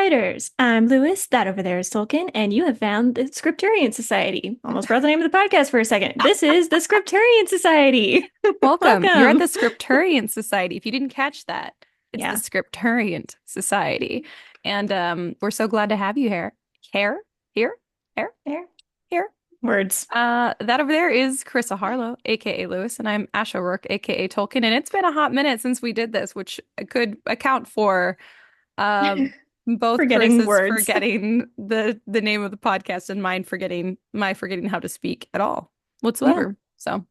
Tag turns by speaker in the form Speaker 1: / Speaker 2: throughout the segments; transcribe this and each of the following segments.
Speaker 1: Outsiders. I'm Lewis. That over there is Tolkien, and you have found the Scripturient Society. Almost forgot the name of the podcast for a second. This is the Scripturient Society.
Speaker 2: Welcome. You're at the
Speaker 1: Welcome.
Speaker 2: Scripturient Society. If you didn't catch that, it's the
Speaker 1: Yeah,
Speaker 2: Scripturient Society. And we're so glad to have you here. Here, here,
Speaker 1: there.
Speaker 2: here.
Speaker 1: Words.
Speaker 2: That over there is Carissa Harlow, aka Lewis, and I'm Ash O'Rourke, aka Tolkien. And it's been a hot minute since we did this, which could account for um both
Speaker 1: Forgetting
Speaker 2: Carissa's
Speaker 1: words.
Speaker 2: forgetting the name of the podcast and mine forgetting how to speak at all
Speaker 1: Yeah,
Speaker 2: whatsoever. So
Speaker 1: you're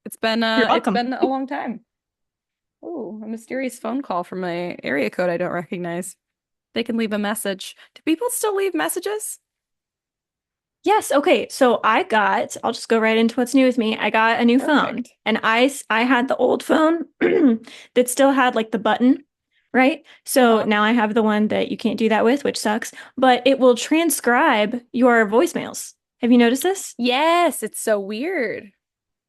Speaker 2: it's
Speaker 1: welcome.
Speaker 2: been a long time. Oh, a mysterious phone call from a area code I don't recognize. They can leave a message. Do people still leave messages?
Speaker 1: Yes, okay. So I'll just go right into what's new with me. I got a new phone,
Speaker 2: Perfect.
Speaker 1: and I had the old phone that still had like the button, right? So
Speaker 2: Uh-huh.
Speaker 1: now I have the one that you can't do that with, which sucks, but it will transcribe your voicemails. Have you noticed this?
Speaker 2: Yes, it's so weird.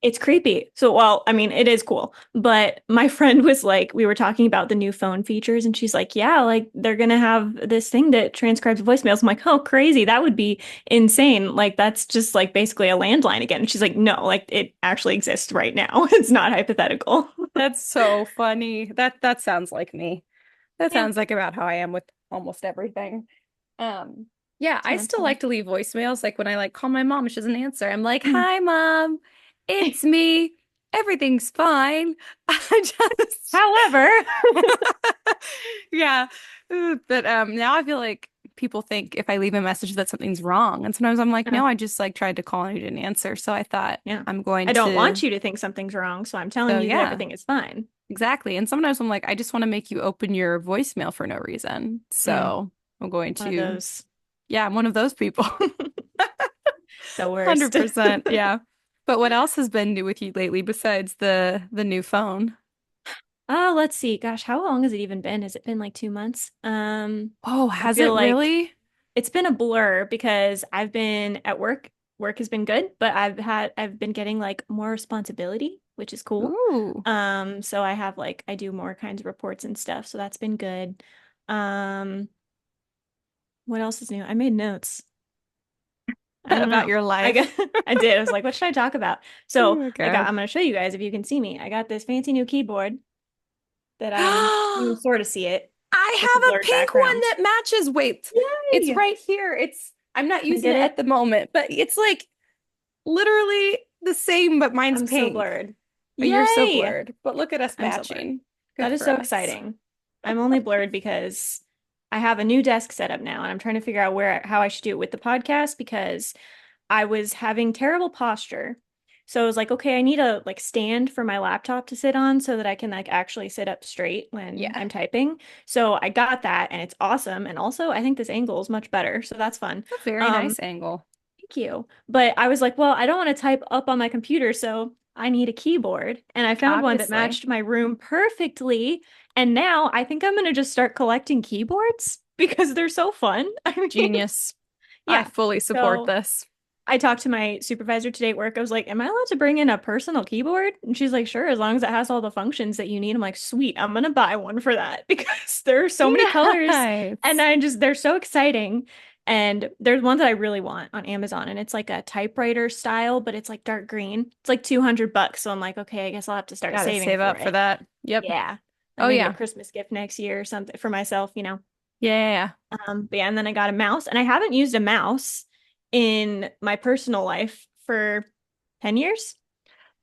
Speaker 1: It's creepy. So, well, I mean, it is cool. But my friend was like, we were talking about the new phone features, and she's like, yeah, like they're gonna have this thing that transcribes voicemails. I'm like, oh, crazy. That would be insane. Like, that's just like basically a landline again. And she's like, no, like it actually exists right now. It's not hypothetical.
Speaker 2: That's so funny. That sounds like me. That
Speaker 1: Yeah.
Speaker 2: sounds like about how I am with almost everything. Um, yeah,
Speaker 1: So
Speaker 2: I
Speaker 1: that's
Speaker 2: still
Speaker 1: fun.
Speaker 2: like to leave voicemails. Like when I like call my mom, and she doesn't answer. I'm like, "Hi, mom, it's me. Everything's fine." I just,
Speaker 1: However,
Speaker 2: yeah. But now I feel like people think if I leave a message that something's wrong, and sometimes I'm like,
Speaker 1: uh,
Speaker 2: no, I just like tried to call and you didn't answer. So I thought
Speaker 1: yeah,
Speaker 2: I'm going
Speaker 1: I don't
Speaker 2: to.
Speaker 1: want you to think something's wrong, so I'm telling
Speaker 2: So
Speaker 1: you that
Speaker 2: yeah,
Speaker 1: everything is fine.
Speaker 2: exactly. And sometimes I'm like, I just want to make you open your voicemail for no reason.
Speaker 1: Mm,
Speaker 2: So I'm going
Speaker 1: one of
Speaker 2: to.
Speaker 1: those.
Speaker 2: Yeah, I'm one of those people.
Speaker 1: The worst.
Speaker 2: 100%. Yeah. But what else has been new with you lately besides the new phone?
Speaker 1: Oh, let's see. Gosh, how long has it even been? Has it been like 2 months?
Speaker 2: Oh,
Speaker 1: I
Speaker 2: has
Speaker 1: feel
Speaker 2: it
Speaker 1: like
Speaker 2: really?
Speaker 1: it's been a blur because I've been at work. Work has been good, but I've been getting like more responsibility, which is cool.
Speaker 2: Ooh.
Speaker 1: So I have like I do more kinds of reports and stuff, so that's been good. Um, what else is new? I made notes. I don't
Speaker 2: About
Speaker 1: know.
Speaker 2: your
Speaker 1: I got
Speaker 2: life.
Speaker 1: I did. I was like, what should I talk about?
Speaker 2: Oh
Speaker 1: So
Speaker 2: my
Speaker 1: I got
Speaker 2: God.
Speaker 1: I'm gonna show you guys if you can see me. I got this fancy new keyboard that you can sort of see it
Speaker 2: I
Speaker 1: with the
Speaker 2: have a
Speaker 1: blurred
Speaker 2: pink one
Speaker 1: background.
Speaker 2: that matches. Wait, it's
Speaker 1: Yay!
Speaker 2: right here. I'm not
Speaker 1: Can I
Speaker 2: using
Speaker 1: get
Speaker 2: it at
Speaker 1: it?
Speaker 2: the moment, but it's like literally the same, but mine's
Speaker 1: I'm so
Speaker 2: pink.
Speaker 1: blurred.
Speaker 2: You're so
Speaker 1: Yay!
Speaker 2: blurred. But look at us
Speaker 1: I'm so blurred.
Speaker 2: matching. Good
Speaker 1: That is
Speaker 2: for
Speaker 1: so
Speaker 2: us.
Speaker 1: exciting. I'm only blurred because I have a new desk set up now, and I'm trying to figure out how I should do it with the podcast because I was having terrible posture. So I was like, okay, I need a like stand for my laptop to sit on so that I can like actually sit up straight when
Speaker 2: Yeah.
Speaker 1: I'm typing. So I got that and it's awesome. And also I think this angle is much better. So that's fun.
Speaker 2: A very
Speaker 1: Um,
Speaker 2: nice angle.
Speaker 1: Thank you. But I was like, well, I don't want to type up on my computer, so I need a keyboard. And I found one that
Speaker 2: Obviously.
Speaker 1: matched my room perfectly. And now I think I'm going to just start collecting keyboards because they're so fun. I mean,
Speaker 2: Genius. I
Speaker 1: yeah.
Speaker 2: fully support
Speaker 1: So
Speaker 2: this.
Speaker 1: I talked to my supervisor today at work. I was like, am I allowed to bring in a personal keyboard? And she's like, sure, as long as it has all the functions that you need. I'm like, sweet, I'm gonna buy one for that because there are so many colors and
Speaker 2: Nice.
Speaker 1: they're so exciting. And there's one that I really want on Amazon and it's like a typewriter style, but it's like dark green. It's like 200 bucks. So I'm like, okay, I guess I'll have to start
Speaker 2: Gotta
Speaker 1: saving
Speaker 2: save
Speaker 1: for
Speaker 2: up for
Speaker 1: it.
Speaker 2: that. Yep.
Speaker 1: Yeah.
Speaker 2: Oh
Speaker 1: Maybe a
Speaker 2: yeah.
Speaker 1: Christmas gift next year or something for myself, you know.
Speaker 2: Yeah, yeah, yeah.
Speaker 1: But yeah, and then I got a mouse, and I haven't used a mouse in my personal life for 10 years.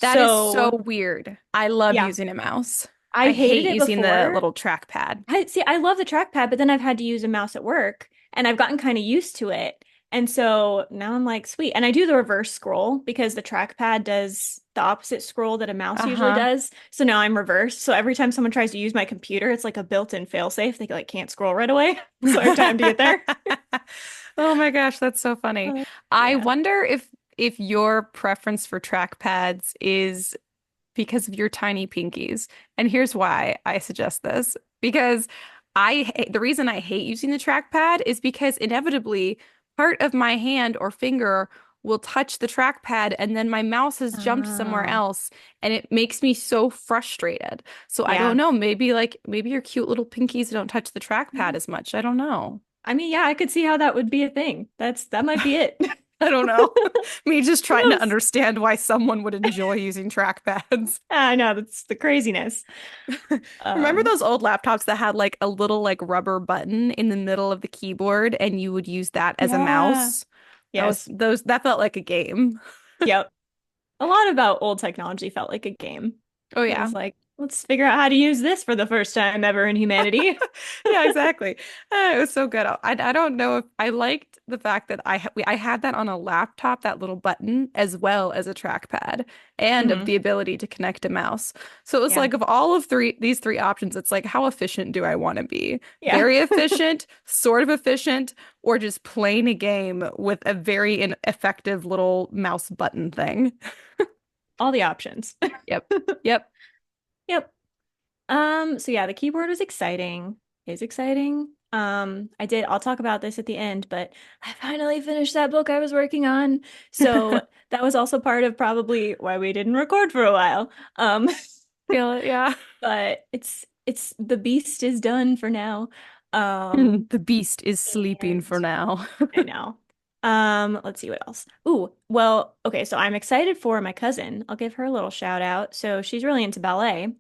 Speaker 2: That is so
Speaker 1: So,
Speaker 2: weird. I love
Speaker 1: yeah,
Speaker 2: using a mouse.
Speaker 1: I
Speaker 2: I
Speaker 1: hated
Speaker 2: hate
Speaker 1: it
Speaker 2: using the
Speaker 1: before.
Speaker 2: little trackpad.
Speaker 1: I love the trackpad, but then I've had to use a mouse at work, and I've gotten kind of used to it. And so now I'm like, sweet. And I do the reverse scroll because the trackpad does the opposite scroll that a mouse usually
Speaker 2: Uh-huh.
Speaker 1: does. So now I'm reversed. So every time someone tries to use my computer, it's like a built-in failsafe. They like can't scroll right away. So I have time to get there.
Speaker 2: Oh my gosh, that's so funny. I
Speaker 1: Yeah.
Speaker 2: wonder if your preference for trackpads is because of your tiny pinkies. And here's why I suggest this. Because the reason I hate using the trackpad is because inevitably part of my hand or finger will touch the trackpad and then my mouse has jumped somewhere
Speaker 1: Oh,
Speaker 2: else and it makes me so frustrated. So I don't
Speaker 1: yeah.
Speaker 2: know, maybe your cute little pinkies don't touch the trackpad as much. I don't know.
Speaker 1: I mean, yeah, I could see how that would be a thing. That might be it.
Speaker 2: I don't know. Me just
Speaker 1: Who
Speaker 2: trying to
Speaker 1: knows?
Speaker 2: understand why someone would enjoy using trackpads.
Speaker 1: I know that's the craziness.
Speaker 2: Remember
Speaker 1: Um,
Speaker 2: those old laptops that had like a little like rubber button in the middle of the keyboard and you would use that as a
Speaker 1: yeah.
Speaker 2: mouse?
Speaker 1: Yes.
Speaker 2: That felt like a game.
Speaker 1: Yep. A lot about old technology felt like a game.
Speaker 2: Oh
Speaker 1: It
Speaker 2: yeah.
Speaker 1: was like, let's figure out how to use this for the first time ever in humanity.
Speaker 2: Yeah, exactly. It was so good. I don't know if I liked the fact that I had that on a laptop, that little button, as well as a trackpad, and of
Speaker 1: Hmm.
Speaker 2: the ability to connect a mouse. So it was
Speaker 1: Yeah.
Speaker 2: like of all of these three options, it's like how efficient do I want to be?
Speaker 1: Yeah.
Speaker 2: Very efficient, sort of efficient, or just playing a game with a very ineffective little mouse button thing.
Speaker 1: All the options.
Speaker 2: Yep. Yep.
Speaker 1: Yep. So yeah, the keyboard was exciting. Is exciting. I'll talk about this at the end, but I finally finished that book I was working on. So that was also part of probably why we didn't record for a while. Um,
Speaker 2: Feel it, yeah.
Speaker 1: but it's the beast is done for now.
Speaker 2: The beast is sleeping
Speaker 1: And
Speaker 2: for now.
Speaker 1: I know. Let's see what else. Ooh, well, okay, so I'm excited for my cousin. I'll give her a little shout out. So she's really into ballet.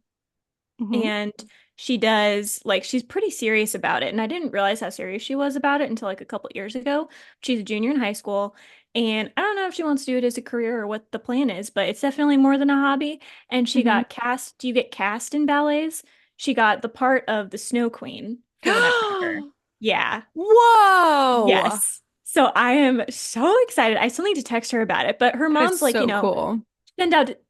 Speaker 2: Mhm.
Speaker 1: And she does like she's pretty serious about it. And I didn't realize how serious she was about it until like a couple years ago. She's a junior in high school. And I don't know if she wants to do it as a career or what the plan is, but it's definitely more than a hobby. And she
Speaker 2: Mhm.
Speaker 1: got cast. Do you get cast in ballets? She got the part of the Snow Queen for the Nutcracker. Yeah.
Speaker 2: Whoa!
Speaker 1: Yes. So I am so excited. I still need to text her about it, but her
Speaker 2: That is
Speaker 1: mom's like,
Speaker 2: so cool.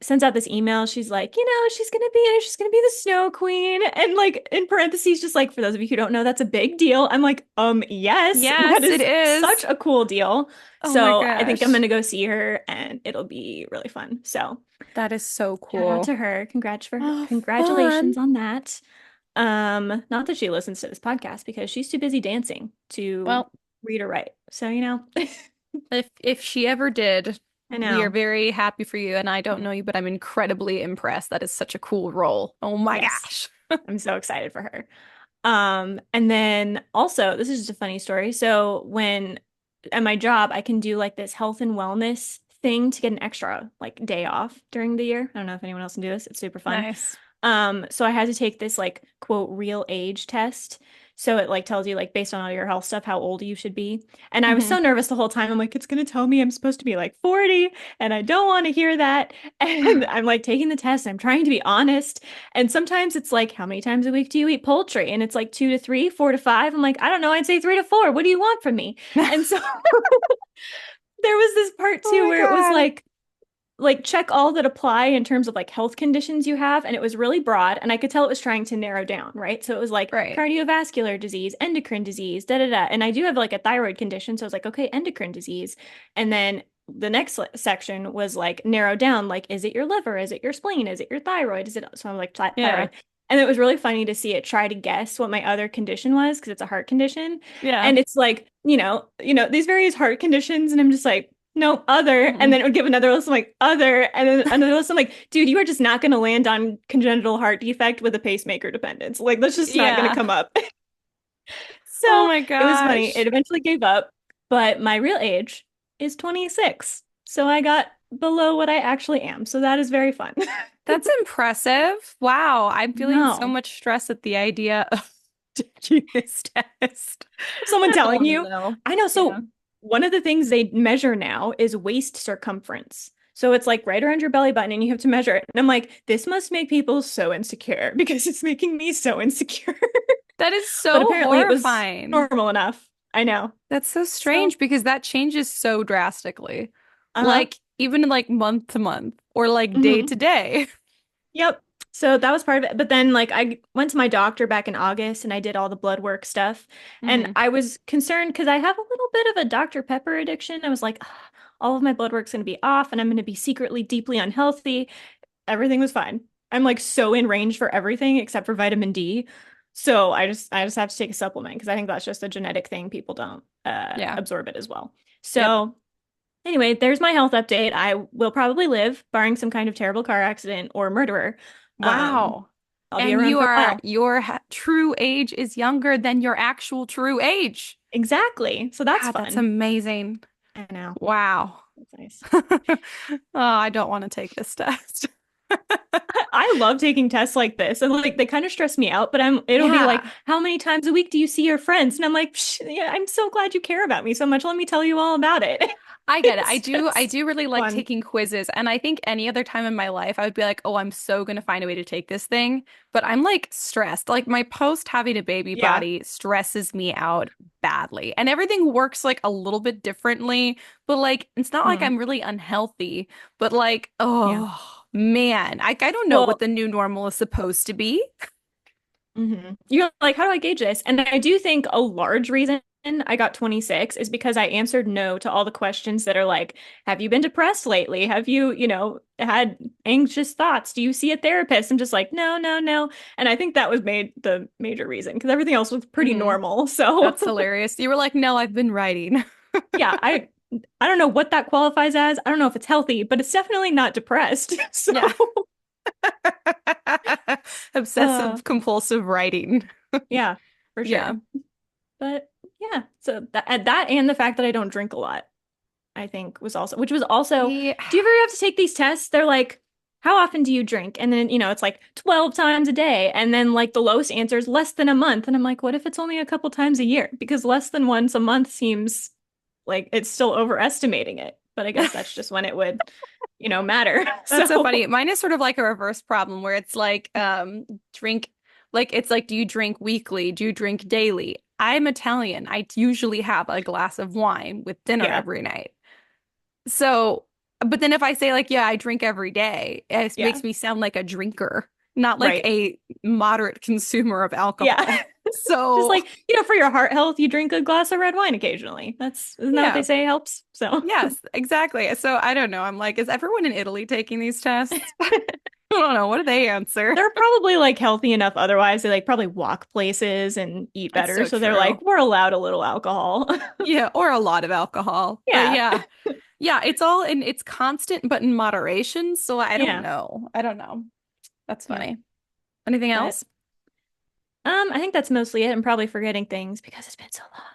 Speaker 1: sends out this email. She's like, she's gonna be the Snow Queen. And like in parentheses, just like for those of you who don't know, that's a big deal. I'm like, yes, that
Speaker 2: Yes, it
Speaker 1: is such
Speaker 2: is.
Speaker 1: a cool deal.
Speaker 2: Oh my
Speaker 1: So I think I'm
Speaker 2: gosh.
Speaker 1: gonna go see her and it'll be really fun. So
Speaker 2: That is so
Speaker 1: shout out
Speaker 2: cool.
Speaker 1: to her.
Speaker 2: Oh,
Speaker 1: Congratulations
Speaker 2: fun.
Speaker 1: on that. Not that she listens to this podcast because she's too busy dancing to
Speaker 2: Well,
Speaker 1: read or write. So,
Speaker 2: if she ever did,
Speaker 1: I
Speaker 2: we are
Speaker 1: know.
Speaker 2: very happy for you. And I don't know you, but I'm incredibly impressed. That is such a cool role. Oh my
Speaker 1: Yes.
Speaker 2: gosh.
Speaker 1: I'm so excited for her. And then also, this is just a funny story. So when at my job, I can do like this health and wellness thing to get an extra like day off during the year. I don't know if anyone else can do this. It's super fun.
Speaker 2: Nice.
Speaker 1: So I had to take this like quote real age test. So it like tells you like based on all your health stuff how old you should be. And I was
Speaker 2: Hmm.
Speaker 1: so nervous the whole time. I'm like, it's gonna tell me I'm supposed to be like 40 and I don't want to hear that. And I'm like taking the test and I'm trying to be honest. And sometimes it's like, how many times a week do you eat poultry? And it's like 2 to 3, 4 to 5. I'm like, I don't know, I'd say 3 to 4. What do you want from me? And so there was this part
Speaker 2: Oh
Speaker 1: too
Speaker 2: my
Speaker 1: where it was
Speaker 2: God.
Speaker 1: like check all that apply in terms of like health conditions you have, and it was really broad, and I could tell it was trying to narrow down, right? So it was like
Speaker 2: Right.
Speaker 1: cardiovascular disease, endocrine disease, da da da. And I do have like a thyroid condition, so I was like, okay, endocrine disease. And then the next section was like narrowed down, like is it your liver, is it your spleen, is it your thyroid, is it, so I'm like
Speaker 2: Yeah.
Speaker 1: thyroid. And it was really funny to see it try to guess what my other condition was because it's a heart condition.
Speaker 2: Yeah.
Speaker 1: And it's like, these various heart conditions, and I'm just like, no, other. And
Speaker 2: Mm-mm.
Speaker 1: then it would give another list, I'm like, other. And then another list, I'm like, dude, you are just not going to land on congenital heart defect with a pacemaker dependence. Like, that's just not going to
Speaker 2: Yeah.
Speaker 1: come up.
Speaker 2: Oh
Speaker 1: So
Speaker 2: my
Speaker 1: it was funny.
Speaker 2: gosh.
Speaker 1: It eventually gave up, but my real age is 26. So I got below what I actually am. So that is very fun.
Speaker 2: That's impressive. Wow. I'm feeling so
Speaker 1: No.
Speaker 2: much stress at the idea of taking this test.
Speaker 1: Someone
Speaker 2: I don't
Speaker 1: telling
Speaker 2: want to
Speaker 1: you.
Speaker 2: know.
Speaker 1: I know.
Speaker 2: Yeah.
Speaker 1: So one of the things they measure now is waist circumference. So it's like right around your belly button and you have to measure it. And I'm like, this must make people so insecure because it's making me so insecure.
Speaker 2: That is
Speaker 1: But
Speaker 2: so
Speaker 1: apparently it was
Speaker 2: horrifying.
Speaker 1: normal enough. I know.
Speaker 2: That's so
Speaker 1: So,
Speaker 2: strange because that changes so drastically.
Speaker 1: uh-huh.
Speaker 2: Like even like month to month or like day
Speaker 1: Hmm.
Speaker 2: to day.
Speaker 1: Yep. So that was part of it. But then like I went to my doctor back in August and I did all the blood work stuff. And
Speaker 2: Hmm.
Speaker 1: I was concerned because I have a little bit of a Dr. Pepper addiction. I was like, "Ugh, all of my blood work's going to be off and I'm going to be secretly deeply unhealthy." Everything was fine. I'm like so in range for everything except for vitamin D. So I just have to take a supplement because I think that's just a genetic thing. People don't
Speaker 2: Yeah.
Speaker 1: absorb it as well.
Speaker 2: Yep.
Speaker 1: So anyway, there's my health update. I will probably live, barring some kind of terrible car accident or murderer. Um,
Speaker 2: Wow.
Speaker 1: I'll be
Speaker 2: And
Speaker 1: around for a while.
Speaker 2: your true age is younger than your actual true age.
Speaker 1: Exactly. So that's
Speaker 2: God, that's
Speaker 1: fun.
Speaker 2: amazing.
Speaker 1: I know.
Speaker 2: Wow.
Speaker 1: That's nice.
Speaker 2: Oh, I don't want to take this test.
Speaker 1: I love taking tests like this, and like they kind of stress me out, but it'll be like,
Speaker 2: Yeah.
Speaker 1: how many times a week do you see your friends? And I'm like, Psh, yeah, I'm so glad you care about me so much. Let me tell you all about it.
Speaker 2: I get it.
Speaker 1: It's
Speaker 2: I
Speaker 1: just
Speaker 2: do really like
Speaker 1: fun.
Speaker 2: taking quizzes. And I think any other time in my life, I would be like, oh, I'm so going to find a way to take this thing. But I'm like stressed. Like my post having a baby
Speaker 1: Yeah.
Speaker 2: body stresses me out badly. And everything works like a little bit differently. But like, it's not like
Speaker 1: Mm,
Speaker 2: I'm really unhealthy. But like,
Speaker 1: yeah.
Speaker 2: oh man, I don't know what
Speaker 1: Well,
Speaker 2: the new normal is supposed to be.
Speaker 1: you're like, how do I gauge this? And I do think a large reason I got 26 is because I answered no to all the questions that are like, have you been depressed lately? Have you, had anxious thoughts? Do you see a therapist? I'm just like, no, no, no. And I think that was made the major reason because everything else was pretty
Speaker 2: Hmm.
Speaker 1: normal. So
Speaker 2: That's hilarious. You were like, no, I've been writing.
Speaker 1: yeah, I don't know what that qualifies as. I don't know if it's healthy, but it's definitely not depressed. So
Speaker 2: Yeah.
Speaker 1: uh
Speaker 2: Obsessive compulsive writing.
Speaker 1: yeah, for
Speaker 2: Yeah.
Speaker 1: sure. But yeah, so that and the fact that I don't drink a lot, I think was also, which was also,
Speaker 2: See,
Speaker 1: do you ever have to take these tests? They're like, how often do you drink? And then, it's like 12 times a day. And then like the lowest answer is less than a month. And I'm like, what if it's only a couple times a year? Because less than once a month seems like it's still overestimating it. But I guess that's just when it would, matter.
Speaker 2: that's so
Speaker 1: So
Speaker 2: funny. Mine is sort of like a reverse problem where it's like drink like it's like do you drink weekly? Do you drink daily? I'm Italian. I usually have a glass of wine with dinner
Speaker 1: yeah,
Speaker 2: every night. So, but then if I say like, yeah, I drink every day, it
Speaker 1: yeah,
Speaker 2: makes me sound like a drinker, not like
Speaker 1: right.
Speaker 2: a moderate consumer of
Speaker 1: Yeah.
Speaker 2: alcohol.
Speaker 1: Just
Speaker 2: So,
Speaker 1: like, for your heart health, you drink a glass of red wine occasionally. Isn't that what they
Speaker 2: yeah.
Speaker 1: say helps? So
Speaker 2: Yes, exactly. So I don't know. I'm like, is everyone in Italy taking these tests? I don't know. What do they answer?
Speaker 1: they're probably like healthy enough otherwise. They like probably walk places and eat
Speaker 2: It's
Speaker 1: better.
Speaker 2: so
Speaker 1: So they're like,
Speaker 2: true.
Speaker 1: we're allowed a little alcohol.
Speaker 2: Yeah, or a lot of alcohol. But
Speaker 1: Yeah.
Speaker 2: yeah. Yeah, it's all in it's constant but in moderation. So I don't
Speaker 1: Yeah.
Speaker 2: know. I don't know. That's
Speaker 1: Yeah.
Speaker 2: funny. Anything
Speaker 1: But
Speaker 2: else?
Speaker 1: I think that's mostly it. I'm probably forgetting things because it's been so long.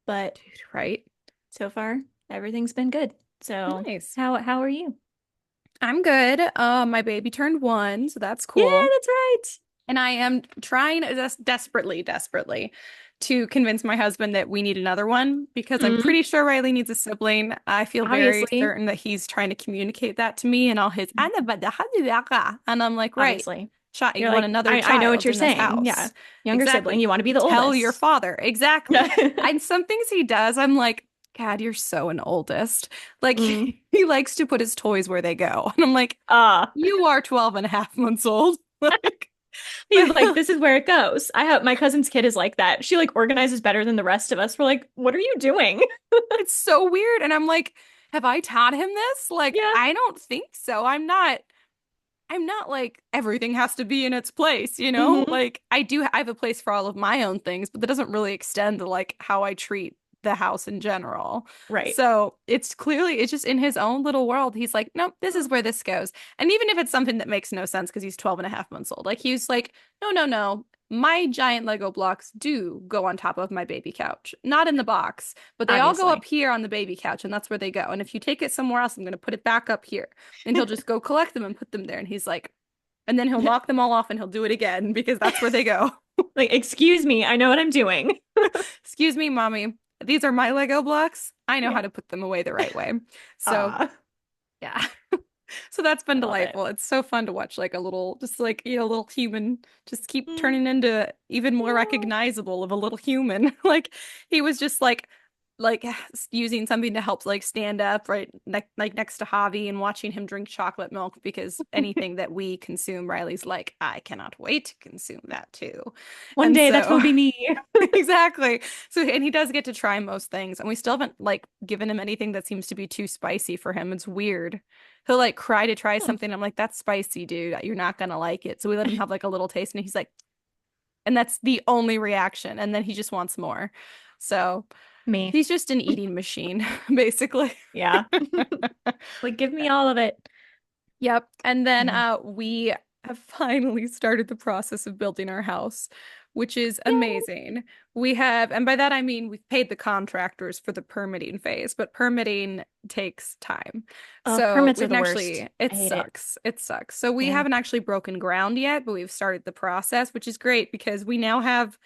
Speaker 1: But
Speaker 2: Dude, right?
Speaker 1: so far, everything's been good. So
Speaker 2: Nice.
Speaker 1: how are you?
Speaker 2: I'm good. My baby turned 1, so that's
Speaker 1: Yeah,
Speaker 2: cool.
Speaker 1: that's right.
Speaker 2: And I am trying desperately to convince my husband that we need another one because I'm
Speaker 1: Mm,
Speaker 2: pretty sure Riley needs a sibling. I feel very
Speaker 1: obviously.
Speaker 2: certain that he's trying to communicate that to me and all his and I'm like, right,
Speaker 1: Obviously.
Speaker 2: child, you
Speaker 1: You're
Speaker 2: want
Speaker 1: like,
Speaker 2: another
Speaker 1: I know what
Speaker 2: child
Speaker 1: you're
Speaker 2: in this
Speaker 1: saying. Yeah.
Speaker 2: house.
Speaker 1: Younger sibling,
Speaker 2: Exactly.
Speaker 1: you want to be the
Speaker 2: Tell your
Speaker 1: oldest.
Speaker 2: father. Exactly.
Speaker 1: Yeah.
Speaker 2: And some things he does, I'm like, God, you're so an oldest. Like
Speaker 1: Mm.
Speaker 2: he likes to put his toys where they go. And I'm like,
Speaker 1: Uh,
Speaker 2: you are 12 and a half months old. Like,
Speaker 1: he's like, this is where it goes. I have my cousin's kid is like that. She like organizes better than the rest of us. We're like, what are you doing?
Speaker 2: it's so weird. And I'm like, have I taught him this? Like,
Speaker 1: Yeah.
Speaker 2: I don't think so. I'm not like everything has to be in its place, you know?
Speaker 1: Hmm.
Speaker 2: Like I have a place for all of my own things, but that doesn't really extend to like how I treat the house in general.
Speaker 1: Right.
Speaker 2: So it's just in his own little world. He's like, nope, this is where this goes. And even if it's something that makes no sense because he's 12 and a half months old, like he's like, no, no, no. My giant Lego blocks do go on top of my baby couch. Not in the box, but they all go up
Speaker 1: Obviously.
Speaker 2: here on the baby couch, and that's where they go. And if you take it somewhere else, I'm going to put it back up here. And he'll just go collect them and put them there. And he's like, and then he'll knock them all off and he'll do it again because that's where they go.
Speaker 1: Like, excuse me, I know what I'm doing.
Speaker 2: Excuse me, mommy. These are my Lego blocks. I know how
Speaker 1: Yeah.
Speaker 2: to put them away the right way. So,
Speaker 1: Ah,
Speaker 2: yeah. So that's been
Speaker 1: I love it.
Speaker 2: delightful. It's so fun to watch like a little, just like, little human just keep
Speaker 1: Mm.
Speaker 2: turning into even more
Speaker 1: Oh.
Speaker 2: recognizable of a little human. Like he was just like using something to help like stand up right like next to Javi and watching him drink chocolate milk because anything that we consume, Riley's like, I cannot wait to consume that too.
Speaker 1: One
Speaker 2: And
Speaker 1: day that will
Speaker 2: so
Speaker 1: be me.
Speaker 2: exactly. So, and he does get to try most things, and we still haven't like given him anything that seems to be too spicy for him. It's weird. He'll like cry to try
Speaker 1: Hmm.
Speaker 2: something. I'm like, that's spicy, dude. You're not gonna like it. So we let him have like a little taste, and he's like, and that's the only reaction. And then he just wants more. So
Speaker 1: Me.
Speaker 2: he's just an eating machine, basically.
Speaker 1: Yeah. Like, give me all of it.
Speaker 2: Yep. And then
Speaker 1: Mm.
Speaker 2: we have finally started the process of building our house, which is
Speaker 1: Yay.
Speaker 2: amazing. We have, and by that I mean we've paid the contractors for the permitting phase, but permitting takes time. So
Speaker 1: Permits
Speaker 2: we
Speaker 1: are
Speaker 2: haven't
Speaker 1: the worst.
Speaker 2: actually,
Speaker 1: I
Speaker 2: it
Speaker 1: hate it.
Speaker 2: sucks. It sucks. So we
Speaker 1: Yeah.
Speaker 2: haven't actually broken ground yet, but we've started the process, which is great because we now have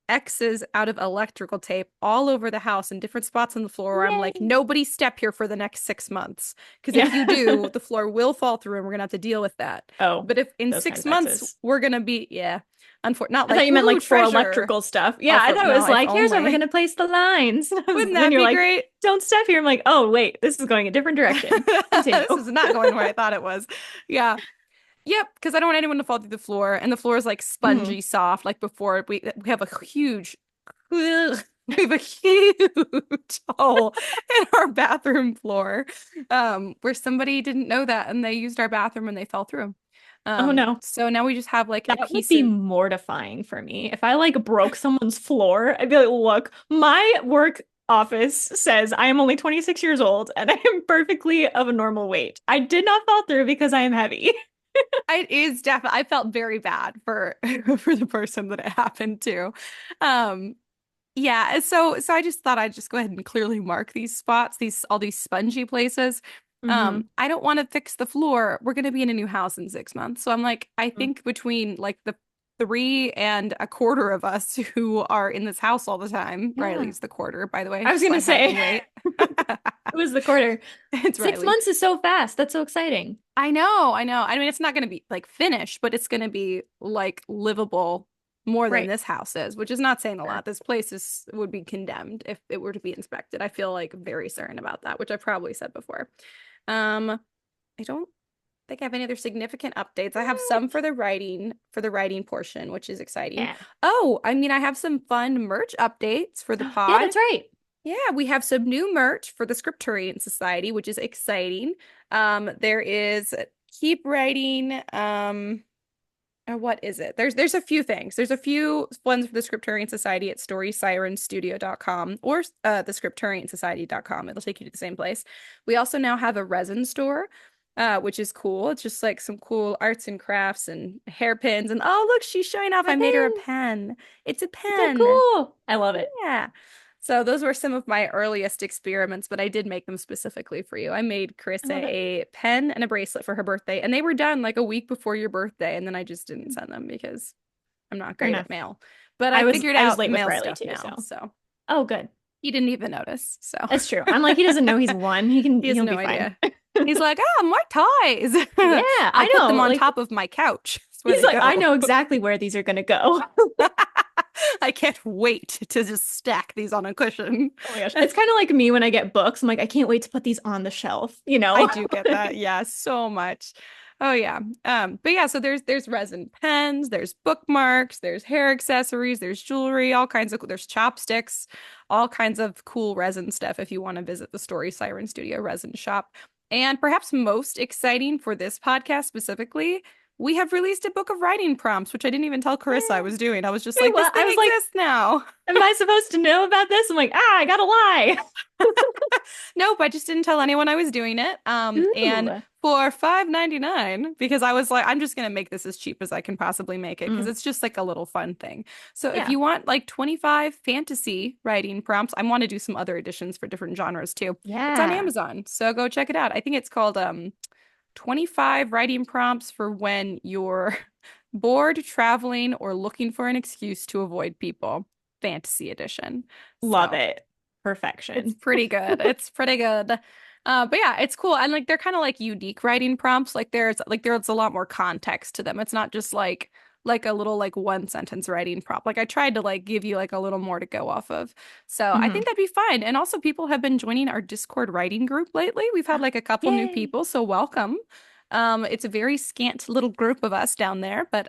Speaker 2: X's out of electrical tape all over the house in different spots on the floor where I'm like,
Speaker 1: Yay.
Speaker 2: nobody step here for the next 6 months. Because if you
Speaker 1: Yeah.
Speaker 2: do, the floor will fall through and we're gonna have to deal with that.
Speaker 1: Oh,
Speaker 2: But if in
Speaker 1: those kinds
Speaker 2: six
Speaker 1: of
Speaker 2: months
Speaker 1: X's.
Speaker 2: we're gonna be, yeah, unfortunately, not
Speaker 1: I thought
Speaker 2: like
Speaker 1: you meant
Speaker 2: woohoo
Speaker 1: like for
Speaker 2: treasure.
Speaker 1: electrical stuff. Yeah,
Speaker 2: Oh,
Speaker 1: I
Speaker 2: for
Speaker 1: thought it was
Speaker 2: no, if
Speaker 1: like, here's where we're
Speaker 2: only.
Speaker 1: gonna place the lines.
Speaker 2: Wouldn't
Speaker 1: Then
Speaker 2: that
Speaker 1: you're
Speaker 2: be
Speaker 1: like,
Speaker 2: great?
Speaker 1: don't step here. I'm like, oh wait, this is going a different direction. Continue.
Speaker 2: This is not going where I thought it was. Yeah. Yep, because I don't want anyone to fall through the floor, and the floor is like
Speaker 1: Mhm.
Speaker 2: spongy soft. Like before, we have a huge, we have a huge hole in our bathroom floor, where somebody didn't know that, and they used our bathroom and they fell through.
Speaker 1: Oh no.
Speaker 2: So now we just have like a
Speaker 1: That would
Speaker 2: piece
Speaker 1: be
Speaker 2: of.
Speaker 1: mortifying for me. If I like broke someone's floor, I'd be like, look, my work office says I am only 26 years old and I am perfectly of a normal weight. I did not fall through because I am heavy.
Speaker 2: It is definitely. I felt very bad for for the person that it happened to. Um, Yeah, so I just thought I'd just go ahead and clearly mark these spots, these all these spongy places.
Speaker 1: Hmm.
Speaker 2: I don't want to fix the floor. We're gonna be in a new house in 6 months. So I'm like, I think between like the 3 1/4 of us who are in this house all the time,
Speaker 1: Yeah.
Speaker 2: Riley's the quarter, by the way,
Speaker 1: I was
Speaker 2: just so
Speaker 1: gonna
Speaker 2: I have it
Speaker 1: say,
Speaker 2: in weight.
Speaker 1: it was the quarter.
Speaker 2: It's
Speaker 1: Six
Speaker 2: Riley.
Speaker 1: months is so fast. That's so exciting.
Speaker 2: I know, I know. I mean, it's not going to be like finished, but it's going to be like livable more than
Speaker 1: Right.
Speaker 2: this house is, which is not saying a
Speaker 1: Sure.
Speaker 2: lot. This place is would be condemned if it were to be inspected. I feel like very certain about that, which I probably said before. Um, I don't think I have any other significant updates. I have some for the writing portion, which is exciting.
Speaker 1: Yeah.
Speaker 2: Oh, I mean, I have some fun merch updates for the
Speaker 1: Yeah,
Speaker 2: pod.
Speaker 1: that's right.
Speaker 2: Yeah, we have some new merch for the Scripturient Society, which is exciting. There is keep writing. What is it? There's a few things. There's a few ones for the Scripturient Society at storysirenstudio.com or thescripturientsociety.com. It'll take you to the same place. We also now have a resin store, which is cool. It's just like some cool arts and crafts and hairpins. And oh, look, she's showing off.
Speaker 1: My
Speaker 2: I made her a
Speaker 1: pins.
Speaker 2: pen. It's a
Speaker 1: It's so
Speaker 2: pen.
Speaker 1: cool. I love it.
Speaker 2: Yeah. So those were some of my earliest experiments, but I did make them specifically for you. I made
Speaker 1: I
Speaker 2: Carissa
Speaker 1: love it.
Speaker 2: a pen and a bracelet for her birthday, and they were done like a week before your birthday, and then I just didn't send them because I'm not
Speaker 1: Fair
Speaker 2: great
Speaker 1: enough.
Speaker 2: at mail. But I
Speaker 1: I was
Speaker 2: figured
Speaker 1: I was
Speaker 2: out
Speaker 1: late with
Speaker 2: mail
Speaker 1: Riley
Speaker 2: stuff
Speaker 1: too,
Speaker 2: now,
Speaker 1: so.
Speaker 2: so
Speaker 1: Oh, good.
Speaker 2: he didn't even notice. So
Speaker 1: That's true. I'm like, he doesn't know he's one. He can
Speaker 2: he has
Speaker 1: he'll
Speaker 2: no
Speaker 1: be fine.
Speaker 2: idea. He's like, "Oh, more toys."
Speaker 1: Yeah,
Speaker 2: I
Speaker 1: I
Speaker 2: put them
Speaker 1: know.
Speaker 2: on
Speaker 1: Like
Speaker 2: top of my couch. That's where
Speaker 1: he's
Speaker 2: they
Speaker 1: like, I
Speaker 2: go.
Speaker 1: know exactly where these are gonna go.
Speaker 2: I can't wait to just stack these on a cushion.
Speaker 1: Oh my gosh. It's kind of like me when I get books. I'm like, I can't wait to put these on the shelf, you
Speaker 2: I
Speaker 1: know?
Speaker 2: do get that. Yeah, so much. Oh yeah. But yeah, so there's resin pens, there's bookmarks, there's hair accessories, there's jewelry, all kinds of there's chopsticks, all kinds of cool resin stuff if you want to visit the Story Siren Studio resin shop. And perhaps most exciting for this podcast specifically, we have released a book of writing prompts, which I didn't even tell Carissa I
Speaker 1: Yeah.
Speaker 2: was doing. I was just
Speaker 1: Wait,
Speaker 2: like, this
Speaker 1: what? I
Speaker 2: thing
Speaker 1: was like,
Speaker 2: exists now.
Speaker 1: am I supposed to know about this? I'm like, I gotta lie.
Speaker 2: Nope, I just didn't tell anyone I was doing it. And
Speaker 1: Ooh.
Speaker 2: for $5.99, because I was like, I'm just gonna make this as cheap as I can possibly make it, because
Speaker 1: Mm,
Speaker 2: it's just like a little fun thing. So if
Speaker 1: yeah.
Speaker 2: you want like 25 fantasy writing prompts, I want to do some other editions for different genres too. It's on
Speaker 1: Yeah.
Speaker 2: Amazon, so go check it out. I think it's called 25 writing prompts for when you're bored, traveling, or looking for an excuse to avoid people. Fantasy edition.
Speaker 1: Love
Speaker 2: So.
Speaker 1: it.
Speaker 2: It's
Speaker 1: Perfection.
Speaker 2: pretty good. It's pretty good. But yeah, it's cool. And like they're kind of like unique writing prompts. Like there's a lot more context to them. It's not just like a little like one sentence writing prompt. Like I tried to like give you like a little more to go off of. So I think
Speaker 1: Hmm.
Speaker 2: that'd be fine. And also people have been joining our Discord writing group lately. We've had like a couple new
Speaker 1: Yay.
Speaker 2: people, so welcome. It's a very scant little group of us down there, but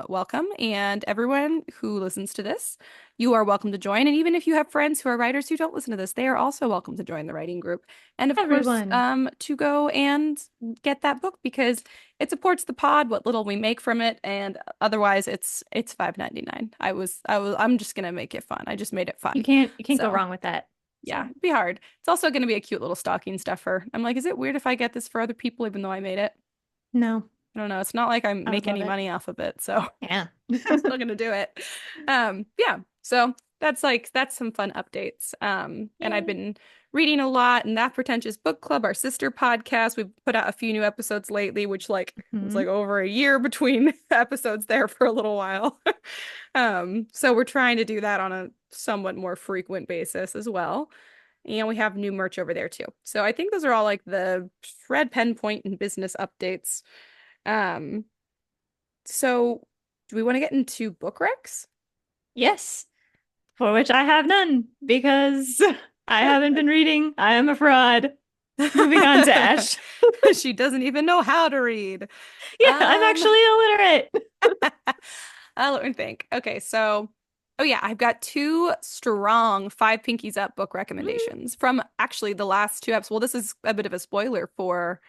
Speaker 2: welcome. And everyone who listens to this, you are welcome to join. And even if you have friends who are writers who don't listen to this, they are also welcome to join the writing group. And of course,
Speaker 1: Everyone.
Speaker 2: to go and get that book because it supports the pod, what little we make from it, and otherwise it's $5.99. I'm just gonna make it fun. I just made it fun.
Speaker 1: You can't go
Speaker 2: So
Speaker 1: wrong with that.
Speaker 2: yeah,
Speaker 1: So
Speaker 2: it'd be hard. It's also gonna be a cute little stocking stuffer. I'm like, is it weird if I get this for other people even though I made it?
Speaker 1: no.
Speaker 2: I don't know. It's not like I
Speaker 1: I would
Speaker 2: make
Speaker 1: love
Speaker 2: any
Speaker 1: it.
Speaker 2: money off of it, so
Speaker 1: Yeah.
Speaker 2: I'm still gonna do it. Yeah. So that's some fun updates. And I've
Speaker 1: Yay.
Speaker 2: been reading a lot in That Pretentious Book Club, our sister podcast. We've put out a few new episodes lately, which like it's
Speaker 1: Mhm.
Speaker 2: like over a year between episodes there for a little while. So we're trying to do that on a somewhat more frequent basis as well. And we have new merch over there too. So I think those are all like the Red Pen Point and business updates. Um, so do we want to get into book recs?
Speaker 1: Yes, for which I have none because I haven't been reading. I am a fraud. Moving on to Ash.
Speaker 2: She doesn't even know how to read.
Speaker 1: Yeah, I'm
Speaker 2: Um,
Speaker 1: actually illiterate.
Speaker 2: let me think. Okay, so oh yeah, I've got two strong Five Pinkies Up book recommendations from actually the last two episodes. Well, this is a bit of a spoiler for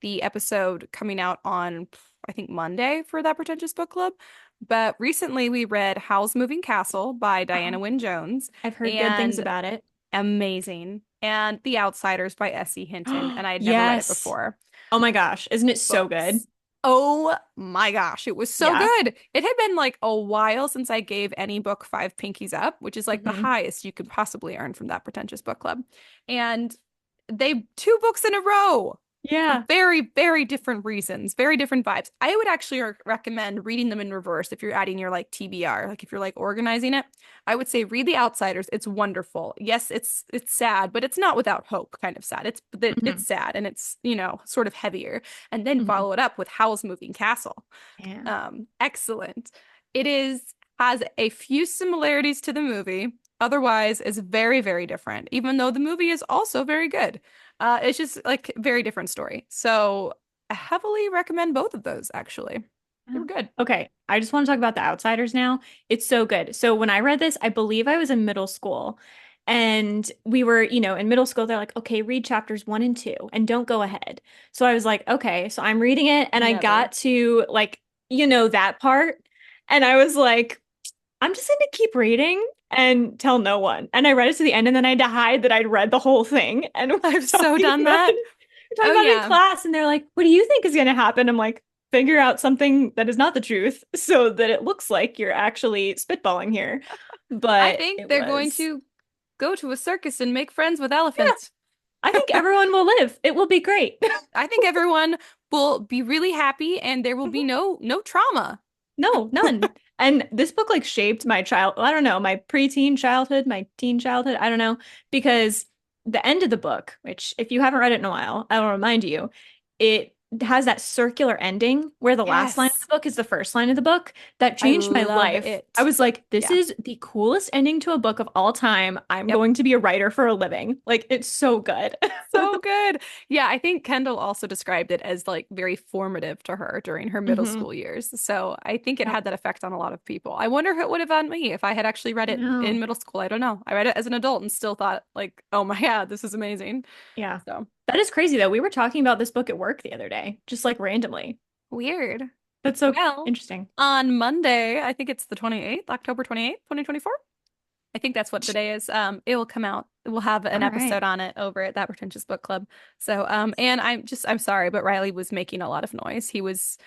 Speaker 2: the episode coming out on, I think, Monday for That Pretentious Book Club. But recently we read Howl's Moving Castle by Diana
Speaker 1: Oh,
Speaker 2: Wynne Jones,
Speaker 1: I've heard good things
Speaker 2: and
Speaker 1: about it.
Speaker 2: amazing. And The Outsiders by S.E. Hinton, and I had never read it
Speaker 1: Yes.
Speaker 2: before.
Speaker 1: Oh my gosh, isn't it so good?
Speaker 2: Books. Oh my gosh, it was so
Speaker 1: Yeah.
Speaker 2: good. It had been like a while since I gave any book five pinkies up, which is like the
Speaker 1: Hmm.
Speaker 2: highest you could possibly earn from That Pretentious Book Club. And they two books in a row for
Speaker 1: Yeah.
Speaker 2: very, very different reasons, very different vibes. I would actually recommend reading them in reverse if you're adding your like TBR, like if you're like organizing it. I would say read The Outsiders. It's wonderful. Yes, it's sad, but it's not without hope kind of sad. It's
Speaker 1: Hmm.
Speaker 2: sad and it's, sort of heavier. And then
Speaker 1: Hmm.
Speaker 2: follow it up with Howl's Moving Castle.
Speaker 1: Yeah.
Speaker 2: Excellent. It has a few similarities to the movie. Otherwise, is very, very different, even though the movie is also very good. It's just like very different story. So I heavily recommend both of those, actually. They
Speaker 1: Yeah.
Speaker 2: were good.
Speaker 1: Okay, I just want to talk about The Outsiders now. It's so good. So when I read this, I believe I was in middle school. And we were, in middle school, they're like, okay, read chapters 1 and 2 and don't go ahead. So I was like, okay, so I'm reading it and I
Speaker 2: Never.
Speaker 1: got to like, that part. And I was like, I'm just going to keep reading and tell no one. And I read it to the end and then I had to hide that I'd read the whole thing. And we
Speaker 2: I've so done that.
Speaker 1: were talking
Speaker 2: Oh,
Speaker 1: about it in
Speaker 2: yeah.
Speaker 1: class and they're like, what do you think is going to happen? I'm like, figure out something that is not the truth so that it looks like you're actually spitballing here.
Speaker 2: I
Speaker 1: But
Speaker 2: think
Speaker 1: it
Speaker 2: they're going
Speaker 1: was,
Speaker 2: to go to a circus and make friends with
Speaker 1: yeah,
Speaker 2: elephants.
Speaker 1: I think everyone will live. It will be great.
Speaker 2: I think everyone will be really happy and there will be no trauma.
Speaker 1: No, none. And this book like shaped my I don't know, my preteen childhood, my teen childhood, I don't know, because the end of the book, which if you haven't read it in a while, I will remind you, it has that circular ending where the last line of
Speaker 2: Yes,
Speaker 1: the book is the first line of the book that
Speaker 2: I
Speaker 1: changed my
Speaker 2: love
Speaker 1: life. I
Speaker 2: it.
Speaker 1: was like, this
Speaker 2: Yeah.
Speaker 1: is the coolest ending to a book of all time. I'm
Speaker 2: Yep.
Speaker 1: going to be a writer for a living. Like it's so good.
Speaker 2: So good. Yeah, I think Kendall also described it as like very formative to her during her middle
Speaker 1: Hmm.
Speaker 2: school years. So I think it
Speaker 1: Yep.
Speaker 2: had that effect on a lot of people. I wonder who it would have on me if I had actually read
Speaker 1: I
Speaker 2: it in
Speaker 1: know.
Speaker 2: middle school. I don't know. I read it as an adult and still thought like, oh my God, this is amazing.
Speaker 1: Yeah.
Speaker 2: So
Speaker 1: That is crazy though. We were talking about this book at work the other day, just like randomly.
Speaker 2: weird.
Speaker 1: That's so
Speaker 2: Well,
Speaker 1: interesting.
Speaker 2: on Monday, I think it's the 28th, October 28th, 2024. I think that's what today is. It will come out. We'll have an
Speaker 1: All right.
Speaker 2: episode on it over at That Pretentious Book Club. So, and I'm sorry, but Riley was making a lot of noise. He was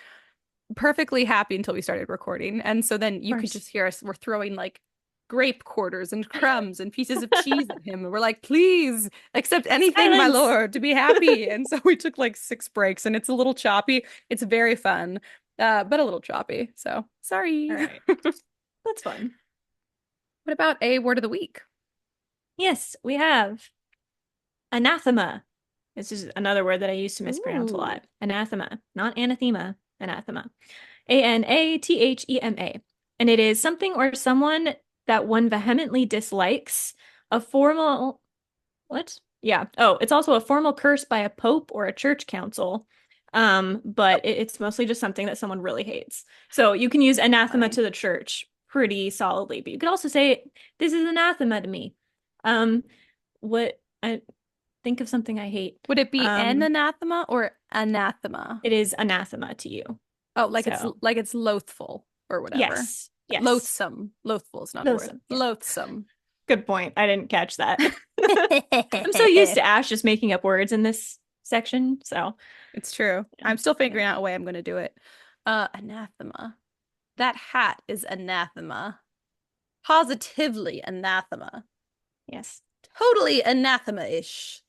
Speaker 2: perfectly happy until we started recording. And so then
Speaker 1: Of
Speaker 2: you could
Speaker 1: course.
Speaker 2: just hear us. We're throwing like grape quarters and crumbs and pieces of cheese at him. And we're like, please accept anything, my
Speaker 1: Silence.
Speaker 2: lord, to be happy. And so we took like 6 breaks and it's a little choppy. It's very fun, but a little choppy. So
Speaker 1: All
Speaker 2: sorry.
Speaker 1: right. That's fun.
Speaker 2: What about a word of the week?
Speaker 1: Yes, we have anathema. This is another word that I used to mispronounce a
Speaker 2: Ooh.
Speaker 1: lot. Anathema, not anathema, anathema. Anathema. And it is something or someone that one vehemently dislikes. A formal, what? Yeah. Oh, it's also a formal curse by a pope or a church council. But it's mostly just something that someone really hates. So you can use anathema
Speaker 2: Funny.
Speaker 1: to the church pretty solidly, but you could also say, this is anathema to me. Um, what I think of something I hate.
Speaker 2: Would it be an
Speaker 1: Um,
Speaker 2: anathema or anathema?
Speaker 1: it is anathema to you.
Speaker 2: Oh, like it's
Speaker 1: So
Speaker 2: like it's loathful or whatever.
Speaker 1: yes, yes.
Speaker 2: Loathsome. Loathful is not a
Speaker 1: Those,
Speaker 2: word.
Speaker 1: yeah.
Speaker 2: Loathsome.
Speaker 1: Good point. I didn't catch that. I'm so used to Ash just making up words in this section. So
Speaker 2: It's true.
Speaker 1: yeah.
Speaker 2: I'm still
Speaker 1: Yeah.
Speaker 2: figuring out a way I'm going to do it. Anathema. That hat is anathema. Positively anathema.
Speaker 1: Yes.
Speaker 2: Totally anathema-ish.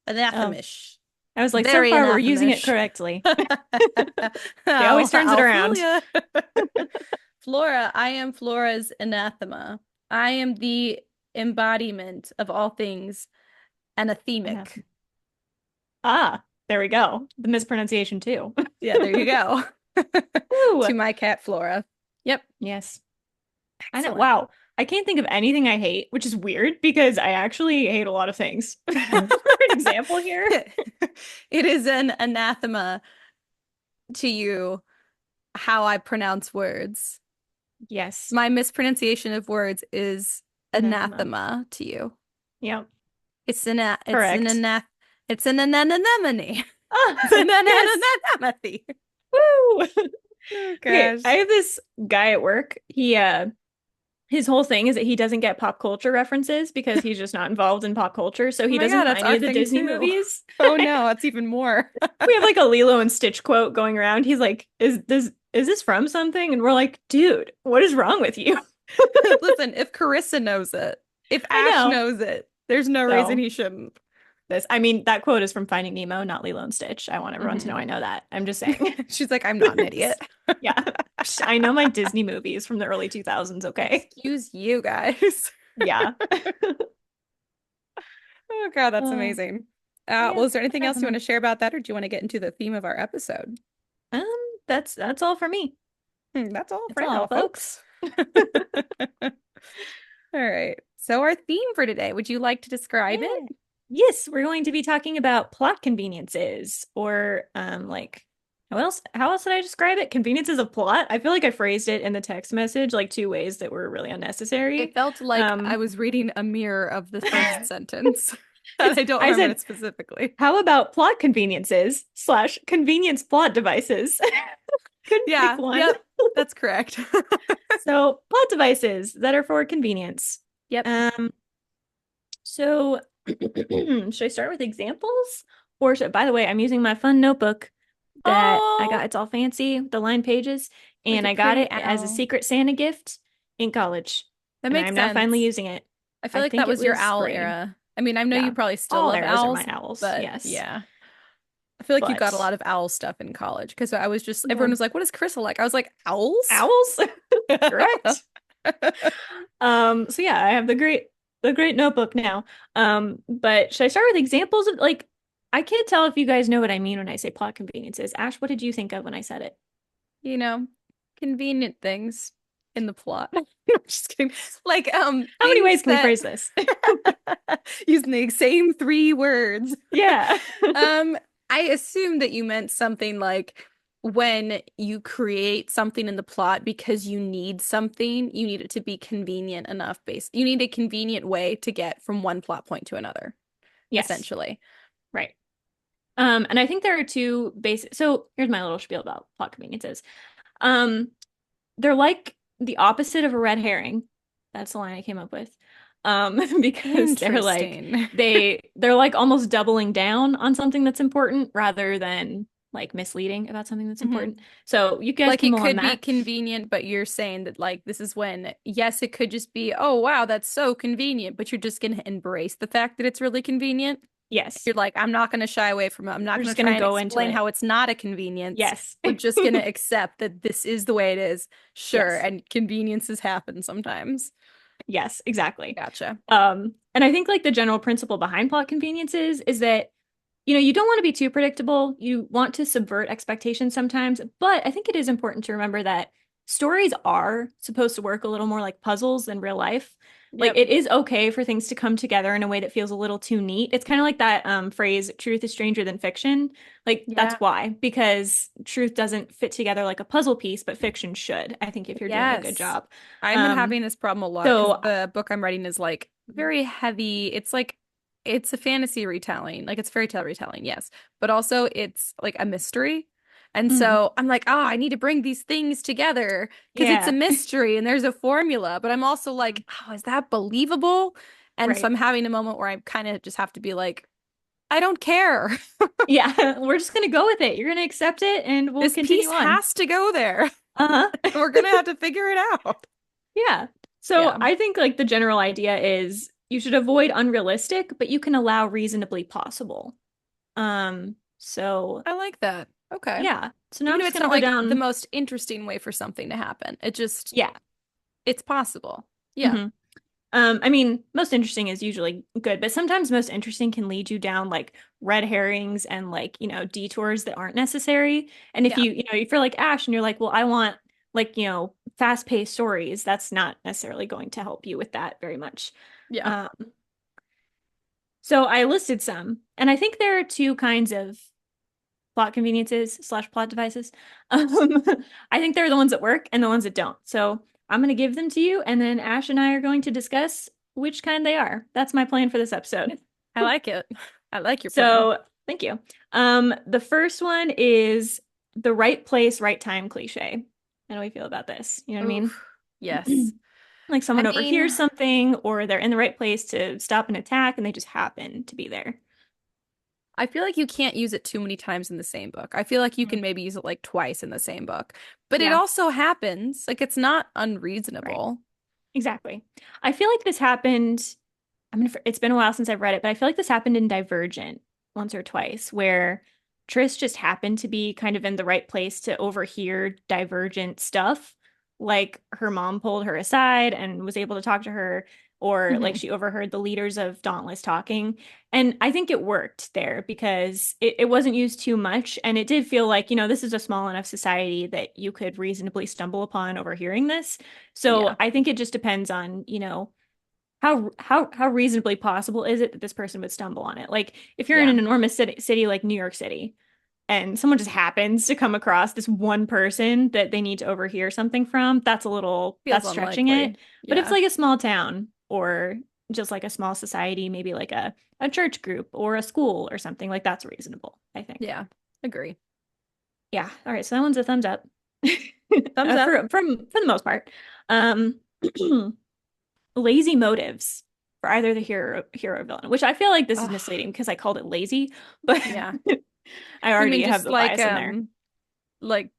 Speaker 1: Oh,
Speaker 2: Anathemish.
Speaker 1: I was like, so
Speaker 2: Very
Speaker 1: far we're using it
Speaker 2: anathemish.
Speaker 1: correctly. She
Speaker 2: Oh,
Speaker 1: always turns it around.
Speaker 2: Alflulia. Flora, I am Flora's anathema. I am the embodiment of all things anathemic.
Speaker 1: Anathema. Ah, there we go. The mispronunciation too.
Speaker 2: Yeah, there you go.
Speaker 1: Woo!
Speaker 2: To my cat Flora. Yep.
Speaker 1: Yes. I know.
Speaker 2: Excellent.
Speaker 1: Wow. I can't think of anything I hate, which is weird because I actually hate a lot of things. For an example here.
Speaker 2: It is an anathema to you how I pronounce words.
Speaker 1: Yes.
Speaker 2: My mispronunciation of words is
Speaker 1: Anathema.
Speaker 2: anathema to you.
Speaker 1: Yep.
Speaker 2: It's an
Speaker 1: Correct.
Speaker 2: anath it's an anemone.
Speaker 1: Ah,
Speaker 2: It's an
Speaker 1: yes.
Speaker 2: anemone.
Speaker 1: Woo!
Speaker 2: Oh
Speaker 1: Okay, I
Speaker 2: gosh.
Speaker 1: have this guy at work. His whole thing is that he doesn't get pop culture references because he's just not involved in pop culture. So
Speaker 2: Oh
Speaker 1: he
Speaker 2: my God,
Speaker 1: doesn't know
Speaker 2: that's
Speaker 1: any
Speaker 2: our
Speaker 1: of the
Speaker 2: thing
Speaker 1: Disney
Speaker 2: too.
Speaker 1: movies.
Speaker 2: Oh no, that's even more.
Speaker 1: We have like a Lilo and Stitch quote going around. He's like, is this from something? And we're like, dude, what is wrong with you?
Speaker 2: Listen, if Karissa knows it, if
Speaker 1: I
Speaker 2: Ash
Speaker 1: know.
Speaker 2: knows it, there's no reason
Speaker 1: So
Speaker 2: he shouldn't.
Speaker 1: I mean, that quote is from Finding Nemo, not Lilo and Stitch. I want everyone to know
Speaker 2: Mhm.
Speaker 1: I know that. I'm just saying.
Speaker 2: She's like, I'm not an idiot.
Speaker 1: Yeah. I know my Disney movies from the early 2000s, okay?
Speaker 2: Excuse you guys.
Speaker 1: Yeah.
Speaker 2: Oh God, that's
Speaker 1: Uh,
Speaker 2: amazing.
Speaker 1: yeah,
Speaker 2: Well, is there anything else you want
Speaker 1: anathema.
Speaker 2: to share about that, or do you want to get into the theme of our episode?
Speaker 1: Um, that's all for me.
Speaker 2: That's all for
Speaker 1: That's all,
Speaker 2: now,
Speaker 1: folks.
Speaker 2: folks. All right. So our theme for today, would you like to describe it?
Speaker 1: Yeah. Yes, we're going to be talking about plot conveniences or like how else did I describe it? Conveniences of plot. I feel like I phrased it in the text message like two ways that were really
Speaker 2: It
Speaker 1: unnecessary.
Speaker 2: felt like I
Speaker 1: Um
Speaker 2: was reading a mirror of the first sentence. And I don't
Speaker 1: I
Speaker 2: remember
Speaker 1: said,
Speaker 2: it specifically.
Speaker 1: how about plot conveniences slash convenience plot devices? Couldn't pick
Speaker 2: Yeah,
Speaker 1: one.
Speaker 2: yep, that's correct.
Speaker 1: So plot devices that are for convenience.
Speaker 2: Yep.
Speaker 1: Um, so should I start with examples? By the way, I'm using my fun notebook that I got.
Speaker 2: Oh,
Speaker 1: It's all fancy, the lined pages,
Speaker 2: like
Speaker 1: and
Speaker 2: a
Speaker 1: I got
Speaker 2: pretty
Speaker 1: it as a
Speaker 2: owl.
Speaker 1: Secret Santa gift in college.
Speaker 2: That
Speaker 1: And
Speaker 2: makes
Speaker 1: I'm now finally
Speaker 2: sense.
Speaker 1: using it.
Speaker 2: I feel
Speaker 1: I
Speaker 2: like
Speaker 1: think
Speaker 2: that
Speaker 1: it
Speaker 2: was your
Speaker 1: was
Speaker 2: owl
Speaker 1: spring.
Speaker 2: era. I mean, I know you
Speaker 1: Yeah.
Speaker 2: probably still
Speaker 1: All
Speaker 2: love
Speaker 1: eras are my
Speaker 2: owls,
Speaker 1: owls.
Speaker 2: but
Speaker 1: Yes.
Speaker 2: yeah. I feel like you got a
Speaker 1: But
Speaker 2: lot of owl stuff in college because I was just,
Speaker 1: yeah.
Speaker 2: everyone was like, what is Crystal like? I was like, owls?
Speaker 1: Owls? Correct. So yeah, I have the great notebook now. But should I start with examples of like I can't tell if you guys know what I mean when I say plot conveniences. Ash, what did you think of when I said it?
Speaker 2: You know, convenient things in the plot. I'm just kidding. Like,
Speaker 1: How many ways
Speaker 2: things
Speaker 1: can we
Speaker 2: that
Speaker 1: phrase this?
Speaker 2: using the same three words.
Speaker 1: Yeah.
Speaker 2: Um, I assume that you meant something like when you create something in the plot because you need something, you need it to be convenient enough you need a convenient way to get from one plot point to another,
Speaker 1: Yes.
Speaker 2: essentially.
Speaker 1: Right. And I think there are two basic. So here's my little spiel about plot conveniences. Um, they're like the opposite of a red herring. That's the line I came up with. Because they're like
Speaker 2: Interesting.
Speaker 1: they're like almost doubling down on something that's important rather than like misleading about something that's
Speaker 2: Mhm.
Speaker 1: important. So you guys
Speaker 2: Like
Speaker 1: can
Speaker 2: it
Speaker 1: go on
Speaker 2: could be
Speaker 1: that.
Speaker 2: convenient, but you're saying that like this is when, yes, it could just be, oh wow, that's so convenient, but you're just gonna embrace the fact that it's really convenient.
Speaker 1: Yes.
Speaker 2: You're like, I'm not gonna shy away from it. I'm not
Speaker 1: We're
Speaker 2: gonna
Speaker 1: just
Speaker 2: try
Speaker 1: gonna
Speaker 2: and
Speaker 1: go into
Speaker 2: explain
Speaker 1: it.
Speaker 2: how it's not a convenience.
Speaker 1: Yes.
Speaker 2: We're just gonna accept that this is the way it is. Sure,
Speaker 1: Yes.
Speaker 2: and conveniences happen sometimes.
Speaker 1: Yes, exactly.
Speaker 2: Gotcha.
Speaker 1: And I think like the general principle behind plot conveniences is that you don't want to be too predictable. You want to subvert expectations sometimes, but I think it is important to remember that stories are supposed to work a little more like puzzles than real life. Like
Speaker 2: Yep.
Speaker 1: it is okay for things to come together in a way that feels a little too neat. It's kind of like that phrase, truth is stranger than fiction. Like that's
Speaker 2: Yeah.
Speaker 1: why, because truth doesn't fit together like a puzzle piece, but fiction should, I think, if you're doing a good
Speaker 2: Yes.
Speaker 1: job.
Speaker 2: I've been
Speaker 1: Um,
Speaker 2: having this problem a lot because
Speaker 1: so
Speaker 2: the book I'm writing is like very heavy. It's like it's a fantasy retelling, like it's fairy tale retelling, yes, but also it's like a mystery. And
Speaker 1: mhm,
Speaker 2: so I'm like, oh, I need to bring these things together because it's a
Speaker 1: yeah,
Speaker 2: mystery and there's a formula. But I'm also like, oh, is that believable? And so
Speaker 1: right.
Speaker 2: I'm having a moment where I kind of just have to be like, I don't care.
Speaker 1: Yeah, we're just gonna go with it. You're gonna accept it and we'll
Speaker 2: This
Speaker 1: continue
Speaker 2: piece
Speaker 1: on.
Speaker 2: has to go there.
Speaker 1: Uh-huh.
Speaker 2: We're gonna have to figure it out.
Speaker 1: Yeah. So
Speaker 2: Yeah,
Speaker 1: I think like the general idea is you should avoid unrealistic, but you can allow reasonably possible. So
Speaker 2: I like that. Okay.
Speaker 1: yeah. So now I'm
Speaker 2: Even if
Speaker 1: just
Speaker 2: it's
Speaker 1: gonna
Speaker 2: not
Speaker 1: go
Speaker 2: like the
Speaker 1: down.
Speaker 2: most interesting way for something to happen,
Speaker 1: Yeah.
Speaker 2: it's possible. Yeah.
Speaker 1: hmm I mean, most interesting is usually good, but sometimes most interesting can lead you down like red herrings and like, detours that aren't necessary. And if
Speaker 2: Yeah.
Speaker 1: if you're like Ash and you're like, well, I want like, fast-paced stories, that's not necessarily going to help you with that very much.
Speaker 2: Yeah.
Speaker 1: Um, so I listed some, and I think there are two kinds of plot conveniences slash plot devices. Um, I think they're the ones that work and the ones that don't. So I'm going to give them to you, and then Ash and I are going to discuss which kind they are. That's my plan for this episode.
Speaker 2: I like it. I like your plan.
Speaker 1: So thank you. The first one is the right place, right time cliche. How do we feel about this? You know what I
Speaker 2: Oof. Yes.
Speaker 1: mean? Like
Speaker 2: I
Speaker 1: someone overhears
Speaker 2: mean,
Speaker 1: something, or they're in the right place to stop an attack, and they just happen to be there.
Speaker 2: I feel like you can't use it too many times in the same book. I feel like you
Speaker 1: Mhm.
Speaker 2: can maybe use it like twice in the same book. But it
Speaker 1: Yeah,
Speaker 2: also happens. Like it's not
Speaker 1: right.
Speaker 2: unreasonable.
Speaker 1: Exactly. I feel like this happened. It's been a while since I've read it, but I feel like this happened in Divergent once or twice, where Trish just happened to be kind of in the right place to overhear Divergent stuff. Like her mom pulled her aside and was able to talk to her, or like
Speaker 2: Hmm.
Speaker 1: she overheard the leaders of Dauntless talking. And I think it worked there because it wasn't used too much. And it did feel like, this is a small enough society that you could reasonably stumble upon overhearing this. So
Speaker 2: Yeah.
Speaker 1: I think it just depends on, how reasonably possible is it that this person would stumble on it? Like if you're in
Speaker 2: Yeah.
Speaker 1: an enormous city like New York City and someone just happens to come across this one person that they need to overhear something from,
Speaker 2: Feels
Speaker 1: that's stretching it.
Speaker 2: unlikely.
Speaker 1: But if it's
Speaker 2: Yeah.
Speaker 1: like a small town or just like a small society, maybe like a church group or a school or something, like that's reasonable, I think.
Speaker 2: Yeah. Agree.
Speaker 1: Yeah. All right. So that one's a thumbs up.
Speaker 2: Thumbs up.
Speaker 1: For the most part. Um lazy motives for either the hero or villain, which I feel like this is
Speaker 2: Ugh.
Speaker 1: misleading because I called it lazy, but
Speaker 2: Yeah.
Speaker 1: I
Speaker 2: You
Speaker 1: already
Speaker 2: mean
Speaker 1: have
Speaker 2: just
Speaker 1: the bias in there.
Speaker 2: like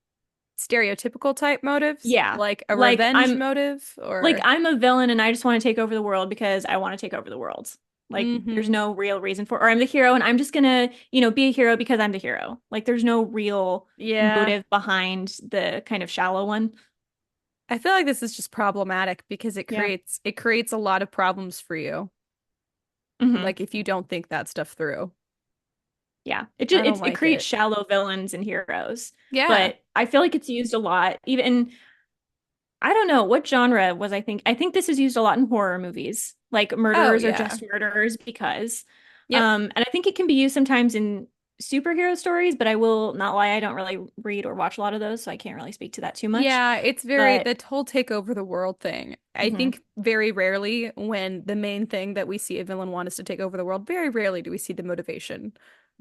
Speaker 2: stereotypical type motives?
Speaker 1: Yeah.
Speaker 2: Like a
Speaker 1: Like
Speaker 2: revenge motive or
Speaker 1: I'm a villain and I just want to take over the world because I want to take over the world. Like there's
Speaker 2: hmm.
Speaker 1: no real reason for, or I'm the hero and I'm just gonna, be a hero because I'm the hero. Like there's no real
Speaker 2: Yeah.
Speaker 1: motive behind the kind of shallow one.
Speaker 2: I feel like this is just problematic because
Speaker 1: Yeah.
Speaker 2: it creates a lot of problems for you.
Speaker 1: hmm
Speaker 2: Like if you don't think that stuff through.
Speaker 1: Yeah,
Speaker 2: I don't
Speaker 1: it
Speaker 2: like
Speaker 1: creates
Speaker 2: it.
Speaker 1: shallow villains and heroes,
Speaker 2: Yeah.
Speaker 1: but I feel like it's used a lot. Even I don't know what genre was. I think this is used a lot in horror movies, like
Speaker 2: Oh
Speaker 1: murderers are
Speaker 2: yeah.
Speaker 1: just murderers because.
Speaker 2: Yep.
Speaker 1: And I think it can be used sometimes in superhero stories, but I will not lie, I don't really read or watch a lot of those, so I can't really speak to that too much.
Speaker 2: Yeah, it's very
Speaker 1: But
Speaker 2: the whole take over the world thing. I
Speaker 1: mhm,
Speaker 2: think very rarely when the main thing that we see a villain want is to take over the world, very rarely do we see the motivation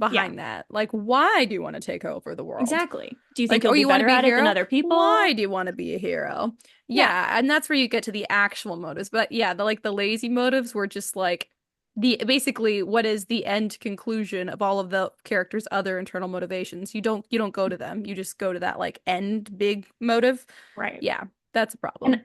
Speaker 1: yeah,
Speaker 2: behind that. Like, why do you want to take over the world?
Speaker 1: exactly. Do you think
Speaker 2: Like,
Speaker 1: you'll
Speaker 2: oh,
Speaker 1: be
Speaker 2: you want to
Speaker 1: better
Speaker 2: be a
Speaker 1: at it than
Speaker 2: hero?
Speaker 1: other
Speaker 2: Why
Speaker 1: people?
Speaker 2: do you want to be a hero?
Speaker 1: Yeah.
Speaker 2: Yeah, and that's where you get to the actual motives. But yeah, the lazy motives were just like the basically what is the end conclusion of all of the characters' other internal motivations. You don't go to them. You just go to that like end big motive.
Speaker 1: Right.
Speaker 2: Yeah, that's a
Speaker 1: And
Speaker 2: problem.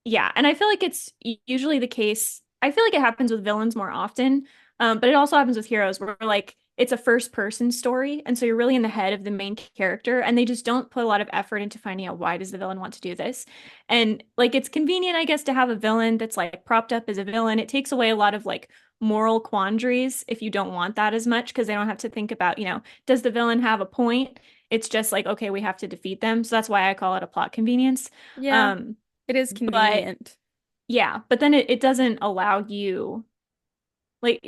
Speaker 1: yeah, and I feel like it's usually the case. I feel like it happens with villains more often, but it also happens with heroes where like it's a first person story, and so you're really in the head of the main character, and they just don't put a lot of effort into finding out why does the villain want to do this. And like it's convenient, I guess, to have a villain that's like propped up as a villain. It takes away a lot of like moral quandaries if you don't want that as much because they don't have to think about, does the villain have a point? It's just like, okay, we have to defeat them. So that's why I call it a plot convenience.
Speaker 2: Yeah,
Speaker 1: Um,
Speaker 2: it is
Speaker 1: but
Speaker 2: convenient.
Speaker 1: yeah, but then it doesn't allow you like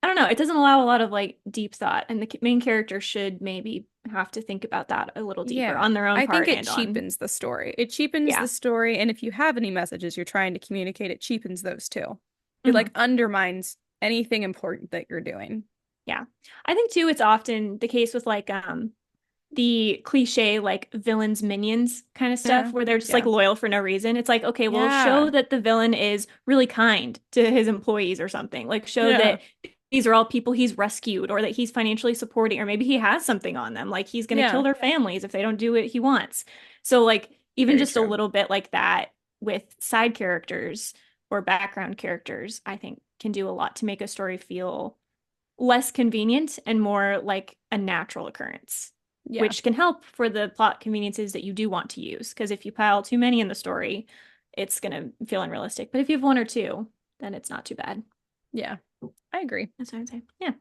Speaker 1: I don't know, it doesn't allow a lot of like deep thought and the main character should maybe have to think about that a little deeper
Speaker 2: Yeah,
Speaker 1: on their own
Speaker 2: I think
Speaker 1: part
Speaker 2: it
Speaker 1: and on
Speaker 2: cheapens the story. It cheapens
Speaker 1: yeah.
Speaker 2: the story, and if you have any messages you're trying to communicate, it cheapens those too. It like
Speaker 1: hmm
Speaker 2: undermines anything important that you're doing.
Speaker 1: Yeah. I think too it's often the case with like the cliche like villains minions kind of
Speaker 2: Yeah.
Speaker 1: stuff where they're just like
Speaker 2: Yeah.
Speaker 1: loyal for no reason. It's like, okay, well,
Speaker 2: Yeah.
Speaker 1: show that the villain is really kind to his employees or something. Like show
Speaker 2: Yeah.
Speaker 1: that these are all people he's rescued or that he's financially supporting, or maybe he has something on them, like he's going to kill
Speaker 2: Yeah,
Speaker 1: their families if they don't do what he wants. So like even
Speaker 2: very
Speaker 1: just a
Speaker 2: true.
Speaker 1: little bit like that with side characters or background characters, I think can do a lot to make a story feel less convenient and more like a natural occurrence,
Speaker 2: Yeah.
Speaker 1: which can help for the plot conveniences that you do want to use. Because if you pile too many in the story, it's going to feel unrealistic. But if you have one or two, then it's not too bad.
Speaker 2: Yeah. I agree.
Speaker 1: That's what I'd say. Yeah.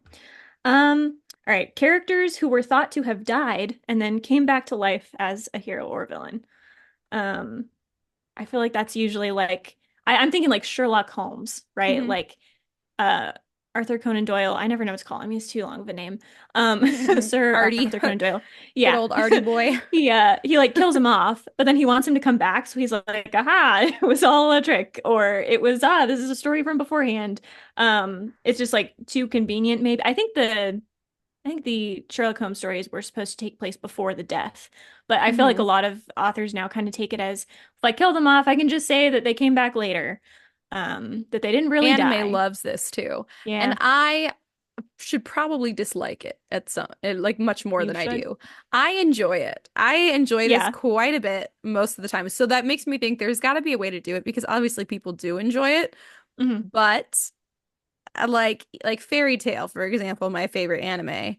Speaker 1: All right. Characters who were thought to have died and then came back to life as a hero or villain. Um, I feel like that's usually like I'm thinking like Sherlock Holmes, right?
Speaker 2: Hmm.
Speaker 1: Like uh Arthur Conan Doyle. I never know what to call him. He's too long of a name. Sir
Speaker 2: Artie,
Speaker 1: Arthur Conan Doyle.
Speaker 2: good
Speaker 1: Yeah.
Speaker 2: old Artie boy.
Speaker 1: He like kills him off, but then he wants him to come back, so he's like, aha, it was all a trick, or it was this is a story from beforehand. It's just like too convenient, maybe. I think the Sherlock Holmes stories were supposed to take place before the death, but I feel like a
Speaker 2: Hmm.
Speaker 1: lot of authors now kind of take it as if I kill them off, I can just say that they came back later, that they didn't really
Speaker 2: Anime
Speaker 1: die.
Speaker 2: loves this too. And
Speaker 1: Yeah,
Speaker 2: I should probably dislike it at some like much more
Speaker 1: you
Speaker 2: than I
Speaker 1: should.
Speaker 2: do. I enjoy it. I enjoy this
Speaker 1: Yeah.
Speaker 2: quite a bit most of the time. So that makes me think there's got to be a way to do it because obviously people do enjoy it.
Speaker 1: Hmm.
Speaker 2: But like Fairy Tale, for example, my favorite anime.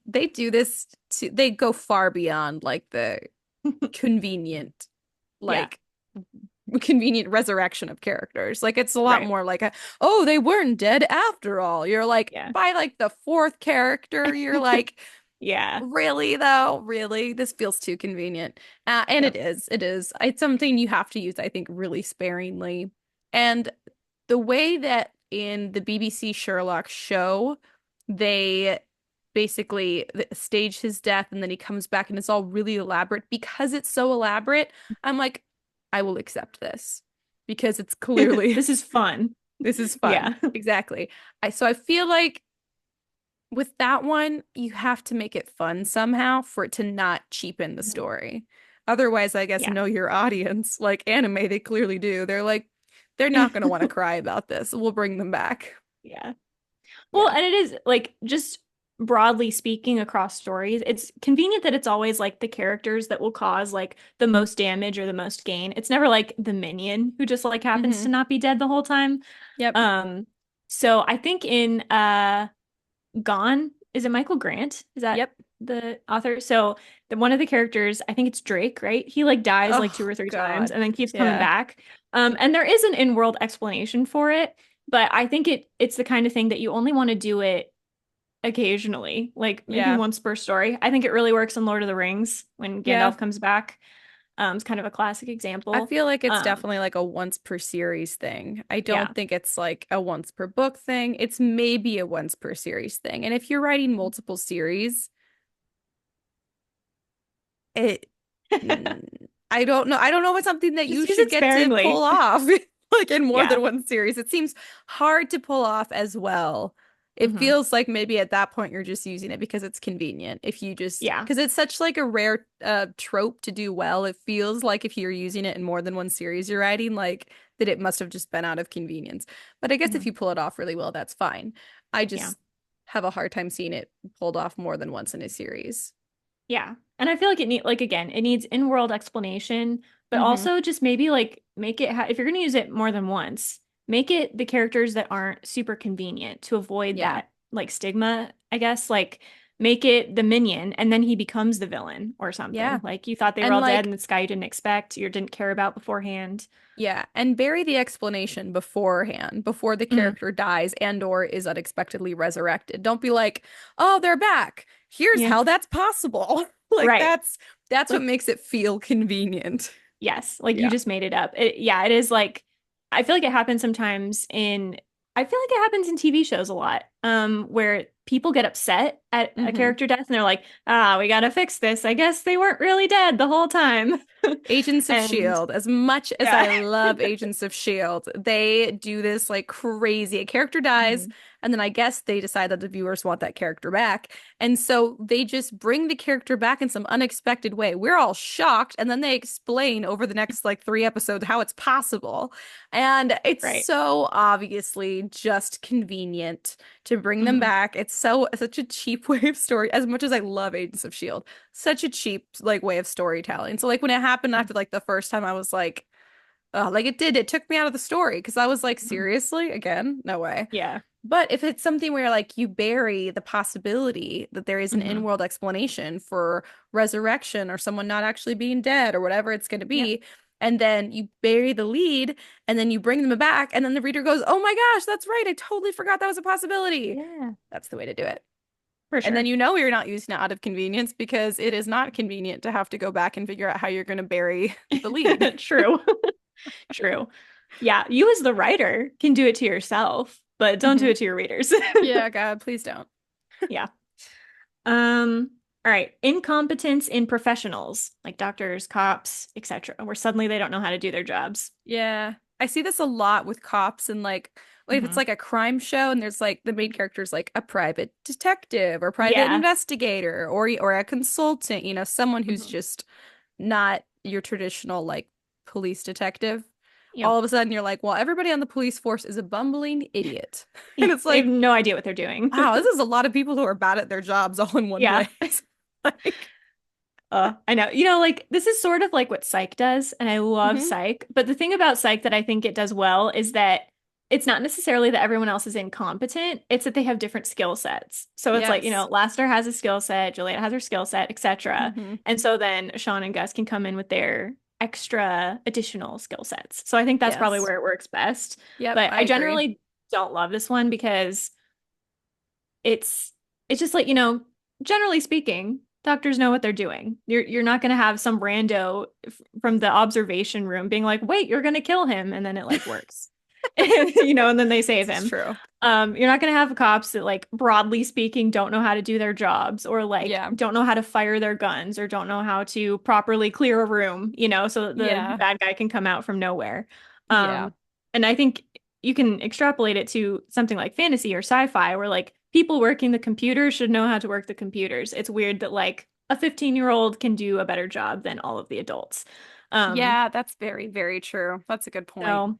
Speaker 2: They do this to they go far beyond like the convenient
Speaker 1: Yeah.
Speaker 2: like convenient resurrection of characters. Like it's a lot
Speaker 1: Right.
Speaker 2: more like a, oh, they weren't dead after all. You're like
Speaker 1: Yeah.
Speaker 2: by like the fourth character, you're like,
Speaker 1: Yeah.
Speaker 2: really though? Really? This feels too convenient. And it
Speaker 1: Yep.
Speaker 2: is. It is. It's something you have to use, I think, really sparingly. And the way that in the BBC Sherlock show, they basically stage his death and then he comes back and it's all really elaborate because it's so elaborate. I'm like, I will accept this because it's clearly
Speaker 1: This is fun.
Speaker 2: this is fun.
Speaker 1: Yeah.
Speaker 2: Exactly. I feel like with that one, you have to make it fun somehow for it to not cheapen the
Speaker 1: Mhm.
Speaker 2: story. Otherwise, I guess
Speaker 1: Yeah.
Speaker 2: know your audience. Like anime, they clearly do. They're like, they're not going to want to cry about this. We'll bring them back.
Speaker 1: Yeah. Well,
Speaker 2: Yeah.
Speaker 1: and it is like just broadly speaking across stories, it's convenient that it's always like the characters that will cause like the most damage or the most gain. It's never like the minion who just like happens
Speaker 2: Hmm.
Speaker 1: to not be dead the whole time.
Speaker 2: Yep.
Speaker 1: Um, so I think in Gone, is it Michael Grant? Is that
Speaker 2: Yep.
Speaker 1: the author? So one of the characters, I think it's Drake, right? He like dies like two
Speaker 2: Oh
Speaker 1: or three times
Speaker 2: God.
Speaker 1: and then keeps coming
Speaker 2: Yeah.
Speaker 1: back. And there is an in-world explanation for it, but I think it's the kind of thing that you only want to do it occasionally, like maybe
Speaker 2: Yeah.
Speaker 1: once per story. I think it really works in Lord of the Rings when
Speaker 2: Yeah.
Speaker 1: Gandalf comes back. It's kind of a classic
Speaker 2: I
Speaker 1: example.
Speaker 2: feel like it's
Speaker 1: Um,
Speaker 2: definitely like a once per series thing. I don't
Speaker 1: yeah.
Speaker 2: think it's like a once per book thing. It's maybe a once per series thing. And if you're writing multiple series, it I don't know. I don't know if it's something that you
Speaker 1: Just use
Speaker 2: should
Speaker 1: it
Speaker 2: get to pull
Speaker 1: sparingly.
Speaker 2: off like in more
Speaker 1: Yeah.
Speaker 2: than one series. It seems hard to pull off as well. It
Speaker 1: Hmm.
Speaker 2: feels like maybe at that point you're just using it because it's convenient. If you just
Speaker 1: Yeah.
Speaker 2: because it's such like a rare trope to do well, it feels like if you're using it in more than one series you're writing, like that it must have just been out of convenience. But I guess if
Speaker 1: Hmm.
Speaker 2: you pull it off really well, that's fine. I
Speaker 1: Yeah.
Speaker 2: just have a hard time seeing it pulled off more than once in a series.
Speaker 1: Yeah. And I feel like like again, it needs in-world explanation, but
Speaker 2: Hmm.
Speaker 1: also just maybe like make it if you're going to use it more than once, make it the characters that aren't super convenient to avoid
Speaker 2: Yeah.
Speaker 1: that like stigma, I guess. Like make it the minion and then he becomes the villain or
Speaker 2: Yeah.
Speaker 1: something. Like you thought they were
Speaker 2: And
Speaker 1: all dead
Speaker 2: like
Speaker 1: and this guy you didn't expect, you didn't care about beforehand.
Speaker 2: yeah, and bury the explanation beforehand, before the
Speaker 1: Mm,
Speaker 2: character dies and or is unexpectedly resurrected. Don't be like, "Oh, they're back. Here's
Speaker 1: yeah.
Speaker 2: how that's possible." Like
Speaker 1: Right.
Speaker 2: that's what
Speaker 1: Like
Speaker 2: makes it feel convenient.
Speaker 1: yes, like you
Speaker 2: Yeah.
Speaker 1: just made it up. Yeah, it is like I feel like it happens sometimes in I feel like it happens in TV shows a lot. where people get upset at a
Speaker 2: Hmm.
Speaker 1: character death and they're like, ah, we gotta fix this. I guess they weren't really dead the whole time.
Speaker 2: Agents of
Speaker 1: And
Speaker 2: S.H.I.E.L.D. As much as
Speaker 1: yeah.
Speaker 2: I love Agents of S.H.I.E.L.D., they do this like crazy. A character dies,
Speaker 1: Mhm.
Speaker 2: and then I guess they decide that the viewers want that character back. And so they just bring the character back in some unexpected way. We're all shocked, and then they explain over the next like 3 episodes how it's possible. And it's
Speaker 1: Right.
Speaker 2: so obviously just convenient to bring them
Speaker 1: Mhm.
Speaker 2: back. It's so such a cheap way of story, as much as I love Agents of S.H.I.E.L.D. Such a cheap like way of storytelling. So like when it happened after like the first time I was like, oh, like it took me out of the story because I was like,
Speaker 1: Mhm.
Speaker 2: seriously? Again? No way.
Speaker 1: Yeah.
Speaker 2: But if it's something where like you bury the possibility that there is an
Speaker 1: Mhm.
Speaker 2: in-world explanation for resurrection or someone not actually being dead or whatever it's going to
Speaker 1: Yep.
Speaker 2: be, and then you bury the lead and then you bring them back and then the reader goes, "Oh my gosh, that's right. I totally forgot that was a possibility."
Speaker 1: Yeah,
Speaker 2: That's the way to do it.
Speaker 1: for
Speaker 2: And then
Speaker 1: sure.
Speaker 2: you know you're not using it out of convenience because it is not convenient to have to go back and figure out how you're going to bury the lead.
Speaker 1: True. True. Yeah, you as the writer can do it to yourself, but don't do
Speaker 2: Hmm.
Speaker 1: it to your readers.
Speaker 2: Yeah, God, please don't.
Speaker 1: Yeah. All right. Incompetence in professionals like doctors, cops, etc., where suddenly they don't know how to do their jobs.
Speaker 2: Yeah. I see this a lot with cops and like if it's
Speaker 1: Hmm.
Speaker 2: like a crime show and there's like the main character is like a private detective or private
Speaker 1: Yeah.
Speaker 2: investigator or a consultant, someone who's
Speaker 1: Hmm.
Speaker 2: just not your traditional like police detective.
Speaker 1: Yep.
Speaker 2: All of a sudden you're like, well, everybody on the police force is a bumbling idiot. And
Speaker 1: Yeah.
Speaker 2: it's
Speaker 1: They have
Speaker 2: like,
Speaker 1: no idea what they're doing.
Speaker 2: wow, this is a lot of people who are bad at their jobs all in one
Speaker 1: Yeah.
Speaker 2: place. Like,
Speaker 1: I know. Like this is sort of like what Psych does, and I love
Speaker 2: hmm.
Speaker 1: Psych. But the thing about Psych that I think it does well is that it's not necessarily that everyone else is incompetent, it's that they have different skill sets. So it's like,
Speaker 2: Yes.
Speaker 1: Laster has a skill set, Juliet has her skill set, etc.
Speaker 2: Hmm.
Speaker 1: And so then Sean and Gus can come in with their extra additional skill sets. So I think that's probably
Speaker 2: Yes.
Speaker 1: where it works best.
Speaker 2: Yep,
Speaker 1: But
Speaker 2: I
Speaker 1: I
Speaker 2: agree.
Speaker 1: generally don't love this one because it's it's just like, generally speaking, doctors know what they're doing. You're not going to have some rando from the observation room being like, "Wait, you're going to kill him," and then it like works. And then they save
Speaker 2: This is
Speaker 1: him.
Speaker 2: true.
Speaker 1: You're not going to have cops that like broadly speaking don't know how to do their jobs or like
Speaker 2: Yeah.
Speaker 1: don't know how to fire their guns or don't know how to properly clear a room, so that the
Speaker 2: Yeah.
Speaker 1: bad guy can come out from nowhere.
Speaker 2: Yeah.
Speaker 1: Um, and I think you can extrapolate it to something like fantasy or sci-fi where like people working the computers should know how to work the computers. It's weird that like a 15-year-old can do a better job than all of the adults. Um,
Speaker 2: Yeah, that's very, very true. That's a good point.
Speaker 1: so,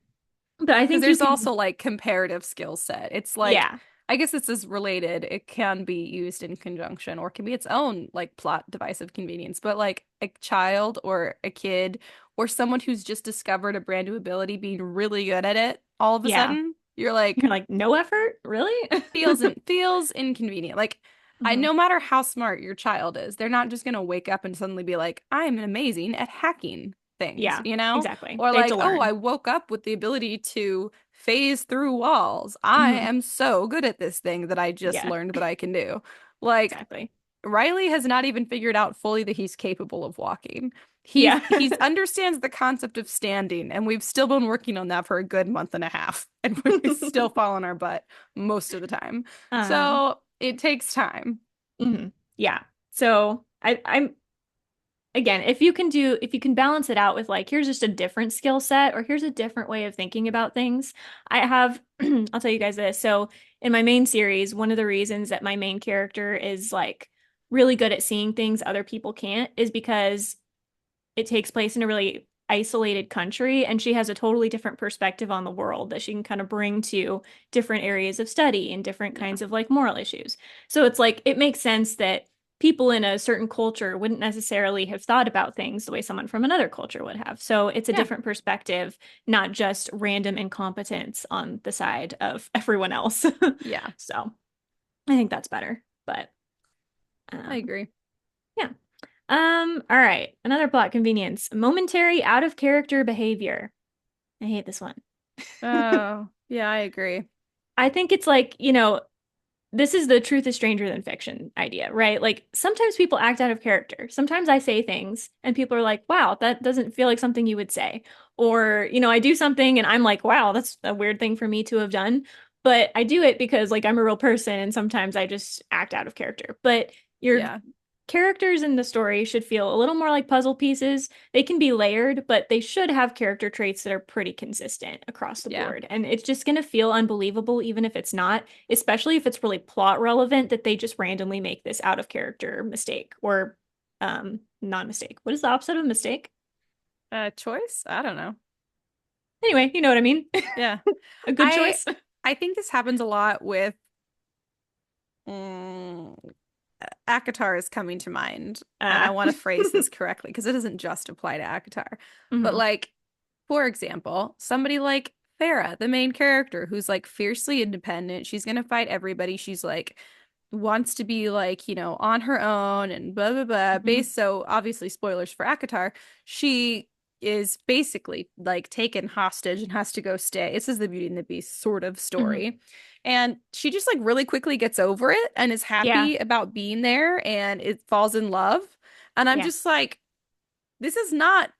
Speaker 1: but I
Speaker 2: Because
Speaker 1: think you
Speaker 2: there's
Speaker 1: can,
Speaker 2: also like comparative skill set. It's like,
Speaker 1: yeah,
Speaker 2: I guess this is related. It can be used in conjunction or can be its own like plot device of convenience. But like a child or a kid or someone who's just discovered a brand new ability being really good at it, all of a
Speaker 1: yeah.
Speaker 2: sudden, you're like,
Speaker 1: You're like, no effort? Really?
Speaker 2: feels inconvenient. Like I
Speaker 1: Mhm.
Speaker 2: no matter how smart your child is, they're not just gonna wake up and suddenly be like, I'm amazing at hacking things,
Speaker 1: Yeah,
Speaker 2: you know?
Speaker 1: exactly.
Speaker 2: Or
Speaker 1: They have to
Speaker 2: like, oh, I
Speaker 1: learn.
Speaker 2: woke up with the ability to phase through walls. I
Speaker 1: Mhm.
Speaker 2: am so good at this thing that I just
Speaker 1: Yeah,
Speaker 2: learned that I can do. Like
Speaker 1: exactly.
Speaker 2: Riley has not even figured out fully that he's capable of walking. He's
Speaker 1: Yeah.
Speaker 2: he's understands the concept of standing, and we've still been working on that for a good month and a half, and we still fall on our butt most of the time.
Speaker 1: Um,
Speaker 2: So it takes time.
Speaker 1: mhm. Yeah. So I'm again, if you can balance it out with like, here's just a different skill set or here's a different way of thinking about things. I have, I'll tell you guys this. So in my main series, one of the reasons that my main character is like really good at seeing things other people can't is because it takes place in a really isolated country and she has a totally different perspective on the world that she can kind of bring to different areas of study and different
Speaker 2: Yeah.
Speaker 1: kinds of like moral issues. So it's like it makes sense that people in a certain culture wouldn't necessarily have thought about things the way someone from another culture would have. So it's a
Speaker 2: Yeah.
Speaker 1: different perspective, not just random incompetence on the side of everyone else.
Speaker 2: Yeah.
Speaker 1: So I think that's better. But
Speaker 2: I
Speaker 1: um,
Speaker 2: agree.
Speaker 1: yeah. All right. Another plot convenience. Momentary out of character behavior. I hate this one.
Speaker 2: Oh, yeah, I agree.
Speaker 1: I think it's like, this is the truth is stranger than fiction idea, right? Like sometimes people act out of character. Sometimes I say things and people are like, wow, that doesn't feel like something you would say. Or, I do something and I'm like, wow, that's a weird thing for me to have done. but I do it because like I'm a real person and sometimes I just act out of character. But your
Speaker 2: Yeah.
Speaker 1: characters in the story should feel a little more like puzzle pieces. They can be layered, but they should have character traits that are pretty consistent across the
Speaker 2: Yeah.
Speaker 1: board. And it's just going to feel unbelievable, even if it's not, especially if it's really plot relevant that they just randomly make this out of character mistake or non-mistake. What is the opposite of mistake?
Speaker 2: Choice? I don't know.
Speaker 1: Anyway, you know what I mean.
Speaker 2: Yeah.
Speaker 1: A good
Speaker 2: I
Speaker 1: choice.
Speaker 2: I think this happens a lot with mm, Akatar is coming to mind, and I
Speaker 1: Uh,
Speaker 2: want to phrase this correctly because it doesn't just apply to Akatar. But
Speaker 1: mhm,
Speaker 2: like, for example, somebody like Farah, the main character, who's like fiercely independent. She's gonna fight everybody. She's like wants to be like, on her own and blah blah blah.
Speaker 1: mhm,
Speaker 2: So obviously spoilers for Akatar. She is basically like taken hostage and has to go stay. This is the Beauty and the Beast sort of
Speaker 1: mhm.
Speaker 2: story. And she just like really quickly gets over it and is
Speaker 1: Yeah,
Speaker 2: happy about being there and it falls in love. And I'm
Speaker 1: yeah,
Speaker 2: just like, this is not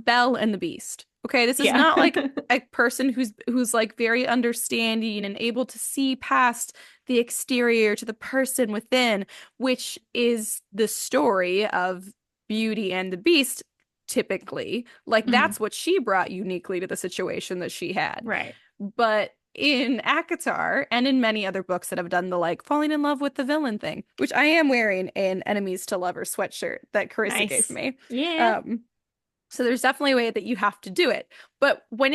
Speaker 2: Belle and the Beast. Okay, this is
Speaker 1: yeah.
Speaker 2: not like a person who's like very understanding and able to see past the exterior to the person within, which is the story of Beauty and the Beast typically. Like
Speaker 1: Mhm,
Speaker 2: that's what she brought uniquely to the situation that she had.
Speaker 1: right.
Speaker 2: But in ACOTAR and in many other books that have done the like falling in love with the villain thing, which I am wearing an enemies to lovers sweatshirt that Carissa gave
Speaker 1: Nice.
Speaker 2: me.
Speaker 1: Yeah.
Speaker 2: Um, so there's definitely a way that you have to do it. But when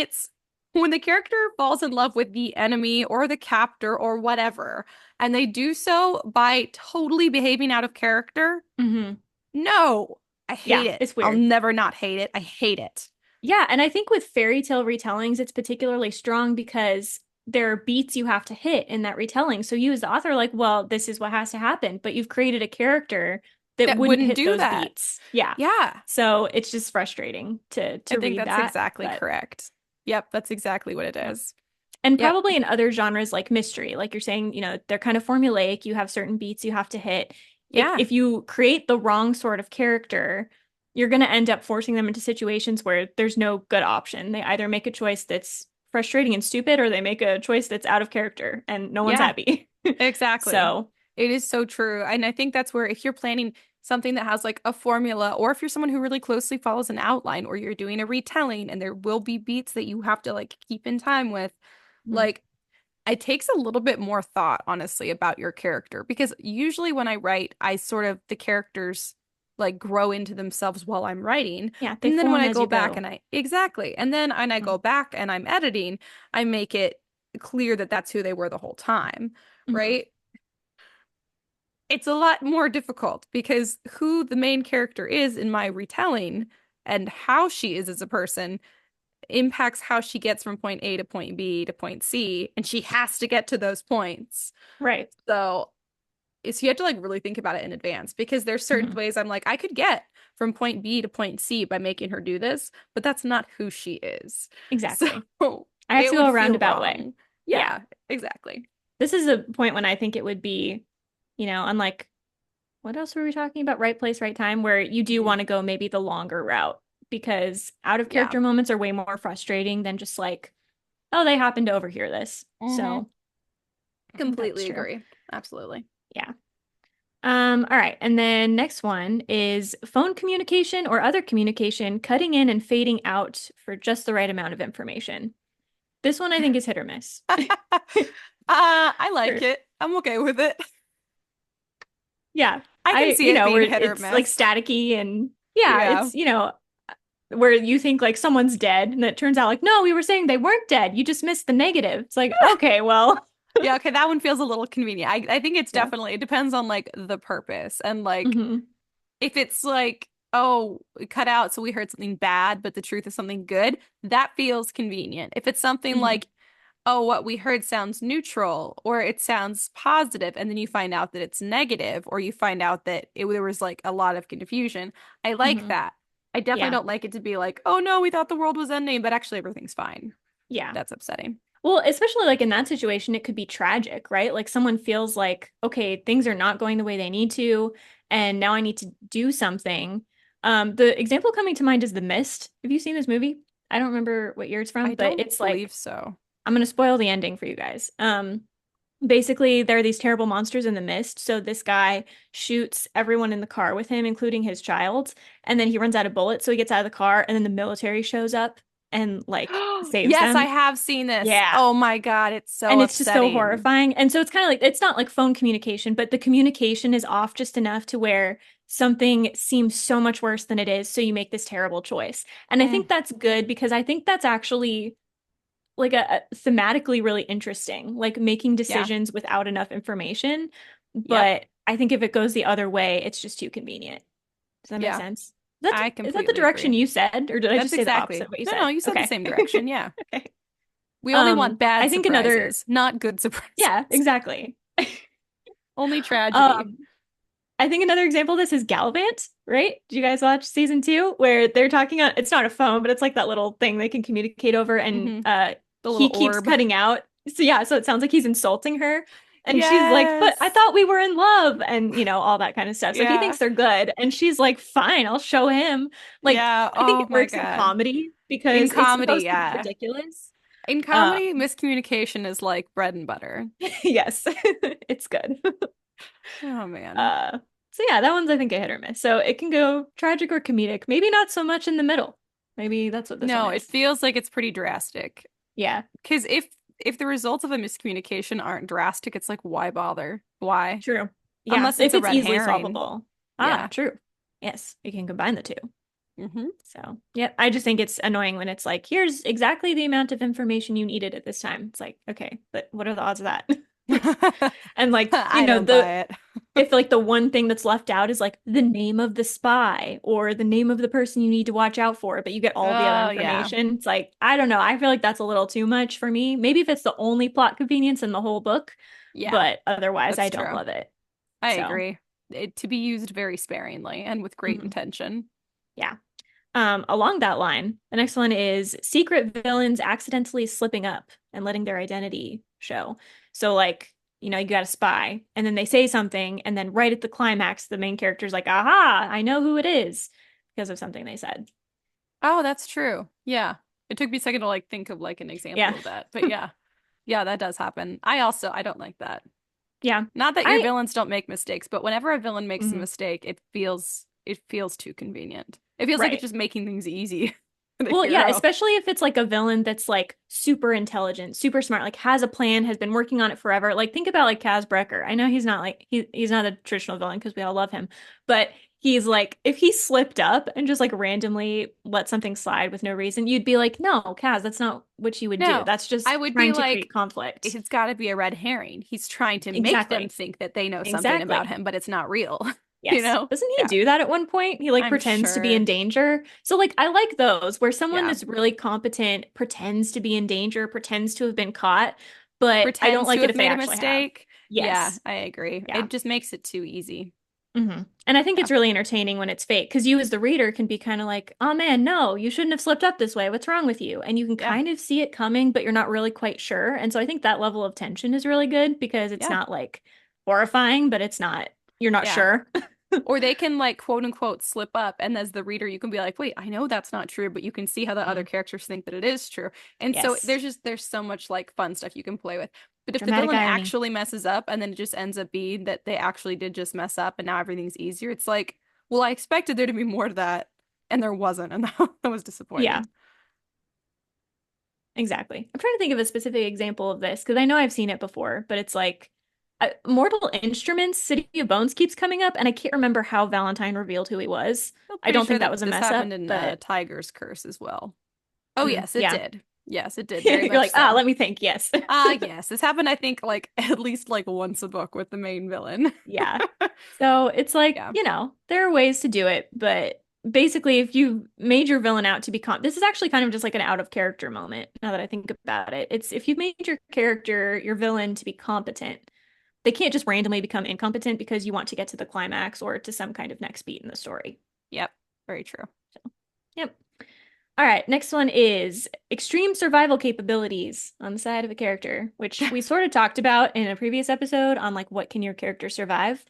Speaker 2: the character falls in love with the enemy or the captor or whatever, and they do so by totally behaving out of character,
Speaker 1: Hmm.
Speaker 2: no, I hate
Speaker 1: Yeah,
Speaker 2: it.
Speaker 1: it's
Speaker 2: I'll
Speaker 1: weird.
Speaker 2: never not hate it. I hate it.
Speaker 1: Yeah, and I think with fairy tale retellings, it's particularly strong because there are beats you have to hit in that retelling. So you as the author are like, well, this is what has to happen, but you've created a character that
Speaker 2: That
Speaker 1: wouldn't
Speaker 2: wouldn't
Speaker 1: hit
Speaker 2: do
Speaker 1: those
Speaker 2: that.
Speaker 1: beats. Yeah.
Speaker 2: Yeah.
Speaker 1: So it's just frustrating to
Speaker 2: I
Speaker 1: to
Speaker 2: think
Speaker 1: read
Speaker 2: that's
Speaker 1: that,
Speaker 2: exactly
Speaker 1: but
Speaker 2: correct. Yep, that's exactly what it
Speaker 1: yeah.
Speaker 2: is.
Speaker 1: And
Speaker 2: Yep.
Speaker 1: probably in other genres like mystery, like you're saying, they're kind of formulaic. You have certain beats you have to hit.
Speaker 2: Yeah.
Speaker 1: If you create the wrong sort of character, you're going to end up forcing them into situations where there's no good option. They either make a choice that's frustrating and stupid, or they make a choice that's out of character and no one's
Speaker 2: Yeah,
Speaker 1: happy.
Speaker 2: exactly.
Speaker 1: So,
Speaker 2: It is so true. And I think that's where if you're planning something that has like a formula, or if you're someone who really closely follows an outline, or you're doing a retelling and there will be beats that you have to like keep in time with,
Speaker 1: mhm.
Speaker 2: like it takes a little bit more thought, honestly, about your character. Because usually when I write, the characters like grow into themselves while I'm writing.
Speaker 1: Yeah, they
Speaker 2: And then when
Speaker 1: form
Speaker 2: I
Speaker 1: as
Speaker 2: go
Speaker 1: you
Speaker 2: back
Speaker 1: go.
Speaker 2: and exactly. And then when I
Speaker 1: Mhm.
Speaker 2: go back and I'm editing, I make it clear that that's who they were the whole time,
Speaker 1: Mhm.
Speaker 2: right? It's a lot more difficult because who the main character is in my retelling and how she is as a person impacts how she gets from point A to point B to point C, and she has to get to those points.
Speaker 1: Right.
Speaker 2: So you have to like really think about it in advance because there's certain
Speaker 1: Mhm.
Speaker 2: ways I'm like, I could get from point B to point C by making her do this, but that's not who she is. So
Speaker 1: Exactly. I have
Speaker 2: it
Speaker 1: to go
Speaker 2: would
Speaker 1: a
Speaker 2: feel
Speaker 1: roundabout way.
Speaker 2: wrong.
Speaker 1: Yeah.
Speaker 2: Yeah, exactly.
Speaker 1: This is a point when I think it would be, unlike what else were we talking about? Right place, right time, where you do
Speaker 2: Mhm.
Speaker 1: want to go maybe the longer route because out of
Speaker 2: Yeah.
Speaker 1: character moments are way more frustrating than just like, oh, they happened to overhear this.
Speaker 2: Hmm.
Speaker 1: So I think that's
Speaker 2: Completely
Speaker 1: true.
Speaker 2: agree. Absolutely.
Speaker 1: Yeah. All right. And then next one is phone communication or other communication cutting in and fading out for just the right amount of information. This one I think is hit or miss.
Speaker 2: I like
Speaker 1: Sure.
Speaker 2: it. I'm okay with it.
Speaker 1: Yeah.
Speaker 2: I can see it
Speaker 1: Where
Speaker 2: being hit or
Speaker 1: it's like
Speaker 2: miss.
Speaker 1: staticky and yeah,
Speaker 2: Yeah.
Speaker 1: it's, where you think like someone's dead and it turns out like, no, we were saying they weren't dead. You just missed the negative. It's like, okay, well,
Speaker 2: Yeah, okay, that one feels a little convenient. I think it's
Speaker 1: yeah.
Speaker 2: definitely, it depends on like the purpose. And like
Speaker 1: Hmm.
Speaker 2: if it's like, oh, we cut out so we heard something bad, but the truth is something good, that feels convenient. If it's something
Speaker 1: Hmm.
Speaker 2: like, oh, what we heard sounds neutral or it sounds positive, and then you find out that it's negative, or you find out that there was like a lot of confusion, I like
Speaker 1: Hmm.
Speaker 2: that. I definitely
Speaker 1: Yeah.
Speaker 2: don't like it to be like, oh no, we thought the world was ending, but actually everything's fine.
Speaker 1: Yeah.
Speaker 2: That's upsetting.
Speaker 1: Well, especially like in that situation, it could be tragic, right? Like someone feels like, okay, things are not going the way they need to, and now I need to do something. The example coming to mind is The Mist. Have you seen this movie? I don't remember what year it's from,
Speaker 2: I
Speaker 1: but
Speaker 2: don't
Speaker 1: it's
Speaker 2: believe
Speaker 1: like
Speaker 2: so.
Speaker 1: I'm gonna spoil the ending for you guys. Basically, there are these terrible monsters in the mist. So this guy shoots everyone in the car with him, including his child, and then he runs out of bullets. So he gets out of the car, and then the military shows up and like saves
Speaker 2: Yes, I
Speaker 1: them.
Speaker 2: have seen this.
Speaker 1: Yeah.
Speaker 2: Oh my God, it's so
Speaker 1: And it's just so
Speaker 2: upsetting.
Speaker 1: horrifying. And so it's kind of like it's not like phone communication, but the communication is off just enough to where something seems so much worse than it is. So you make this terrible choice. And I
Speaker 2: Mm,
Speaker 1: think that's good because I think that's actually like a thematically really interesting, like making
Speaker 2: yeah.
Speaker 1: decisions without enough information.
Speaker 2: Yep.
Speaker 1: But I think if it goes the other way, it's just too convenient. Does that make
Speaker 2: Yeah.
Speaker 1: sense?
Speaker 2: I
Speaker 1: Is that the
Speaker 2: completely
Speaker 1: direction
Speaker 2: agree.
Speaker 1: you said, or did I
Speaker 2: That's
Speaker 1: just say the opposite
Speaker 2: exactly.
Speaker 1: of what you
Speaker 2: No, no,
Speaker 1: said?
Speaker 2: you said the
Speaker 1: Okay.
Speaker 2: same direction. Yeah.
Speaker 1: Okay.
Speaker 2: We only want
Speaker 1: I
Speaker 2: bad
Speaker 1: think another,
Speaker 2: surprises, not good surprises.
Speaker 1: yeah, exactly.
Speaker 2: Only tragedy.
Speaker 1: Um, I think another example of this is Gallivant, right? Do you guys watch season two where they're talking on, it's not a phone, but it's like that little thing they can communicate over and
Speaker 2: Hmm. The little
Speaker 1: he keeps
Speaker 2: orb.
Speaker 1: cutting out. So yeah, so it sounds like he's insulting her. And she's like, "But I
Speaker 2: Yes.
Speaker 1: thought we were in love," and all that kind of stuff. So he
Speaker 2: Yeah.
Speaker 1: thinks they're good. And she's like, "Fine, I'll show him." Like,
Speaker 2: Yeah.
Speaker 1: I think
Speaker 2: Oh
Speaker 1: it
Speaker 2: my
Speaker 1: works in
Speaker 2: God.
Speaker 1: comedy
Speaker 2: In
Speaker 1: because it's
Speaker 2: comedy,
Speaker 1: supposed to be
Speaker 2: yeah.
Speaker 1: ridiculous.
Speaker 2: In
Speaker 1: Um,
Speaker 2: comedy, miscommunication is like bread and butter.
Speaker 1: yes, it's good.
Speaker 2: Oh man.
Speaker 1: Uh, so yeah, that one's I think a hit or miss. So it can go tragic or comedic. Maybe not so much in the middle. Maybe that's what this one
Speaker 2: No, it
Speaker 1: is.
Speaker 2: feels like it's pretty drastic.
Speaker 1: Yeah,
Speaker 2: Because if the results of a miscommunication aren't drastic, it's like, why bother? Why?
Speaker 1: true. Yeah,
Speaker 2: Unless it's
Speaker 1: if
Speaker 2: a
Speaker 1: it's
Speaker 2: red
Speaker 1: easily
Speaker 2: herring.
Speaker 1: solvable. Ah,
Speaker 2: Yeah.
Speaker 1: true. Yes, we can combine the two.
Speaker 2: Hmm.
Speaker 1: So, yeah, I just think it's annoying when it's like, here's exactly the amount of information you needed at this time. It's like, okay, but what are the odds of that? And like,
Speaker 2: I don't buy it.
Speaker 1: if like the one thing that's left out is like the name of the spy or the name of the person you need to watch out for, but you get all the other
Speaker 2: Oh yeah.
Speaker 1: information. It's like, I don't know. I feel like that's a little too much for me. Maybe if it's the only plot convenience in the whole book,
Speaker 2: Yeah,
Speaker 1: but otherwise I
Speaker 2: that's
Speaker 1: don't
Speaker 2: true.
Speaker 1: love it.
Speaker 2: I
Speaker 1: So,
Speaker 2: agree. To be used very sparingly and with great
Speaker 1: mhm,
Speaker 2: intention.
Speaker 1: yeah. Along that line, the next one is secret villains accidentally slipping up and letting their identity show. So, like, you got a spy, and then they say something, and then right at the climax, the main character's like, aha, I know who it is because of something they said.
Speaker 2: Oh, that's true. Yeah. It took me a second to like think of like an example
Speaker 1: Yeah.
Speaker 2: of that. But yeah. Yeah, that does happen. I don't like that.
Speaker 1: Yeah.
Speaker 2: Not that your
Speaker 1: I,
Speaker 2: villains don't make mistakes, but whenever a villain makes a
Speaker 1: mhm,
Speaker 2: mistake, it feels too convenient. It feels like it's
Speaker 1: right.
Speaker 2: just making things easy for the
Speaker 1: Well, yeah,
Speaker 2: hero.
Speaker 1: especially if it's like a villain that's like super intelligent, super smart, like has a plan, has been working on it forever. Like think about like Kaz Brekker. I know he's not like he's not a traditional villain because we all love him, but he's like if he slipped up and just like randomly let something slide with no reason, you'd be like, "No, Kaz, that's not what you would do.
Speaker 2: No,
Speaker 1: That's
Speaker 2: I
Speaker 1: just
Speaker 2: would be
Speaker 1: trying to create
Speaker 2: like,
Speaker 1: conflict."
Speaker 2: it's got to be a red herring. He's trying to make them
Speaker 1: Exactly.
Speaker 2: think that they know something about
Speaker 1: Exactly.
Speaker 2: him, but it's not real. You
Speaker 1: Yes.
Speaker 2: know?
Speaker 1: Doesn't he
Speaker 2: Yeah,
Speaker 1: do that at one point? He like
Speaker 2: I'm
Speaker 1: pretends to be in
Speaker 2: sure.
Speaker 1: danger. So like I like those where someone
Speaker 2: Yeah.
Speaker 1: that's really competent pretends to be in danger, pretends to have been caught, but I don't
Speaker 2: Pretends to
Speaker 1: like it
Speaker 2: have
Speaker 1: if they
Speaker 2: made a
Speaker 1: actually have.
Speaker 2: mistake. Yeah,
Speaker 1: Yes.
Speaker 2: I agree.
Speaker 1: Yeah.
Speaker 2: It just makes it too easy.
Speaker 1: And I think
Speaker 2: Yeah.
Speaker 1: it's really entertaining when it's fake because you as the reader can be kind of like, "Oh man, no, you shouldn't have slipped up this way. What's wrong with you?" And you can
Speaker 2: Yeah.
Speaker 1: kind of see it coming, but you're not really quite sure. And so I think that level of tension is really good because it's
Speaker 2: Yeah.
Speaker 1: not like horrifying, but it's not you're not
Speaker 2: Yeah.
Speaker 1: sure.
Speaker 2: Or they can like quote unquote slip up, and as the reader, you can be like, wait, I know that's not true, but you can see how the other
Speaker 1: Mhm.
Speaker 2: characters think that it is true. And so
Speaker 1: Yes.
Speaker 2: there's so much like fun stuff you can play with. But if the
Speaker 1: Dramatic
Speaker 2: villain
Speaker 1: irony.
Speaker 2: actually messes up and then it just ends up being that they actually did just mess up and now everything's easier, it's like, well, I expected there to be more to that, and there wasn't, and that was
Speaker 1: Yeah,
Speaker 2: disappointing.
Speaker 1: exactly. I'm trying to think of a specific example of this because I know I've seen it before, but it's like Mortal Instruments, City of Bones keeps coming up, and I can't remember how Valentine revealed who he was.
Speaker 2: I'm
Speaker 1: I
Speaker 2: pretty
Speaker 1: don't
Speaker 2: sure
Speaker 1: think that
Speaker 2: that
Speaker 1: was a
Speaker 2: this
Speaker 1: mess
Speaker 2: happened
Speaker 1: up,
Speaker 2: in
Speaker 1: but
Speaker 2: Tiger's Curse as well. Oh, yes, it
Speaker 1: yeah.
Speaker 2: did. Yes, it did. Very
Speaker 1: You're
Speaker 2: much
Speaker 1: like, ah,
Speaker 2: so.
Speaker 1: let me think. Yes.
Speaker 2: Yes, this happened, I think, like at least like once a book with the main villain.
Speaker 1: Yeah. So it's like,
Speaker 2: Yeah.
Speaker 1: there are ways to do it, but basically, if you made your villain out to be this is actually kind of just like an out of character moment now that I think about it. It's if you've made your character, your villain, to be competent, they can't just randomly become incompetent because you want to get to the climax or to some kind of next beat in the story.
Speaker 2: Yep. Very true.
Speaker 1: So, yep. All right, next one is extreme survival capabilities on the side of a character, which we sort of talked about in a previous episode on like what can your character survive.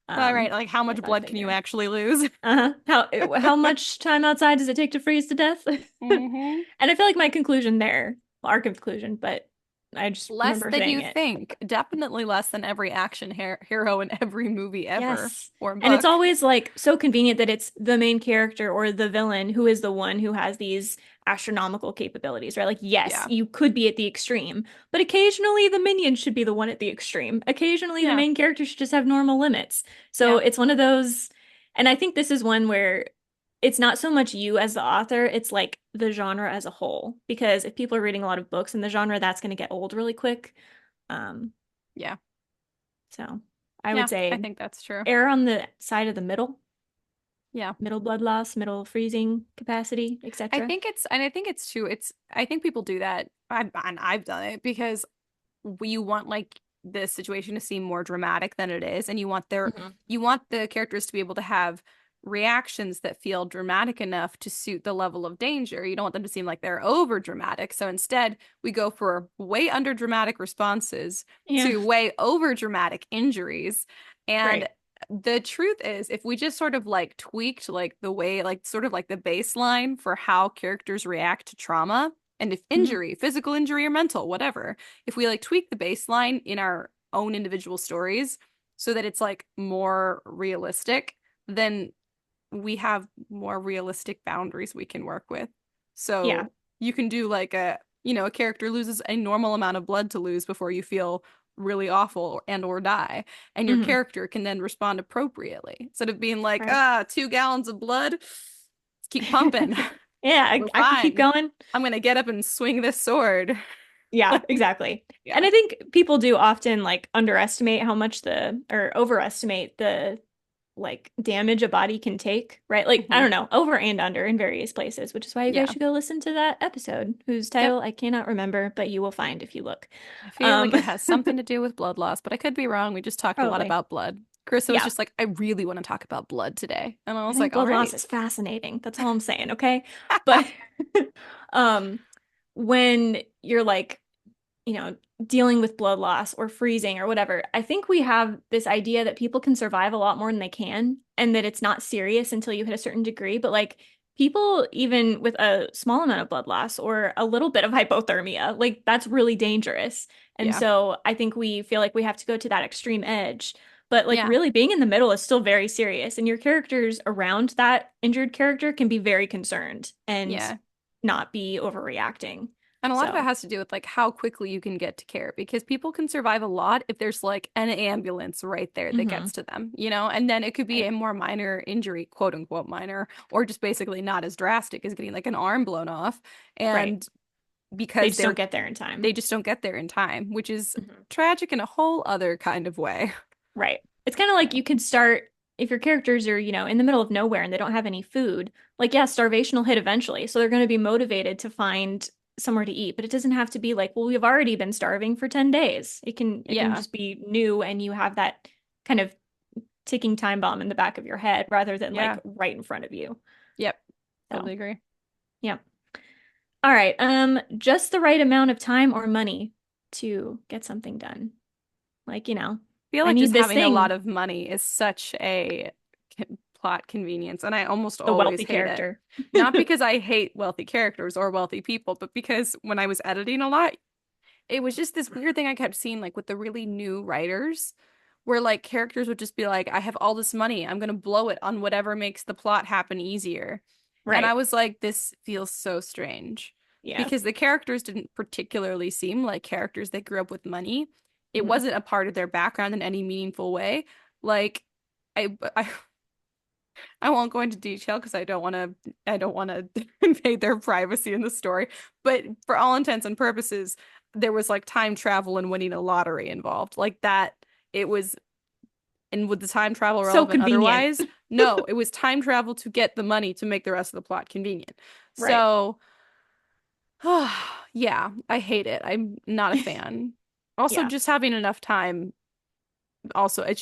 Speaker 2: All right, like how
Speaker 1: I
Speaker 2: much
Speaker 1: thought I'd
Speaker 2: blood
Speaker 1: put
Speaker 2: can
Speaker 1: it
Speaker 2: you
Speaker 1: here.
Speaker 2: actually lose?
Speaker 1: How much time outside does it take to freeze to death?
Speaker 2: Hmm.
Speaker 1: And I feel like my conclusion there, well, our conclusion, but I just
Speaker 2: Less
Speaker 1: remember
Speaker 2: than
Speaker 1: saying
Speaker 2: you
Speaker 1: it.
Speaker 2: think. Definitely less than every action hero in every movie ever
Speaker 1: Yes.
Speaker 2: or
Speaker 1: And it's
Speaker 2: book.
Speaker 1: always like so convenient that it's the main character or the villain who is the one who has these astronomical capabilities, right? Like, yes,
Speaker 2: Yeah.
Speaker 1: you could be at the extreme, but occasionally the minion should be the one at the extreme. Occasionally the
Speaker 2: Yeah.
Speaker 1: main character should just have normal limits. So
Speaker 2: Yeah.
Speaker 1: it's one of those, and I think this is one where it's not so much you as the author, it's like the genre as a whole. Because if people are reading a lot of books in the genre, that's going to get old really quick. Um,
Speaker 2: Yeah.
Speaker 1: so I would
Speaker 2: Yeah. I
Speaker 1: say
Speaker 2: think that's true.
Speaker 1: err on the side of the
Speaker 2: Yeah.
Speaker 1: middle blood loss, middle freezing capacity, etc.
Speaker 2: I think it's true. I think people do that. And I've done it because you want like the situation to seem more dramatic than it is, and
Speaker 1: Hmm.
Speaker 2: you want the characters to be able to have reactions that feel dramatic enough to suit the level of danger. You don't want them to seem like they're over dramatic. So instead, we go for way under dramatic responses
Speaker 1: Yeah,
Speaker 2: to way over dramatic injuries. And
Speaker 1: right.
Speaker 2: the truth is, if we just sort of like tweaked like the way, like sort of like the baseline for how characters react to trauma, and if
Speaker 1: Hmm.
Speaker 2: injury, physical injury or mental, whatever, if we like tweak the baseline in our own individual stories so that it's like more realistic, then we have more realistic boundaries we can work with.
Speaker 1: Yeah.
Speaker 2: So you can do like a character loses a normal amount of blood to lose before you feel really awful and or die, and your
Speaker 1: Hmm.
Speaker 2: character can then respond appropriately instead of being like,
Speaker 1: Right.
Speaker 2: 2 gallons of blood, let's keep pumping.
Speaker 1: Yeah,
Speaker 2: We're
Speaker 1: I can keep
Speaker 2: fine.
Speaker 1: going.
Speaker 2: I'm gonna get up and swing this sword.
Speaker 1: Yeah,
Speaker 2: Like,
Speaker 1: exactly. And
Speaker 2: yeah.
Speaker 1: I think people do often like underestimate how much or overestimate the like damage a body can take, right? Like, I
Speaker 2: Hmm.
Speaker 1: don't know, over and under in various places, which is why you guys
Speaker 2: Yeah.
Speaker 1: should go listen to that episode, whose
Speaker 2: Yep.
Speaker 1: title I cannot remember, but you will find if you look.
Speaker 2: I feel like
Speaker 1: Um,
Speaker 2: it has something to do with blood loss, but I could be wrong. We just talked a lot
Speaker 1: Probably.
Speaker 2: about blood. Carissa was
Speaker 1: Yeah.
Speaker 2: just like, I really want to talk about blood today. And I
Speaker 1: I
Speaker 2: was
Speaker 1: think
Speaker 2: like, all
Speaker 1: blood loss
Speaker 2: right.
Speaker 1: is fascinating. That's all I'm saying, okay? But um when you're like, you know, dealing with blood loss or freezing or whatever, I think we have this idea that people can survive a lot more than they can and that it's not serious until you hit a certain degree. But like people, even with a small amount of blood loss or a little bit of hypothermia, like that's really dangerous. And
Speaker 2: Yeah.
Speaker 1: so I think we feel like we have to go to that extreme edge. But like
Speaker 2: Yeah.
Speaker 1: really being in the middle is still very serious. And your characters around that injured character can be very concerned and
Speaker 2: Yeah.
Speaker 1: not be overreacting.
Speaker 2: And a lot of it
Speaker 1: So,
Speaker 2: has to do with like how quickly you can get to care because people can survive a lot if there's like an ambulance right there that
Speaker 1: mhm,
Speaker 2: gets to them, and then it could be
Speaker 1: right.
Speaker 2: a more minor injury, quote unquote minor, or just basically not as drastic as getting like an arm blown off.
Speaker 1: Right.
Speaker 2: And
Speaker 1: They
Speaker 2: because
Speaker 1: just don't get there in time.
Speaker 2: they just don't get there in time, which is
Speaker 1: Mhm.
Speaker 2: tragic in a whole other kind of way.
Speaker 1: Right. It's kind of like
Speaker 2: Yeah.
Speaker 1: you could start if your characters are, in the middle of nowhere and they don't have any food. Like, yeah, starvation will hit eventually. So they're going to be motivated to find somewhere to eat. But it doesn't have to be like, well, we've already been starving for 10 days. It can
Speaker 2: Yeah.
Speaker 1: just be new and you have that kind of ticking time bomb in the back of your head rather than like
Speaker 2: Yeah.
Speaker 1: right in front of you.
Speaker 2: Yep.
Speaker 1: So,
Speaker 2: Totally agree.
Speaker 1: yeah. All right. Just the right amount of time or money to get something done. Like,
Speaker 2: Feel
Speaker 1: I
Speaker 2: like
Speaker 1: need
Speaker 2: just
Speaker 1: this
Speaker 2: having a lot
Speaker 1: thing,
Speaker 2: of money is such a plot convenience, and I almost
Speaker 1: the
Speaker 2: always
Speaker 1: wealthy
Speaker 2: hate it.
Speaker 1: character.
Speaker 2: Not because I hate wealthy characters or wealthy people, but because when I was editing a lot, it was just this weird thing I kept seeing, like with the really new writers, where like characters would just be like, I have all this money, I'm gonna blow it on whatever makes the plot happen easier. And I
Speaker 1: Right.
Speaker 2: was like, this feels so strange
Speaker 1: Yeah.
Speaker 2: because the characters didn't particularly seem like characters that grew up with money. It
Speaker 1: Mhm.
Speaker 2: wasn't a part of their background in any meaningful way. Like, I I won't go into detail because I don't want to invade their privacy in the story. But for all intents and purposes, there was like time travel and winning a lottery involved. Like that, it was, and with the time travel
Speaker 1: So
Speaker 2: relevant
Speaker 1: convenient.
Speaker 2: otherwise? No, it was time travel to get the money to make the rest of the plot convenient.
Speaker 1: Right.
Speaker 2: So, yeah, I hate it. I'm not a fan. Also,
Speaker 1: Yeah.
Speaker 2: just having enough time also it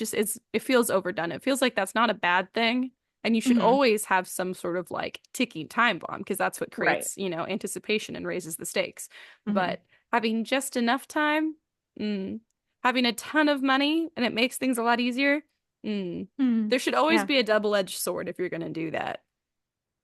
Speaker 2: feels overdone. It feels like that's not a bad thing. And you should
Speaker 1: Hmm.
Speaker 2: always have some sort of like ticking time bomb because that's what
Speaker 1: Right.
Speaker 2: creates, anticipation and raises the stakes.
Speaker 1: Hmm.
Speaker 2: But having just enough time, having a ton of money and it makes things a lot easier. Mm.
Speaker 1: Hmm.
Speaker 2: There should always
Speaker 1: Yeah.
Speaker 2: be a double-edged sword if you're going to do that.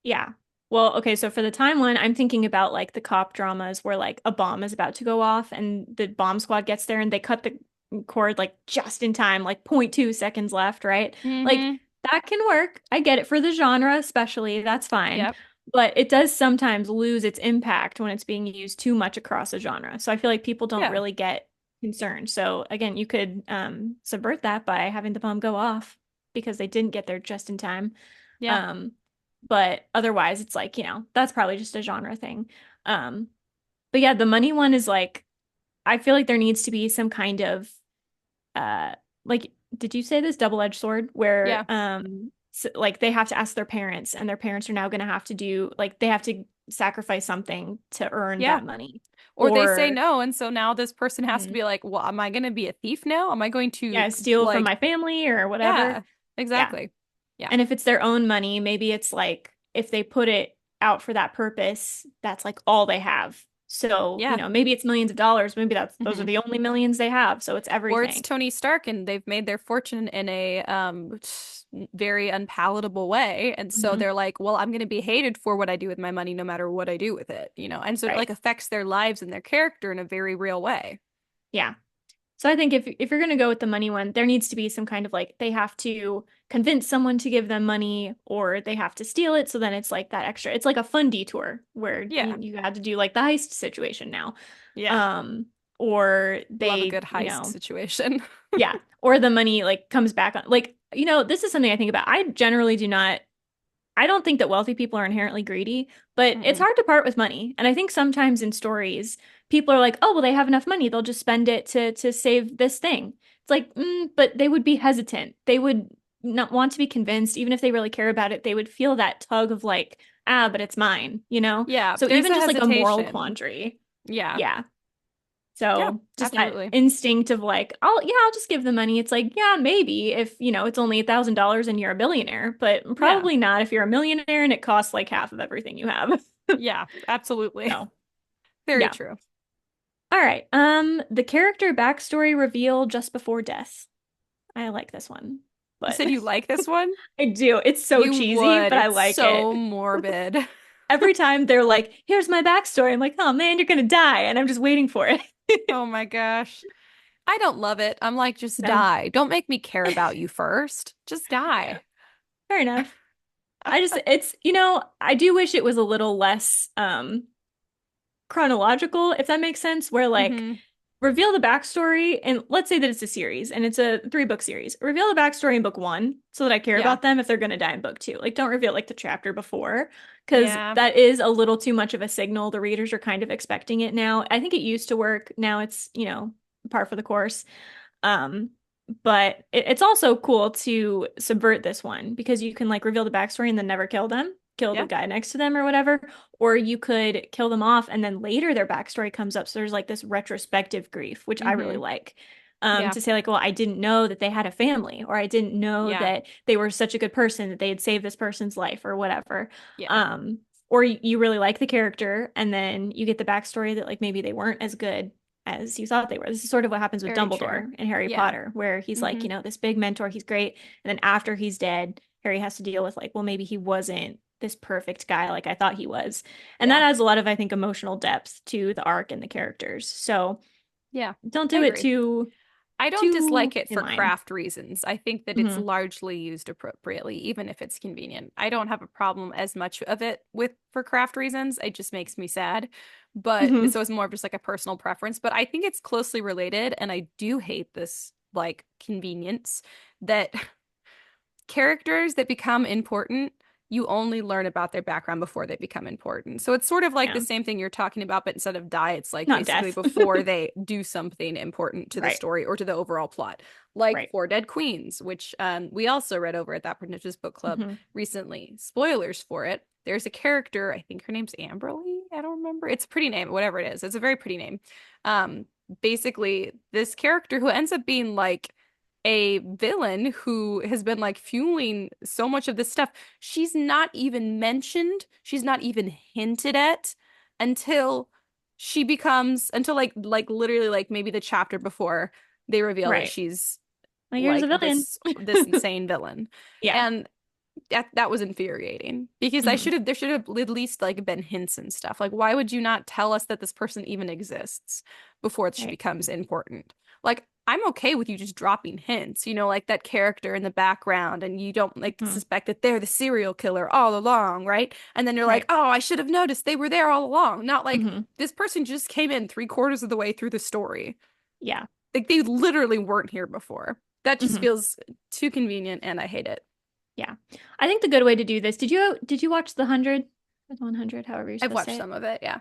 Speaker 1: Yeah. Well, okay, so for the timeline, I'm thinking about like the cop dramas where like a bomb is about to go off and the bomb squad gets there and they cut the cord like just in time, like zero point 0.2 seconds left, right? Like
Speaker 2: Mm-hmm.
Speaker 1: that can work. I get it for the genre, especially. That's fine.
Speaker 2: Yep.
Speaker 1: But it does sometimes lose its impact when it's being used too much across a genre. So I feel like people don't
Speaker 2: Yeah.
Speaker 1: really get concerned. So again, you could subvert that by having the bomb go off because they didn't get there just in time.
Speaker 2: Yeah.
Speaker 1: Um, but otherwise, it's like, that's probably just a genre thing. Um, but yeah, the money one is like, I feel like there needs to be some kind of, uh, like, did you say this double-edged sword where,
Speaker 2: Yeah.
Speaker 1: like they have to ask their parents and their parents are now going to have to do, like, they have to sacrifice something to earn
Speaker 2: Yeah.
Speaker 1: that money.
Speaker 2: Or they say
Speaker 1: Or,
Speaker 2: no, and so now this person has to
Speaker 1: mhm,
Speaker 2: be like, well, am I going to be a thief now? Am I going to
Speaker 1: yeah, steal from
Speaker 2: like,
Speaker 1: my family or whatever.
Speaker 2: yeah,
Speaker 1: Yeah.
Speaker 2: exactly. Yeah.
Speaker 1: And if it's their own money, maybe it's like if they put it out for that purpose, that's like all they have. So,
Speaker 2: Yeah.
Speaker 1: maybe it's millions of dollars. Maybe those are
Speaker 2: Hmm.
Speaker 1: the only millions they have. So it's
Speaker 2: Or it's
Speaker 1: everything.
Speaker 2: Tony Stark and they've made their fortune in a very unpalatable way. And so
Speaker 1: Hmm.
Speaker 2: they're like, well, I'm going to be hated for what I do with my money no matter what I do with it, you know? And so it
Speaker 1: Right.
Speaker 2: like affects their lives and their character in a very real way.
Speaker 1: Yeah. So I think if you're going to go with the money one, there needs to be some kind of like they have to convince someone to give them money or they have to steal it. So then it's like that extra. It's like a fun detour where
Speaker 2: Yeah.
Speaker 1: you had to do like the heist situation now.
Speaker 2: Yeah.
Speaker 1: Um, or
Speaker 2: Love a
Speaker 1: they,
Speaker 2: good heist situation.
Speaker 1: yeah, or the money like comes back on like, this is something I think about. I generally do not I don't think that wealthy people are inherently greedy, but it's
Speaker 2: Mm-mm.
Speaker 1: hard to part with money. And I think sometimes in stories, people are like, "Oh, well, they have enough money; they'll just spend it to save this thing." It's like, but they would be hesitant. They would not want to be convinced, even if they really care about it. They would feel that tug of like, "Ah, but it's mine," you know?
Speaker 2: Yeah,
Speaker 1: So
Speaker 2: there's
Speaker 1: even
Speaker 2: a
Speaker 1: just like a moral
Speaker 2: hesitation.
Speaker 1: quandary,
Speaker 2: Yeah.
Speaker 1: yeah.
Speaker 2: Yeah,
Speaker 1: So just that
Speaker 2: absolutely.
Speaker 1: instinct of like, I'll just give the money. It's like, yeah, maybe if, it's only $1,000 and you're a billionaire, but
Speaker 2: Yeah.
Speaker 1: probably not if you're a millionaire and it costs like half of everything you have.
Speaker 2: Yeah, absolutely.
Speaker 1: So,
Speaker 2: Very
Speaker 1: yeah.
Speaker 2: true.
Speaker 1: All right. The character backstory reveal just before death. I like this one,
Speaker 2: You
Speaker 1: but
Speaker 2: said you like this one?
Speaker 1: I do. It's so
Speaker 2: You
Speaker 1: cheesy,
Speaker 2: would.
Speaker 1: but I
Speaker 2: It's
Speaker 1: like
Speaker 2: so
Speaker 1: it.
Speaker 2: morbid.
Speaker 1: Every time they're like, here's my backstory. I'm like, oh man, you're gonna die. And I'm just waiting for it.
Speaker 2: Oh my gosh. I don't love it. I'm like, just
Speaker 1: No.
Speaker 2: die. Don't make me care about you first. Just
Speaker 1: Yeah,
Speaker 2: die.
Speaker 1: fair enough. I do wish it was a little less chronological, if that makes sense, where like
Speaker 2: Hmm.
Speaker 1: reveal the backstory and let's say that it's a series and it's a 3-book series. Reveal the backstory in book 1 so that I care
Speaker 2: Yeah.
Speaker 1: about them if they're going to die in book 2. Like don't reveal like the chapter before because
Speaker 2: Yeah.
Speaker 1: that is a little too much of a signal. The readers are kind of expecting it now. I think it used to work. Now it's, par for the course. Um, but it's also cool to subvert this one because you can like reveal the backstory and then never kill them, kill the
Speaker 2: Yeah.
Speaker 1: guy next to them or whatever. Or you could kill them off and then later their backstory comes up. So there's like this retrospective grief, which I really
Speaker 2: Hmm.
Speaker 1: like.
Speaker 2: Yeah.
Speaker 1: To say like, well, I didn't know that they had a family, or I didn't know
Speaker 2: Yeah.
Speaker 1: that they were such a good person that they had saved this person's life, or whatever.
Speaker 2: Yeah.
Speaker 1: Um, or you really like the character, and then you get the backstory that like maybe they weren't as good as you thought they were. This is sort of what happens with
Speaker 2: Very true.
Speaker 1: Dumbledore in Harry
Speaker 2: Yeah.
Speaker 1: Potter, where he's like,
Speaker 2: Hmm.
Speaker 1: this big mentor, he's great. And then after he's dead, Harry has to deal with like, well, maybe he wasn't this perfect guy like I thought he was. And that
Speaker 2: Yeah.
Speaker 1: adds a lot of, I think, emotional depth to the arc and the characters. So
Speaker 2: Yeah.
Speaker 1: don't
Speaker 2: I
Speaker 1: do it
Speaker 2: agree.
Speaker 1: too,
Speaker 2: I don't
Speaker 1: too
Speaker 2: dislike it
Speaker 1: in
Speaker 2: for
Speaker 1: line.
Speaker 2: craft reasons. I think that it's
Speaker 1: Hmm.
Speaker 2: largely used appropriately, even if it's convenient. I don't have a problem as much of it with for craft reasons. It just makes me sad. But
Speaker 1: Hmm.
Speaker 2: so it's more of just like a personal preference. But I think it's closely related, and I do hate this like convenience that characters that become important, you only learn about their background before they become important. So it's sort of like the
Speaker 1: Yeah.
Speaker 2: same thing you're talking about, but instead of die, it's like
Speaker 1: Not
Speaker 2: basically
Speaker 1: death.
Speaker 2: before they do something important to the
Speaker 1: Right.
Speaker 2: story or to the overall plot. Like
Speaker 1: Right.
Speaker 2: Four Dead Queens, which we also read over at That Pretentious Book Club
Speaker 1: Hmm.
Speaker 2: recently. Spoilers for it. There's a character, I think her name's Amberly. I don't remember. It's a pretty name, whatever it is. It's a very pretty name. Um, Basically, this character who ends up being like a villain who has been like fueling so much of this stuff. She's not even mentioned, she's not even hinted at until she becomes until like literally like maybe the chapter before they reveal that
Speaker 1: Right.
Speaker 2: she's
Speaker 1: Like, here's a
Speaker 2: like
Speaker 1: villain.
Speaker 2: this insane villain.
Speaker 1: Yeah.
Speaker 2: And that was infuriating because
Speaker 1: Hmm.
Speaker 2: there should have at least like been hints and stuff. Like, why would you not tell us that this person even exists before she
Speaker 1: Right.
Speaker 2: becomes important? Like, I'm okay with you just dropping hints, like that character in the background, and you don't like
Speaker 1: Hmm.
Speaker 2: suspect that they're the serial killer all along, right? And then you're like,
Speaker 1: Right.
Speaker 2: oh, I should have noticed they were there all along. Not like
Speaker 1: Hmm.
Speaker 2: this person just came in three-quarters of the way through the story.
Speaker 1: Yeah.
Speaker 2: Like they literally weren't here before. That just
Speaker 1: Hmm.
Speaker 2: feels too convenient, and I hate it.
Speaker 1: Yeah. I think the good way to do this, did you watch the 100 or the 100, however you're
Speaker 2: I've
Speaker 1: supposed to
Speaker 2: watched
Speaker 1: say it?
Speaker 2: some of it, yeah.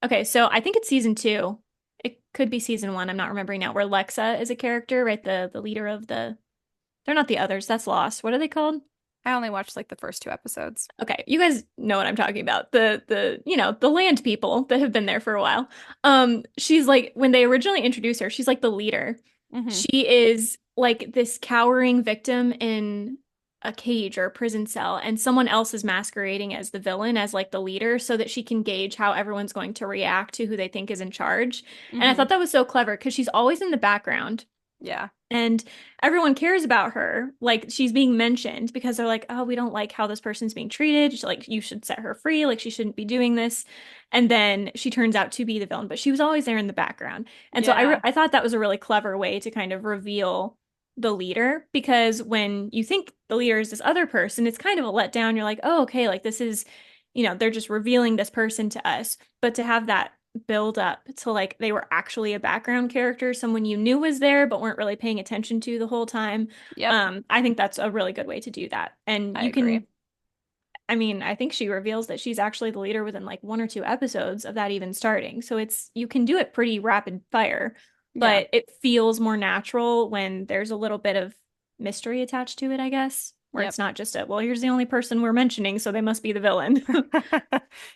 Speaker 1: Okay, so I think it's season two. It could be season one. I'm not remembering now, where Lexa is a character, right? The leader of the, they're not the others. That's Lost. What are they called?
Speaker 2: I only watched like the first two episodes.
Speaker 1: Okay, you guys know what I'm talking about. The land people that have been there for a while. She's like, when they originally introduce her, she's like the leader.
Speaker 2: Hmm.
Speaker 1: She is like this cowering victim in a cage or a prison cell, and someone else is masquerading as the villain, as like the leader, so that she can gauge how everyone's going to react to who they think is in charge. And I
Speaker 2: Hmm.
Speaker 1: thought that was so clever because she's always in the background.
Speaker 2: Yeah.
Speaker 1: And everyone cares about her. Like she's being mentioned because they're like, oh, we don't like how this person's being treated. Like you should set her free. Like she shouldn't be doing this. And then she turns out to be the villain, but she was always there in the background. And so
Speaker 2: Yeah.
Speaker 1: I thought that was a really clever way to kind of reveal the leader, because when you think the leader is this other person, it's kind of a letdown. You're like, oh, okay, like this is, they're just revealing this person to us. But to have that build up to like they were actually a background character, someone you knew was there but weren't really paying attention to the whole time.
Speaker 2: Yep.
Speaker 1: I think that's a really good way to do that. And
Speaker 2: I
Speaker 1: you
Speaker 2: agree.
Speaker 1: can, I mean, I think she reveals that she's actually the leader within like one or two episodes of that even starting. So it's you can do it pretty rapid fire,
Speaker 2: Yeah.
Speaker 1: but it feels more natural when there's a little bit of mystery attached to it, I guess, where
Speaker 2: Yep.
Speaker 1: it's not just a, well, here's the only person we're mentioning, so they must be the villain.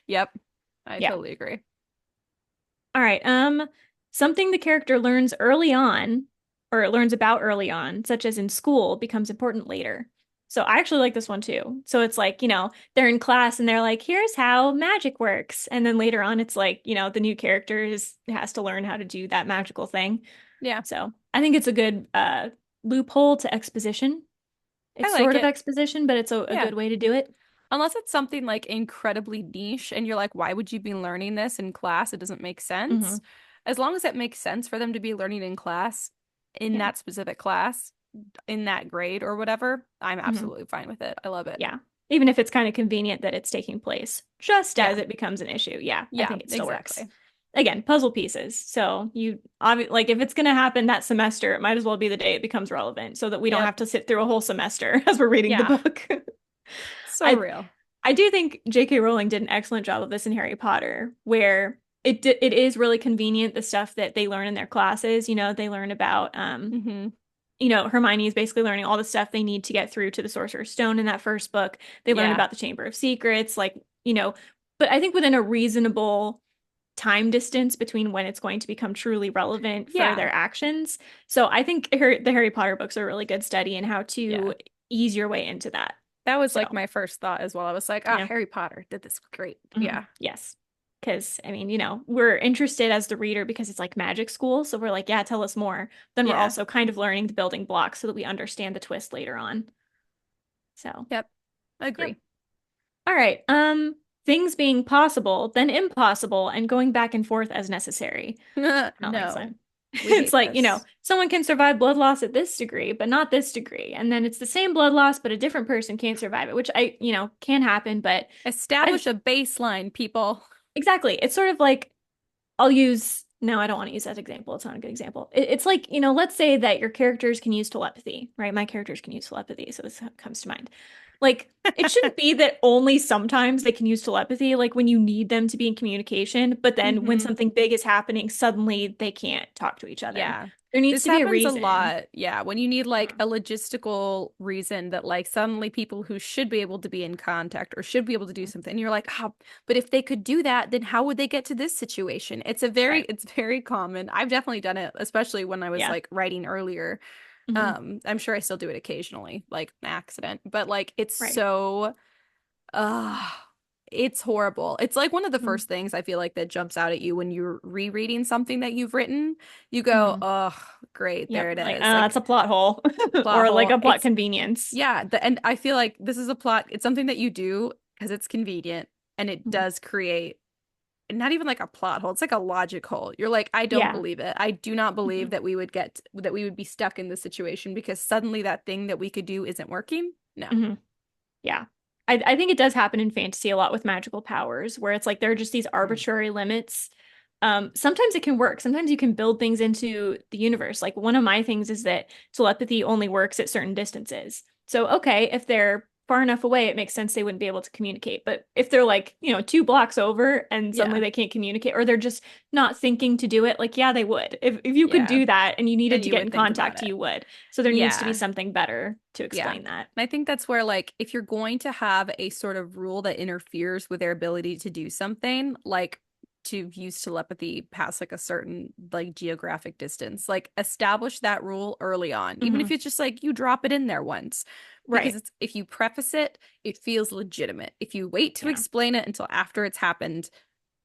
Speaker 2: Yep. I
Speaker 1: Yeah.
Speaker 2: totally agree.
Speaker 1: All right. Something the character learns early on, or learns about early on, such as in school, becomes important later. So I actually like this one too. So it's like, they're in class and they're like, here's how magic works. And then later on, it's like, the new character has to learn how to do that magical thing.
Speaker 2: Yeah.
Speaker 1: So I think it's a good loophole to exposition.
Speaker 2: I
Speaker 1: It's
Speaker 2: like
Speaker 1: sort of
Speaker 2: it.
Speaker 1: exposition, but it's a
Speaker 2: Yeah.
Speaker 1: good way to do it.
Speaker 2: Unless it's something like incredibly niche and you're like, why would you be learning this in class? It doesn't make
Speaker 1: Hmm.
Speaker 2: sense. As long as it makes sense for them to be learning in class, in
Speaker 1: Yeah.
Speaker 2: that specific class, in that grade or whatever, I'm
Speaker 1: Hmm.
Speaker 2: absolutely fine with it. I love it.
Speaker 1: Yeah. Even if it's kind of convenient that it's taking place just as
Speaker 2: Yeah.
Speaker 1: it becomes an issue. Yeah, I
Speaker 2: Yeah,
Speaker 1: think it still works.
Speaker 2: exactly.
Speaker 1: Again, puzzle pieces. So like if it's going to happen that semester, it might as well be the day it becomes relevant so that we don't
Speaker 2: Yep.
Speaker 1: have to sit through a whole semester as we're reading the
Speaker 2: Yeah.
Speaker 1: book.
Speaker 2: So
Speaker 1: I
Speaker 2: real.
Speaker 1: I do think J.K. Rowling did an excellent job of this in Harry Potter, where it is really convenient the stuff that they learn in their classes. They learn about
Speaker 2: Hmm.
Speaker 1: Hermione is basically learning all the stuff they need to get through to the Sorcerer's Stone in that first book. They learn
Speaker 2: Yeah.
Speaker 1: about the Chamber of Secrets, but I think within a reasonable time distance between when it's going to become truly relevant for
Speaker 2: Yeah.
Speaker 1: their actions. So I think the Harry Potter books are a really good study in how
Speaker 2: Yeah.
Speaker 1: to ease your way into that.
Speaker 2: That was
Speaker 1: So,
Speaker 2: like my first thought as well. I was like, ah,
Speaker 1: yeah.
Speaker 2: Harry Potter did this great.
Speaker 1: Mhm.
Speaker 2: Yeah.
Speaker 1: Yes. Because, I mean, we're interested as the reader because it's like magic school. So we're like, yeah, tell us more. Then we're
Speaker 2: Yeah.
Speaker 1: also kind of learning the building blocks so that we understand the twist later on. So,
Speaker 2: Yep.
Speaker 1: yep.
Speaker 2: Agree.
Speaker 1: All right. Things being possible, then impossible, and going back and forth as necessary. I don't think so.
Speaker 2: No, we
Speaker 1: It's
Speaker 2: hate
Speaker 1: like,
Speaker 2: this.
Speaker 1: someone can survive blood loss at this degree, but not this degree. And then it's the same blood loss, but a different person can't survive it, which can happen. But I
Speaker 2: Establish a baseline, people.
Speaker 1: exactly. It's sort of like I'll use, no, I don't want to use that example. It's not a good example. It's like, let's say that your characters can use telepathy, right? My characters can use telepathy, so this comes to mind. Like, it shouldn't be that only sometimes they can use telepathy, like when you need them to be in communication, but then when
Speaker 2: Hmm.
Speaker 1: something big is happening, suddenly they can't talk to each other.
Speaker 2: Yeah.
Speaker 1: There needs
Speaker 2: This
Speaker 1: to be a
Speaker 2: happens a
Speaker 1: reason.
Speaker 2: lot. Yeah. When you need like
Speaker 1: Mhm.
Speaker 2: a logistical reason that like suddenly people who should be able to be in contact or should be able to do something, you're like, oh, but if they could do that, then how would they get to this situation?
Speaker 1: Right.
Speaker 2: It's very common. I've definitely done it, especially when I was
Speaker 1: Yeah.
Speaker 2: like writing earlier.
Speaker 1: Hmm.
Speaker 2: I'm sure I still do it occasionally, like an accident, but like it's
Speaker 1: Right.
Speaker 2: so Ugh, it's horrible. It's like one of the
Speaker 1: Hmm.
Speaker 2: first things I feel like that jumps out at you when you're rereading something that you've written. You go,
Speaker 1: Hmm.
Speaker 2: ugh, great, there
Speaker 1: Yep.
Speaker 2: it
Speaker 1: Like,
Speaker 2: is.
Speaker 1: it's a plot hole
Speaker 2: Plot
Speaker 1: or like
Speaker 2: hole.
Speaker 1: a plot
Speaker 2: It's
Speaker 1: convenience.
Speaker 2: yeah, and I feel like this is a plot. It's something that you do because it's convenient and it
Speaker 1: Mhm.
Speaker 2: does create not even like a plot hole. It's like a logic hole. You're like, I don't
Speaker 1: Yeah.
Speaker 2: believe it. I do not believe
Speaker 1: Mhm.
Speaker 2: that we would be stuck in this situation because suddenly that thing that we could do isn't working. No.
Speaker 1: Mhm. Yeah. I think it does happen in fantasy a lot with magical powers, where it's like there are just these
Speaker 2: Mhm.
Speaker 1: arbitrary limits. Sometimes it can work. Sometimes you can build things into the universe. Like one of my things is that telepathy only works at certain distances. So, okay, if they're far enough away, it makes sense they wouldn't be able to communicate. But if they're like, 2 blocks over and suddenly
Speaker 2: Yeah.
Speaker 1: they can't communicate, or they're just not thinking to do it, like, yeah, they would. If you could
Speaker 2: Yeah.
Speaker 1: do that and you
Speaker 2: Then
Speaker 1: needed to
Speaker 2: you
Speaker 1: get
Speaker 2: would
Speaker 1: in
Speaker 2: think about
Speaker 1: contact,
Speaker 2: it.
Speaker 1: you would. So there needs to be
Speaker 2: Yeah.
Speaker 1: something better to
Speaker 2: Yeah.
Speaker 1: explain that.
Speaker 2: And I think that's where, like, if you're going to have a sort of rule that interferes with their ability to do something, like to use telepathy past like a certain like geographic distance, like establish that rule early on, even if
Speaker 1: Hmm.
Speaker 2: it's just like you drop it in there once. Because
Speaker 1: Right.
Speaker 2: it's if you preface it, it feels legitimate. If you wait to
Speaker 1: Yeah.
Speaker 2: explain it until after it's happened,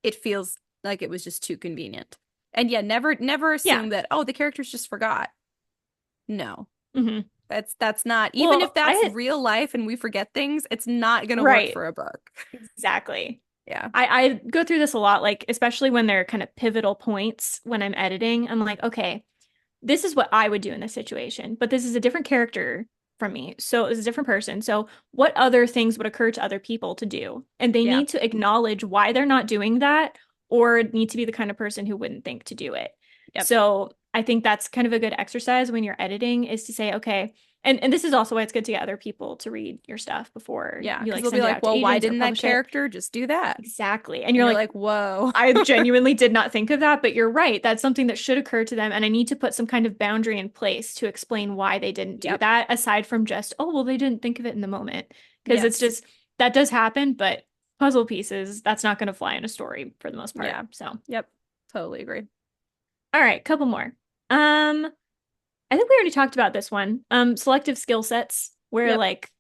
Speaker 2: it feels like it was just too convenient. And yeah, never
Speaker 1: Yeah.
Speaker 2: assume that, oh, the characters just forgot. No.
Speaker 1: Hmm.
Speaker 2: That's not even if
Speaker 1: Well, I
Speaker 2: that's
Speaker 1: had
Speaker 2: real life and we forget things, it's not gonna work
Speaker 1: right.
Speaker 2: for a book.
Speaker 1: Exactly.
Speaker 2: Yeah.
Speaker 1: I go through this a lot, like especially when they're kind of pivotal points when I'm editing. I'm like, okay, this is what I would do in this situation, but this is a different character from me. So it's a different person. So what other things would occur to other people to do? And they
Speaker 2: Yeah.
Speaker 1: need to acknowledge why they're not doing that or need to be the kind of person who wouldn't think to do it.
Speaker 2: Yep.
Speaker 1: So I think that's kind of a good exercise when you're editing is to say, okay, and this is also why it's good to get other people to read your stuff before
Speaker 2: Yeah.
Speaker 1: you
Speaker 2: Because
Speaker 1: like
Speaker 2: they'll be
Speaker 1: send it
Speaker 2: like,
Speaker 1: out to
Speaker 2: well, why
Speaker 1: agents or
Speaker 2: didn't that
Speaker 1: publish it.
Speaker 2: character just do that?
Speaker 1: Exactly. And
Speaker 2: And
Speaker 1: you're
Speaker 2: you're
Speaker 1: like,
Speaker 2: like, whoa.
Speaker 1: I genuinely did not think of that, but you're right. That's something that should occur to them. And I need to put some kind of boundary in place to explain why they didn't do
Speaker 2: Yep.
Speaker 1: that, aside from just, oh, well, they didn't think of it in the moment. Because it's
Speaker 2: Yes.
Speaker 1: just, that does happen, but puzzle pieces, that's not going to fly in a story for the most part.
Speaker 2: Yeah.
Speaker 1: So,
Speaker 2: Yep. Totally agree.
Speaker 1: all right, couple more. I think we already talked about this one. Selective skill sets, where
Speaker 2: Yep.
Speaker 1: like,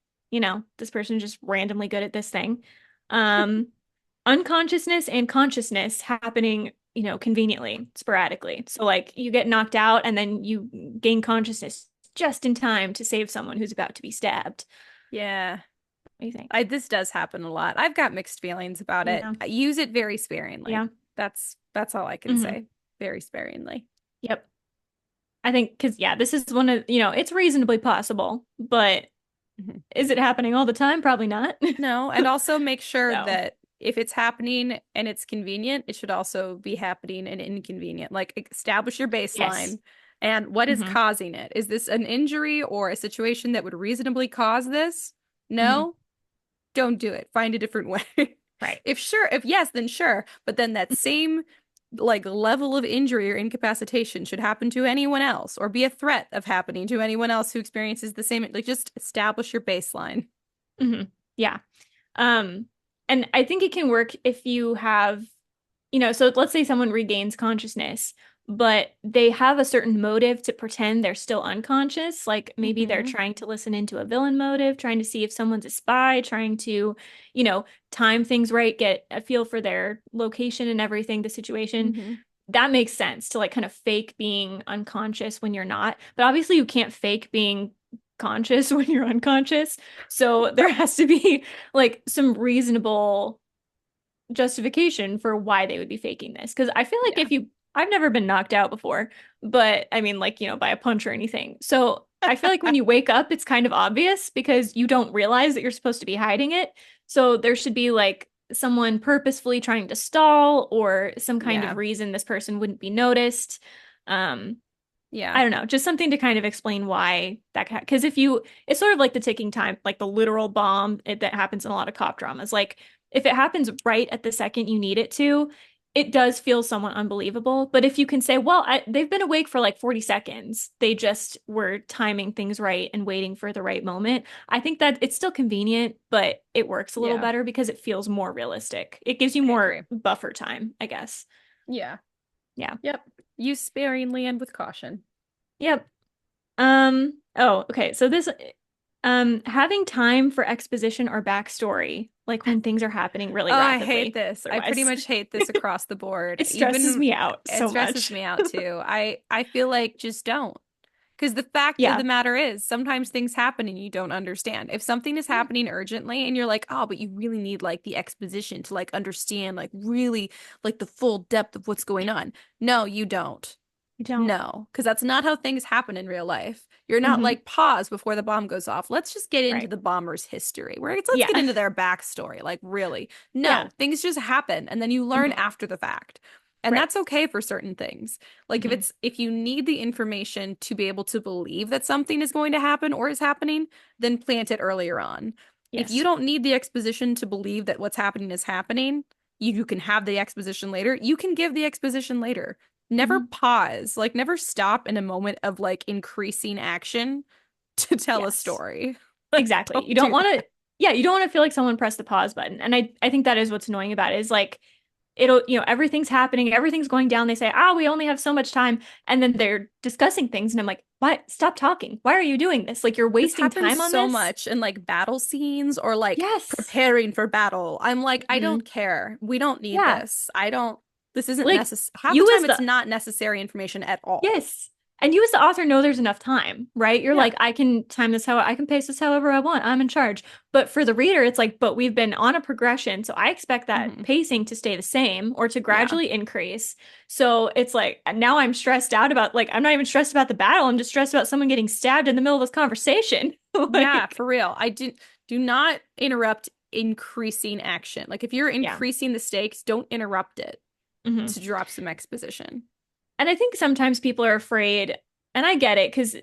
Speaker 1: this person's just randomly good at this thing. Um, Unconsciousness and consciousness happening, conveniently, sporadically. So like you get knocked out and then you gain consciousness just in time to save someone who's about to be stabbed.
Speaker 2: Yeah.
Speaker 1: What do you think?
Speaker 2: This does happen a lot. I've got mixed feelings about it.
Speaker 1: Yeah.
Speaker 2: I use it very sparingly.
Speaker 1: Yeah.
Speaker 2: That's all I can
Speaker 1: Hmm.
Speaker 2: say. Very sparingly.
Speaker 1: Yep. I think because yeah, this is one of, it's reasonably possible, but
Speaker 2: Mhm.
Speaker 1: is it happening all the time? Probably not.
Speaker 2: No, and also make sure
Speaker 1: So,
Speaker 2: that if it's happening and it's convenient, it should also be happening and inconvenient. Like establish your
Speaker 1: yes.
Speaker 2: baseline and what is
Speaker 1: Hmm.
Speaker 2: causing it. Is this an injury or a situation that would reasonably cause this?
Speaker 1: Hmm.
Speaker 2: No, don't do it. Find a different way.
Speaker 1: Right.
Speaker 2: If yes, then sure. But then that same like level of injury or incapacitation should happen to anyone else or be a threat of happening to anyone else who experiences the same. Like just establish your baseline.
Speaker 1: Hmm. Yeah. Um, and I think it can work if you have, so let's say someone regains consciousness, but they have a certain motive to pretend they're still unconscious. Like maybe they're
Speaker 2: Hmm.
Speaker 1: trying to listen into a villain motive, trying to see if someone's a spy, trying to, you know, time things right, get a feel for their location and everything, the situation.
Speaker 2: Hmm.
Speaker 1: That makes sense to like kind of fake being unconscious when you're not. But obviously you can't fake being conscious when you're unconscious. So there has to be like some reasonable justification for why they would be faking this. Because I feel like
Speaker 2: Yeah.
Speaker 1: I've never been knocked out before, but I mean, like, by a punch or anything. So I feel like when you wake up, it's kind of obvious because you don't realize that you're supposed to be hiding it. So there should be like someone purposefully trying to stall or some kind of
Speaker 2: Yeah.
Speaker 1: reason this person wouldn't be noticed. Um,
Speaker 2: Yeah.
Speaker 1: I don't know, just something to kind of explain why that, because if you, it's sort of like the ticking time, like the literal bomb that happens in a lot of cop dramas. Like if it happens right at the second you need it to, it does feel somewhat unbelievable. But if you can say, well, they've been awake for like 40 seconds, they just were timing things right and waiting for the right moment. I think that it's still convenient, but it works a little
Speaker 2: Yeah.
Speaker 1: better because it feels more realistic. It gives you
Speaker 2: I
Speaker 1: more
Speaker 2: agree.
Speaker 1: buffer time, I guess.
Speaker 2: Yeah.
Speaker 1: Yeah.
Speaker 2: Yep. Use sparingly and with caution.
Speaker 1: Yep. Oh, okay. So this Having time for exposition or backstory, like when things are happening really
Speaker 2: Oh, I hate
Speaker 1: rapidly,
Speaker 2: this. I pretty
Speaker 1: otherwise.
Speaker 2: much hate this across the board.
Speaker 1: It stresses
Speaker 2: Even
Speaker 1: me out
Speaker 2: it
Speaker 1: so
Speaker 2: stresses
Speaker 1: much.
Speaker 2: me out too. I feel like just don't. Because the fact of the
Speaker 1: Yeah.
Speaker 2: matter is, sometimes things happen and you don't understand. If something is
Speaker 1: Yeah.
Speaker 2: happening urgently and you're like, oh, but you really need like the exposition to like understand, like really like the full depth of what's going on. No, you don't.
Speaker 1: You don't.
Speaker 2: No, because that's not how things happen in real life. You're not
Speaker 1: Hmm.
Speaker 2: like pause before the bomb goes off. Let's just get into
Speaker 1: Right.
Speaker 2: the bomber's history. Let's
Speaker 1: Yeah.
Speaker 2: get into their backstory. Like really.
Speaker 1: Yeah.
Speaker 2: No, things just happen and then you learn
Speaker 1: Hmm.
Speaker 2: after the fact. And
Speaker 1: Right.
Speaker 2: that's okay for certain things. Like
Speaker 1: Hmm.
Speaker 2: if you need the information to be able to believe that something is going to happen or is happening, then plant it earlier on. If you
Speaker 1: Yes.
Speaker 2: don't need the exposition to believe that what's happening is happening, you can have the exposition later. You can give the exposition later. Never
Speaker 1: Hmm.
Speaker 2: pause, like never stop in a moment of like increasing action to tell a
Speaker 1: Yes.
Speaker 2: story. Like,
Speaker 1: Exactly. You
Speaker 2: don't
Speaker 1: don't
Speaker 2: do
Speaker 1: want to,
Speaker 2: that.
Speaker 1: yeah, you don't want to feel like someone pressed the pause button. And I think that is what's annoying about it is like it'll, everything's happening, everything's going down. They say, we only have so much time. And then they're discussing things. And I'm like, what? Stop talking. Why are you doing this? Like you're
Speaker 2: This
Speaker 1: wasting
Speaker 2: happens
Speaker 1: time on
Speaker 2: so
Speaker 1: this.
Speaker 2: much in like battle scenes or like
Speaker 1: Yes.
Speaker 2: preparing for battle. I'm like, I
Speaker 1: Hmm.
Speaker 2: don't care. We don't need
Speaker 1: Yeah.
Speaker 2: this. I don't, this isn't
Speaker 1: Like
Speaker 2: necessary. Half the
Speaker 1: you
Speaker 2: time,
Speaker 1: as
Speaker 2: it's
Speaker 1: the
Speaker 2: not necessary information at all.
Speaker 1: Yes. And you as the author know there's enough time, right? You're
Speaker 2: Yeah.
Speaker 1: like, I can time this how I can pace this however I want. I'm in charge. But for the reader, it's like, but we've been on a progression. So I expect that
Speaker 2: Hmm.
Speaker 1: pacing to stay the same or to
Speaker 2: Yeah.
Speaker 1: gradually increase. So it's like now I'm stressed out about like I'm not even stressed about the battle. I'm just stressed about someone getting stabbed in the middle of this conversation.
Speaker 2: Yeah,
Speaker 1: Like,
Speaker 2: for real. Do not interrupt increasing action. Like if you're
Speaker 1: yeah.
Speaker 2: increasing the stakes, don't interrupt it
Speaker 1: Hmm.
Speaker 2: to drop some exposition.
Speaker 1: And I think sometimes people are afraid, and I get it because,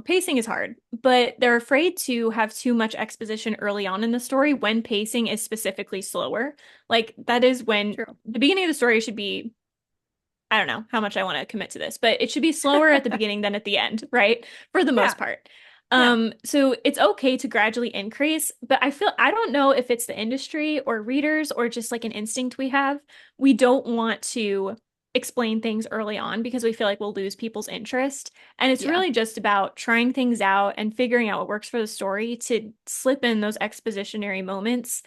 Speaker 1: pacing is hard, but they're afraid to have too much exposition early on in the story when pacing is specifically slower. Like, that is when
Speaker 2: True.
Speaker 1: the beginning of the story should be, I don't know how much I want to commit to this, but it should be slower at the beginning than at the end, right? For the
Speaker 2: Yeah.
Speaker 1: most part.
Speaker 2: Yeah.
Speaker 1: So it's okay to gradually increase, but I don't know if it's the industry or readers or just like an instinct we have. We don't want to explain things early on because we feel like we'll lose people's interest. And it's
Speaker 2: Yeah.
Speaker 1: really just about trying things out and figuring out what works for the story to slip in those expositionary moments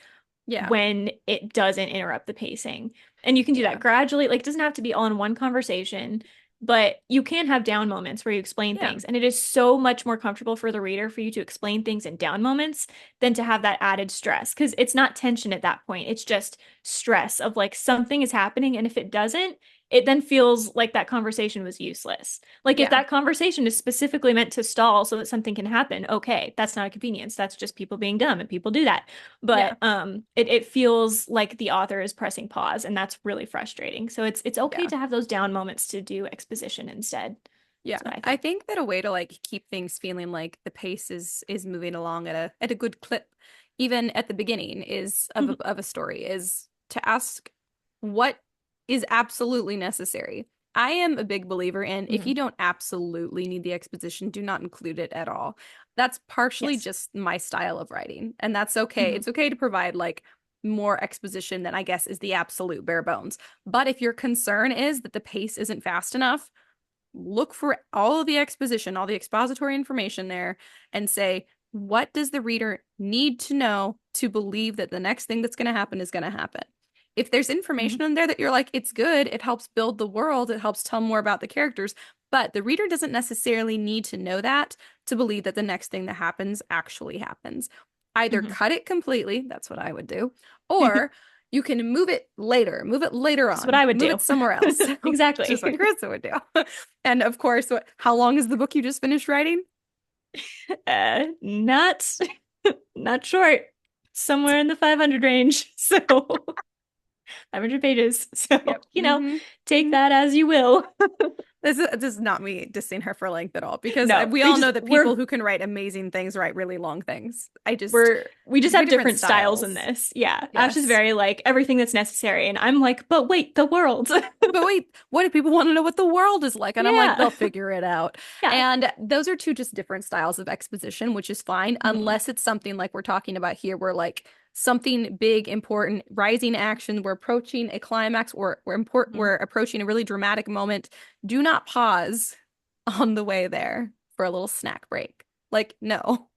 Speaker 2: Yeah.
Speaker 1: when it doesn't interrupt the pacing. And you can do that
Speaker 2: Yeah.
Speaker 1: gradually. Like, it doesn't have to be all in one conversation, but you can have down moments where you explain
Speaker 2: Yeah.
Speaker 1: things. And it is so much more comfortable for the reader for you to explain things in down moments than to have that added stress. Because it's not tension at that point. It's just stress of like something is happening. And if it doesn't, it then feels like that conversation was useless. Like if
Speaker 2: Yeah.
Speaker 1: that conversation is specifically meant to stall so that something can happen, okay, that's not a convenience. That's just people being dumb and people do that.
Speaker 2: Yeah.
Speaker 1: But it feels like the author is pressing pause, and that's really frustrating. So it's okay
Speaker 2: Yeah.
Speaker 1: to have those down moments to do exposition instead.
Speaker 2: Yeah.
Speaker 1: That's what I
Speaker 2: I
Speaker 1: think.
Speaker 2: think that a way to like keep things feeling like the pace is moving along at a good clip, even at the beginning is
Speaker 1: Mhm.
Speaker 2: of a story, is to ask what is absolutely necessary. I am a big believer in if you
Speaker 1: Mhm.
Speaker 2: don't absolutely need the exposition, do not include it at all. That's partially
Speaker 1: Yes.
Speaker 2: just my style of writing, and that's okay.
Speaker 1: Hmm.
Speaker 2: It's okay to provide like more exposition than I guess is the absolute bare bones. But if your concern is that the pace isn't fast enough, look for all of the exposition, all the expository information there, and say, what does the reader need to know to believe that the next thing that's going to happen is going to happen? If there's
Speaker 1: Hmm.
Speaker 2: information in there that you're like, it's good, it helps build the world, it helps tell more about the characters, but the reader doesn't necessarily need to know that to believe that the next thing that happens actually happens. Either
Speaker 1: Hmm.
Speaker 2: cut it completely, that's what I would do, or you can move it later
Speaker 1: That's what
Speaker 2: on,
Speaker 1: I would
Speaker 2: move
Speaker 1: do.
Speaker 2: it somewhere else, which is what
Speaker 1: Exactly.
Speaker 2: Carissa would do. And of course, how long is the book you just finished writing?
Speaker 1: Not not short. Somewhere in the 500 range. So 500 pages. So,
Speaker 2: Yep. Mm-hmm.
Speaker 1: take
Speaker 2: Mm-hmm.
Speaker 1: that as you will.
Speaker 2: This is not me dissing her for length at all, because
Speaker 1: No,
Speaker 2: we
Speaker 1: we
Speaker 2: all
Speaker 1: just
Speaker 2: know that people who can write amazing things write really long things.
Speaker 1: we just
Speaker 2: Very
Speaker 1: have
Speaker 2: different
Speaker 1: different styles in
Speaker 2: styles.
Speaker 1: this. Yeah. Ash is
Speaker 2: Yes.
Speaker 1: very like everything that's necessary. And I'm like, but wait, the world.
Speaker 2: But wait, what if people want to know what the world is like? And I'm like,
Speaker 1: Yeah.
Speaker 2: they'll figure it out.
Speaker 1: Yeah.
Speaker 2: And those are two just different styles of exposition, which is fine,
Speaker 1: Mhm.
Speaker 2: unless it's something like we're talking about here, where like something big, important, rising action, we're approaching a climax, or
Speaker 1: Mhm.
Speaker 2: we're approaching a really dramatic moment. Do not pause on the way there for a little snack break. Like, no.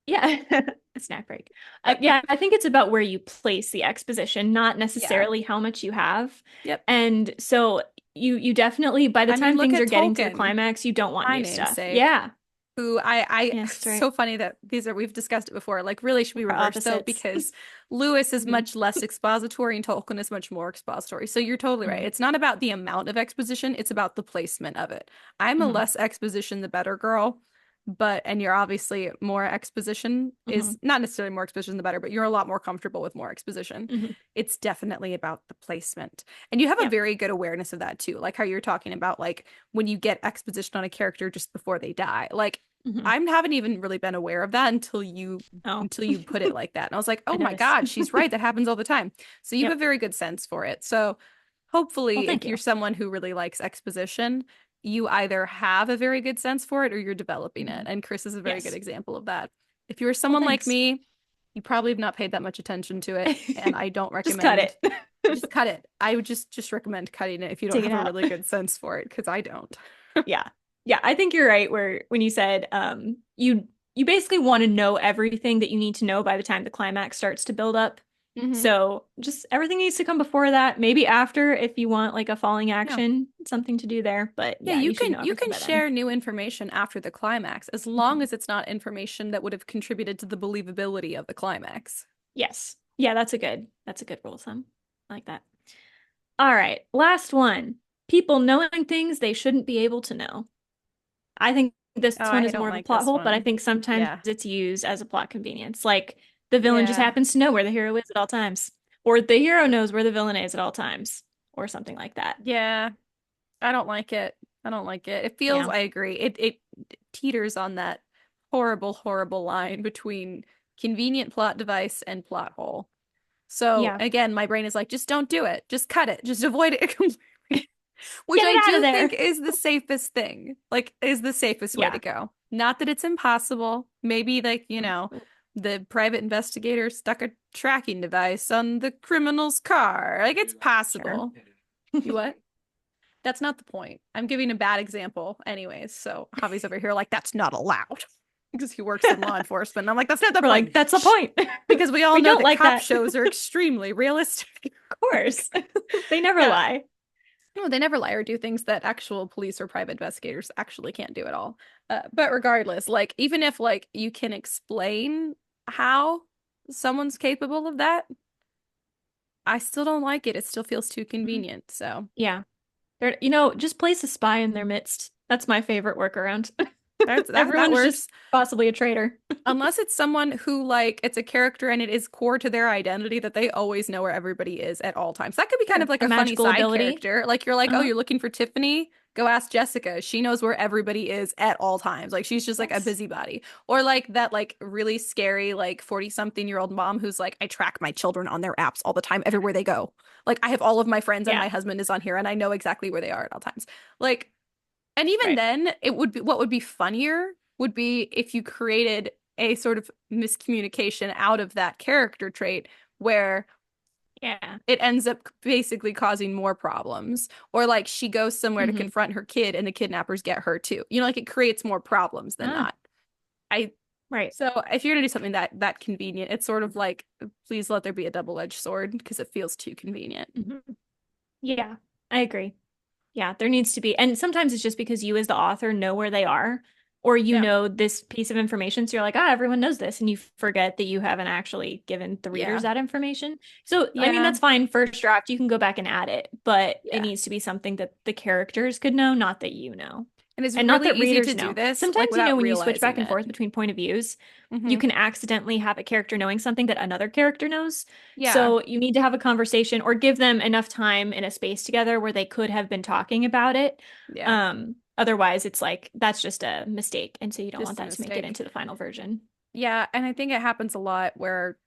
Speaker 1: Yeah, a snack break. Yeah, I think it's about where you place the exposition, not
Speaker 2: Yeah.
Speaker 1: necessarily how much you have.
Speaker 2: Yep.
Speaker 1: And so you definitely, by the
Speaker 2: I mean,
Speaker 1: time
Speaker 2: look
Speaker 1: things are
Speaker 2: at
Speaker 1: getting to the
Speaker 2: Tolkien,
Speaker 1: climax, you don't want
Speaker 2: my
Speaker 1: new stuff.
Speaker 2: namesake,
Speaker 1: Yeah.
Speaker 2: who
Speaker 1: Yes,
Speaker 2: it's
Speaker 1: that's right.
Speaker 2: so funny that we've discussed it before. Like, really should be
Speaker 1: Our
Speaker 2: reversed though,
Speaker 1: opposites.
Speaker 2: because Lewis is
Speaker 1: Hmm.
Speaker 2: much less expository and Tolkien is much more expository. So you're totally right.
Speaker 1: Hmm.
Speaker 2: It's not about the amount of exposition, it's about the placement of it. I'm a
Speaker 1: Hmm.
Speaker 2: less exposition the better girl, but and you're obviously more exposition
Speaker 1: Hmm.
Speaker 2: is not necessarily more exposition the better, but you're a lot more comfortable with more exposition.
Speaker 1: Hmm.
Speaker 2: It's definitely about the placement. And you have a
Speaker 1: Yep.
Speaker 2: very good awareness of that too. Like how you're talking about like when you get exposition on a character just before they die. Like
Speaker 1: Hmm.
Speaker 2: I haven't even really been aware of that
Speaker 1: Oh,
Speaker 2: until you put it like that. And I was like,
Speaker 1: I
Speaker 2: "Oh my
Speaker 1: noticed.
Speaker 2: God, she's right. That happens all the time." So you have a
Speaker 1: Yep.
Speaker 2: very good sense for it. So
Speaker 1: Well,
Speaker 2: hopefully
Speaker 1: thank
Speaker 2: if you're
Speaker 1: you.
Speaker 2: someone who really likes exposition, you either have a very good sense for it or you're developing it.
Speaker 1: Hmm.
Speaker 2: And Chris is a very good
Speaker 1: Yes.
Speaker 2: example of that. If you're
Speaker 1: Well,
Speaker 2: someone like
Speaker 1: thanks.
Speaker 2: me, you probably have not paid that much attention to it, and I don't
Speaker 1: Just cut
Speaker 2: recommend
Speaker 1: it.
Speaker 2: just cut it. I would just recommend cutting it if you don't
Speaker 1: Take it
Speaker 2: have a
Speaker 1: out.
Speaker 2: really good sense for it, because I don't.
Speaker 1: Yeah. Yeah, I think you're right where when you said you basically want to know everything that you need to know by the time the climax starts to build up.
Speaker 2: Hmm.
Speaker 1: So just everything needs to come before that, maybe after if you want like a falling
Speaker 2: Yeah.
Speaker 1: action, something to do there. But
Speaker 2: Yeah,
Speaker 1: yeah, you should know
Speaker 2: you
Speaker 1: everything
Speaker 2: can
Speaker 1: by then.
Speaker 2: share new information after the climax as long
Speaker 1: Mhm.
Speaker 2: as it's not information that would have contributed to the believability of the climax.
Speaker 1: Yes. Yeah, that's a good rule of thumb. I like that. All right, last one. People knowing things they shouldn't be able to know. I think this
Speaker 2: Oh,
Speaker 1: one
Speaker 2: I
Speaker 1: is
Speaker 2: don't
Speaker 1: more of a
Speaker 2: like
Speaker 1: plot
Speaker 2: this
Speaker 1: hole, but I
Speaker 2: one.
Speaker 1: think sometimes
Speaker 2: Yeah.
Speaker 1: it's used as a plot convenience. Like the villain just
Speaker 2: Yeah.
Speaker 1: happens to know where the hero is at all times, or the hero knows where the villain is at all times, or something like that.
Speaker 2: Yeah. I don't like it. I don't like it. It feels,
Speaker 1: Yeah.
Speaker 2: I agree. It teeters on that horrible, horrible line between convenient plot device and plot hole. So
Speaker 1: Yeah.
Speaker 2: again, my brain is like, just don't do it. Just cut it. Just avoid it completely. Which
Speaker 1: Get
Speaker 2: I
Speaker 1: it out of
Speaker 2: do think
Speaker 1: there.
Speaker 2: is the safest thing. Like, is the safest way to
Speaker 1: Yeah.
Speaker 2: go. Not that it's impossible. Maybe like, the private investigator stuck a tracking device on the criminal's car. Like it's
Speaker 1: Sure.
Speaker 2: possible. You what? That's not the point. I'm giving a bad example anyways. So Javi's over here like that's not allowed because he works in law enforcement. And I'm like, that's not the
Speaker 1: We're
Speaker 2: point.
Speaker 1: like, that's the point.
Speaker 2: Because we all
Speaker 1: We
Speaker 2: know
Speaker 1: don't
Speaker 2: that
Speaker 1: like
Speaker 2: cop
Speaker 1: that.
Speaker 2: shows are extremely realistic.
Speaker 1: Of course. They never
Speaker 2: Yeah.
Speaker 1: lie.
Speaker 2: No, they never lie or do things that actual police or private investigators actually can't do at all. But regardless, like even if like you can explain how someone's capable of that, I still don't like it. It still feels too
Speaker 1: Mhm.
Speaker 2: convenient. So
Speaker 1: Yeah. Just place a spy in their midst. That's my favorite workaround.
Speaker 2: that
Speaker 1: Everyone is just
Speaker 2: works.
Speaker 1: possibly a traitor.
Speaker 2: Unless it's someone who like it's a character and it is core to their identity that they always know where everybody is at all times. That could be kind of
Speaker 1: Sure.
Speaker 2: like
Speaker 1: A
Speaker 2: a funny
Speaker 1: magical
Speaker 2: side
Speaker 1: ability.
Speaker 2: character. Like you're like, oh,
Speaker 1: Uh-huh.
Speaker 2: you're looking for Tiffany? Go ask Jessica. She knows where everybody is at all times. Like she's just like a
Speaker 1: Yes.
Speaker 2: busybody. Or like that like really scary like 40 something year old mom who's like, I track my children on their apps all the time everywhere they go. Like I have all of my friends and
Speaker 1: Yeah.
Speaker 2: my husband is on here and I know exactly where they are at all times. Like and even
Speaker 1: Right.
Speaker 2: then, it would be what would be funnier would be if you created a sort of miscommunication out of that character trait where
Speaker 1: Yeah.
Speaker 2: it ends up basically causing more problems. Or like she goes somewhere to
Speaker 1: Hmm.
Speaker 2: confront her kid and the kidnappers get her too. Like it creates more problems than
Speaker 1: Ah,
Speaker 2: not. I
Speaker 1: right.
Speaker 2: so if you're gonna do something that convenient, it's sort of like please let there be a double-edged sword because it feels too convenient.
Speaker 1: Hmm. Yeah, I agree. Yeah, there needs to be. And sometimes it's just because you as the author know where they are, or you
Speaker 2: Yeah.
Speaker 1: know this piece of information. So you're like, everyone knows this. And you forget that you haven't actually given the readers
Speaker 2: Yeah.
Speaker 1: that information. So, I mean,
Speaker 2: Yeah.
Speaker 1: that's fine. First draft, you can go back and add it, but it
Speaker 2: Yeah.
Speaker 1: needs to be something that the characters could know, not that you know.
Speaker 2: And it's
Speaker 1: And not
Speaker 2: really
Speaker 1: that
Speaker 2: easy to
Speaker 1: readers
Speaker 2: do
Speaker 1: know.
Speaker 2: this like
Speaker 1: Sometimes,
Speaker 2: without
Speaker 1: when you switch back
Speaker 2: realizing
Speaker 1: and
Speaker 2: it.
Speaker 1: forth between point of views, you
Speaker 2: Hmm.
Speaker 1: can accidentally have a character knowing something that another character knows.
Speaker 2: Yeah.
Speaker 1: So you need to have a conversation or give them enough time in a space together where they could have been talking about it.
Speaker 2: Yeah.
Speaker 1: Otherwise, it's like that's just a mistake. And so you don't want
Speaker 2: Just a
Speaker 1: that to make it
Speaker 2: mistake.
Speaker 1: into the final version.
Speaker 2: Yeah, and I think it happens a lot where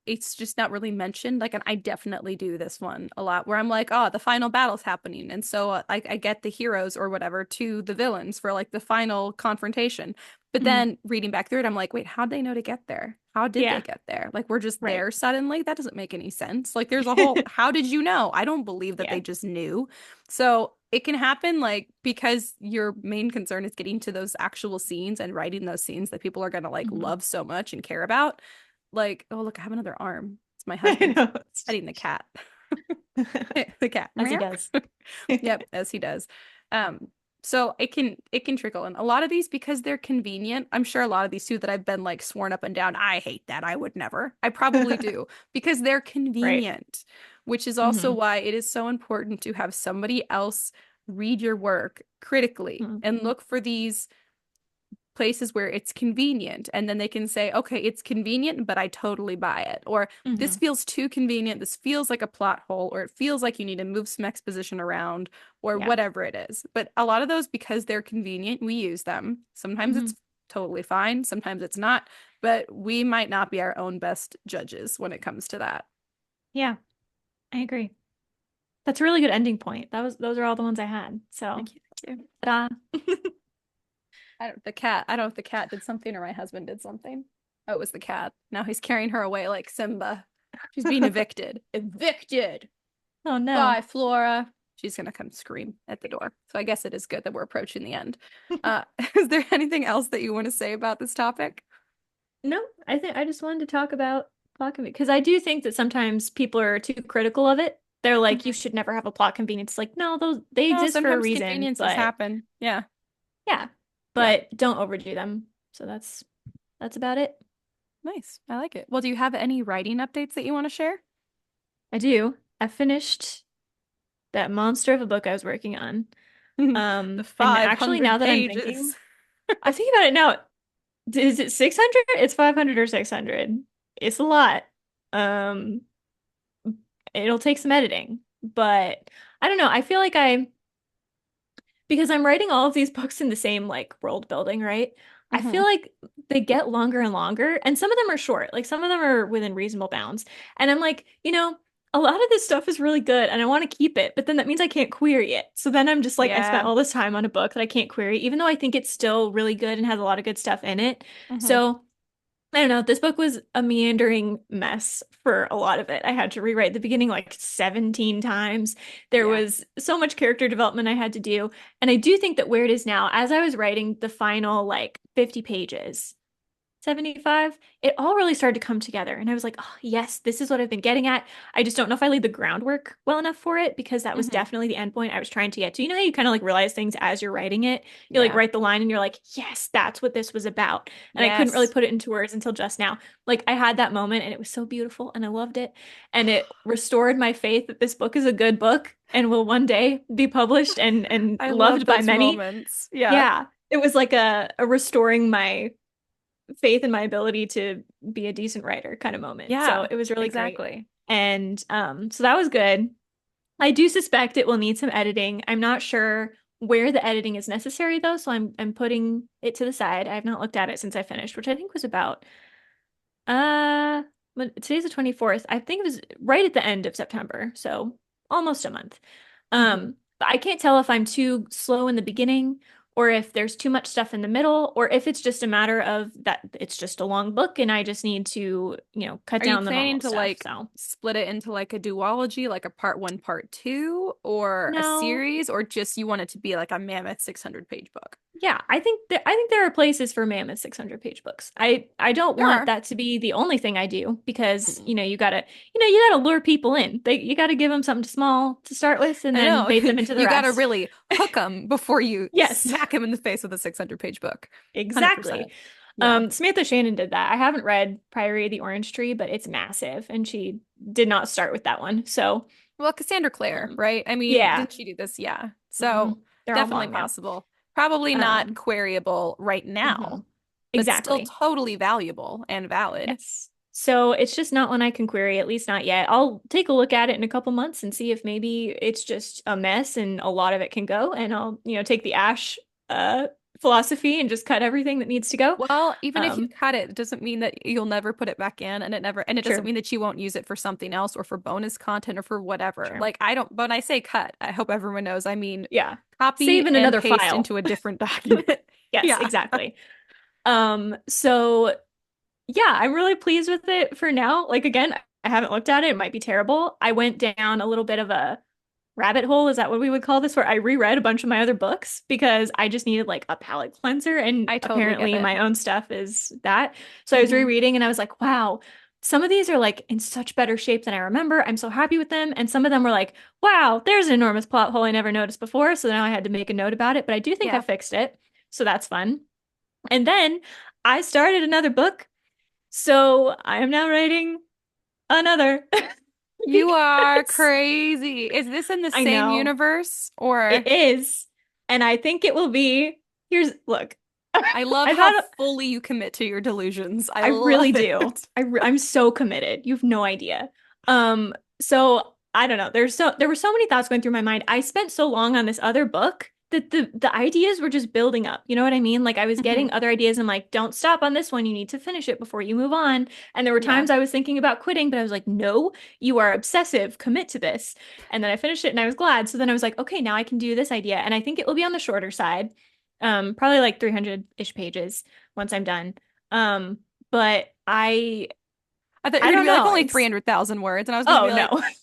Speaker 2: it's just not really mentioned. Like, and I definitely do this one a lot where I'm like, oh, the final battle's happening. And so I get the heroes or whatever to the villains for like the final confrontation. But
Speaker 1: Mhm.
Speaker 2: then reading back through it, I'm like, wait, how'd they know to get there? How did they
Speaker 1: Yeah,
Speaker 2: get there? Like, we're just
Speaker 1: right.
Speaker 2: there suddenly? That doesn't make any sense. Like, there's a whole, how did you know? I don't believe that
Speaker 1: Yeah.
Speaker 2: they just knew. So it can happen, like, because your main concern is getting to those actual scenes and writing those scenes that people are going to like
Speaker 1: Mhm.
Speaker 2: love so much and care about. Like, oh, look, I have another arm. It's my
Speaker 1: I
Speaker 2: husband
Speaker 1: know.
Speaker 2: petting the cat. The cat.
Speaker 1: As he does.
Speaker 2: Yep, as he does. Um, so it can trickle in. A lot of these because they're convenient. I'm sure a lot of these too that I've been like sworn up and down. I hate that. I would never. I probably do because they're
Speaker 1: Right.
Speaker 2: convenient, which is also
Speaker 1: Hmm.
Speaker 2: why it is so important to have somebody else read your work critically
Speaker 1: Hmm.
Speaker 2: and look for these places where it's convenient and then they can say, okay, it's convenient, but I totally buy it. Or this
Speaker 1: Hmm.
Speaker 2: feels too convenient. This feels like a plot hole, or it feels like you need to move some exposition around, or
Speaker 1: Yeah.
Speaker 2: whatever it is. But a lot of those, because they're convenient, we use them. Sometimes
Speaker 1: Hmm.
Speaker 2: it's totally fine, sometimes it's not, but we might not be our own best judges when it comes to that.
Speaker 1: Yeah, I agree. That's a really good ending point. Those are all the ones I had. So,
Speaker 2: Thank you. Thank you.
Speaker 1: ta-da.
Speaker 2: I don't know if the cat did something or my husband did something. Oh, it was the cat. Now he's carrying her away like Simba. She's being evicted. Evicted!
Speaker 1: Oh no.
Speaker 2: Bye, Flora. She's gonna come scream at the door. So I guess it is good that we're approaching the end. Is there anything else that you want to say about this topic?
Speaker 1: No, I think I just wanted to talk about plot convenience because I do think that sometimes people are too critical of it. They're like, you
Speaker 2: Mhm.
Speaker 1: should never have a plot convenience. Like, no, those they
Speaker 2: No,
Speaker 1: exist for a
Speaker 2: sometimes
Speaker 1: reason,
Speaker 2: conveniences
Speaker 1: but
Speaker 2: happen. Yeah.
Speaker 1: yeah,
Speaker 2: Yeah.
Speaker 1: but don't overdo them. So that's about it.
Speaker 2: Nice. I like it. Well, do you have any writing updates that you want to share?
Speaker 1: I do. I finished that monster of a book I was working on.
Speaker 2: The
Speaker 1: And actually, now
Speaker 2: 500
Speaker 1: that
Speaker 2: pages.
Speaker 1: I'm thinking about it now. Is it 600? It's 500 or 600. It's a lot. Um, it'll take some editing, but I don't know. I feel like because I'm writing all of these books in the same like world building, right? I
Speaker 2: Hmm.
Speaker 1: feel like they get longer and longer, and some of them are short. Like some of them are within reasonable bounds. And I'm like, a lot of this stuff is really good and I want to keep it, but then that means I can't query it. So then I'm just like, I spent
Speaker 2: Yeah.
Speaker 1: all this time on a book that I can't query, even though I think it's still really good and has a lot of good stuff in it.
Speaker 2: Hmm.
Speaker 1: So I don't know. This book was a meandering mess for a lot of it. I had to rewrite the beginning like 17 times. There
Speaker 2: Yeah.
Speaker 1: was so much character development I had to do. And I do think that where it is now, as I was writing the final like 50 pages, 75, it all really started to come together. And I was like, oh, yes, this is what I've been getting at. I just don't know if I laid the groundwork well enough for it because that was
Speaker 2: Hmm.
Speaker 1: definitely the end point I was trying to get to. You know how you kind of like realize things as you're writing it? You like
Speaker 2: Yeah.
Speaker 1: write the line and you're like, yes, that's what this was about. And I couldn't really
Speaker 2: Yes.
Speaker 1: put it into words until just now. Like I had that moment and it was so beautiful and I loved it. And it restored my faith that this book is a good book and will one day be published and
Speaker 2: I love
Speaker 1: loved by
Speaker 2: those
Speaker 1: many.
Speaker 2: moments. Yeah.
Speaker 1: Yeah. It was like a restoring my faith in my ability to be a decent writer kind of moment. So
Speaker 2: Yeah,
Speaker 1: it was really great.
Speaker 2: exactly.
Speaker 1: And so that was good. I do suspect it will need some editing. I'm not sure where the editing is necessary though, so I'm putting it to the side. I have not looked at it since I finished, which I think was about uh today's the 24th. I think it was right at the end of September, so almost a month.
Speaker 2: Hmm.
Speaker 1: But I can't tell if I'm too slow in the beginning or if there's too much stuff in the middle or if it's just a matter of that it's just a long book and I just need to, cut
Speaker 2: Are you
Speaker 1: down the
Speaker 2: planning
Speaker 1: normal
Speaker 2: to
Speaker 1: stuff.
Speaker 2: like
Speaker 1: So,
Speaker 2: split it into like a duology, like a part one, part two, or a
Speaker 1: no.
Speaker 2: series, or just you want it to be like a mammoth 600 page book?
Speaker 1: Yeah, I think there are places for mammoth 600-page books. I don't
Speaker 2: There
Speaker 1: want
Speaker 2: are.
Speaker 1: that to be the only thing I do because,
Speaker 2: Mhm.
Speaker 1: you gotta lure people in. You gotta give them something small to start with and
Speaker 2: I
Speaker 1: then
Speaker 2: know.
Speaker 1: bait them into the
Speaker 2: You got to
Speaker 1: rest.
Speaker 2: really hook them before you
Speaker 1: Yes.
Speaker 2: smack him in the face with a 600 page book.
Speaker 1: Exactly.
Speaker 2: 100%. Yeah.
Speaker 1: Samantha Shannon did that. I haven't read Priory of the Orange Tree, but it's massive, and she did not start with that one. So,
Speaker 2: Well, Cassandra Clare,
Speaker 1: um,
Speaker 2: right? I mean,
Speaker 1: yeah,
Speaker 2: didn't she do this? Yeah.
Speaker 1: hmm
Speaker 2: So
Speaker 1: they're all
Speaker 2: definitely
Speaker 1: long now.
Speaker 2: possible. Probably not
Speaker 1: Um,
Speaker 2: queryable right
Speaker 1: hmm
Speaker 2: now, but still
Speaker 1: exactly.
Speaker 2: totally valuable and valid.
Speaker 1: Yes. So it's just not one I can query, at least not yet. I'll take a look at it in a couple months and see if maybe it's just a mess and a lot of it can go, and I'll, take the Ash uh philosophy and just cut everything that needs to go.
Speaker 2: Well, even if you
Speaker 1: Um,
Speaker 2: cut it, it doesn't mean that you'll never put it back in and it doesn't
Speaker 1: true,
Speaker 2: mean that you won't use it for something else or for bonus content or for whatever.
Speaker 1: true.
Speaker 2: Like I don't, but when I say cut, I hope everyone knows I mean
Speaker 1: Yeah.
Speaker 2: copy
Speaker 1: Save in
Speaker 2: and
Speaker 1: another
Speaker 2: paste
Speaker 1: file.
Speaker 2: into a different document.
Speaker 1: Yes,
Speaker 2: Yeah.
Speaker 1: exactly. So yeah, I'm really pleased with it for now. Like again, I haven't looked at it. It might be terrible. I went down a little bit of a rabbit hole, is that what we would call this? Where I reread a bunch of my other books because I just needed like a palate cleanser, and
Speaker 2: I totally get
Speaker 1: apparently
Speaker 2: it.
Speaker 1: my own stuff is that. So I was
Speaker 2: Hmm.
Speaker 1: rereading and I was like, wow, some of these are like in such better shape than I remember. I'm so happy with them. And some of them were like, wow, there's an enormous plot hole I never noticed before. So now I had to make a note about it, but I do think I
Speaker 2: Yeah.
Speaker 1: fixed it. So that's fun. And then I started another book. So I am now writing another
Speaker 2: You are
Speaker 1: because
Speaker 2: crazy. Is this in the
Speaker 1: I
Speaker 2: same
Speaker 1: know.
Speaker 2: universe
Speaker 1: It
Speaker 2: or
Speaker 1: is. And I think it will be. Here's, look.
Speaker 2: I love
Speaker 1: I've
Speaker 2: how
Speaker 1: had,
Speaker 2: fully you commit to your delusions. I
Speaker 1: I
Speaker 2: love
Speaker 1: really do.
Speaker 2: it.
Speaker 1: I'm so committed. You've no idea. So I don't know. There were so many thoughts going through my mind. I spent so long on this other book that the ideas were just building up. You know what I mean? Like I was getting
Speaker 2: Hmm.
Speaker 1: other ideas. I'm like, don't stop on this one. You need to finish it before you move on. And there were
Speaker 2: Yeah.
Speaker 1: times I was thinking about quitting, but I was like, no, you are obsessive. Commit to this. And then I finished it and I was glad. So then I was like, okay, now I can do this idea. And I think it will be on the shorter side. Probably like 300-ish pages once I'm done. Um, but
Speaker 2: I thought you
Speaker 1: I
Speaker 2: were gonna
Speaker 1: don't
Speaker 2: be like
Speaker 1: know.
Speaker 2: only
Speaker 1: It's
Speaker 2: 300,000 words, and I was gonna
Speaker 1: oh
Speaker 2: be
Speaker 1: no.
Speaker 2: like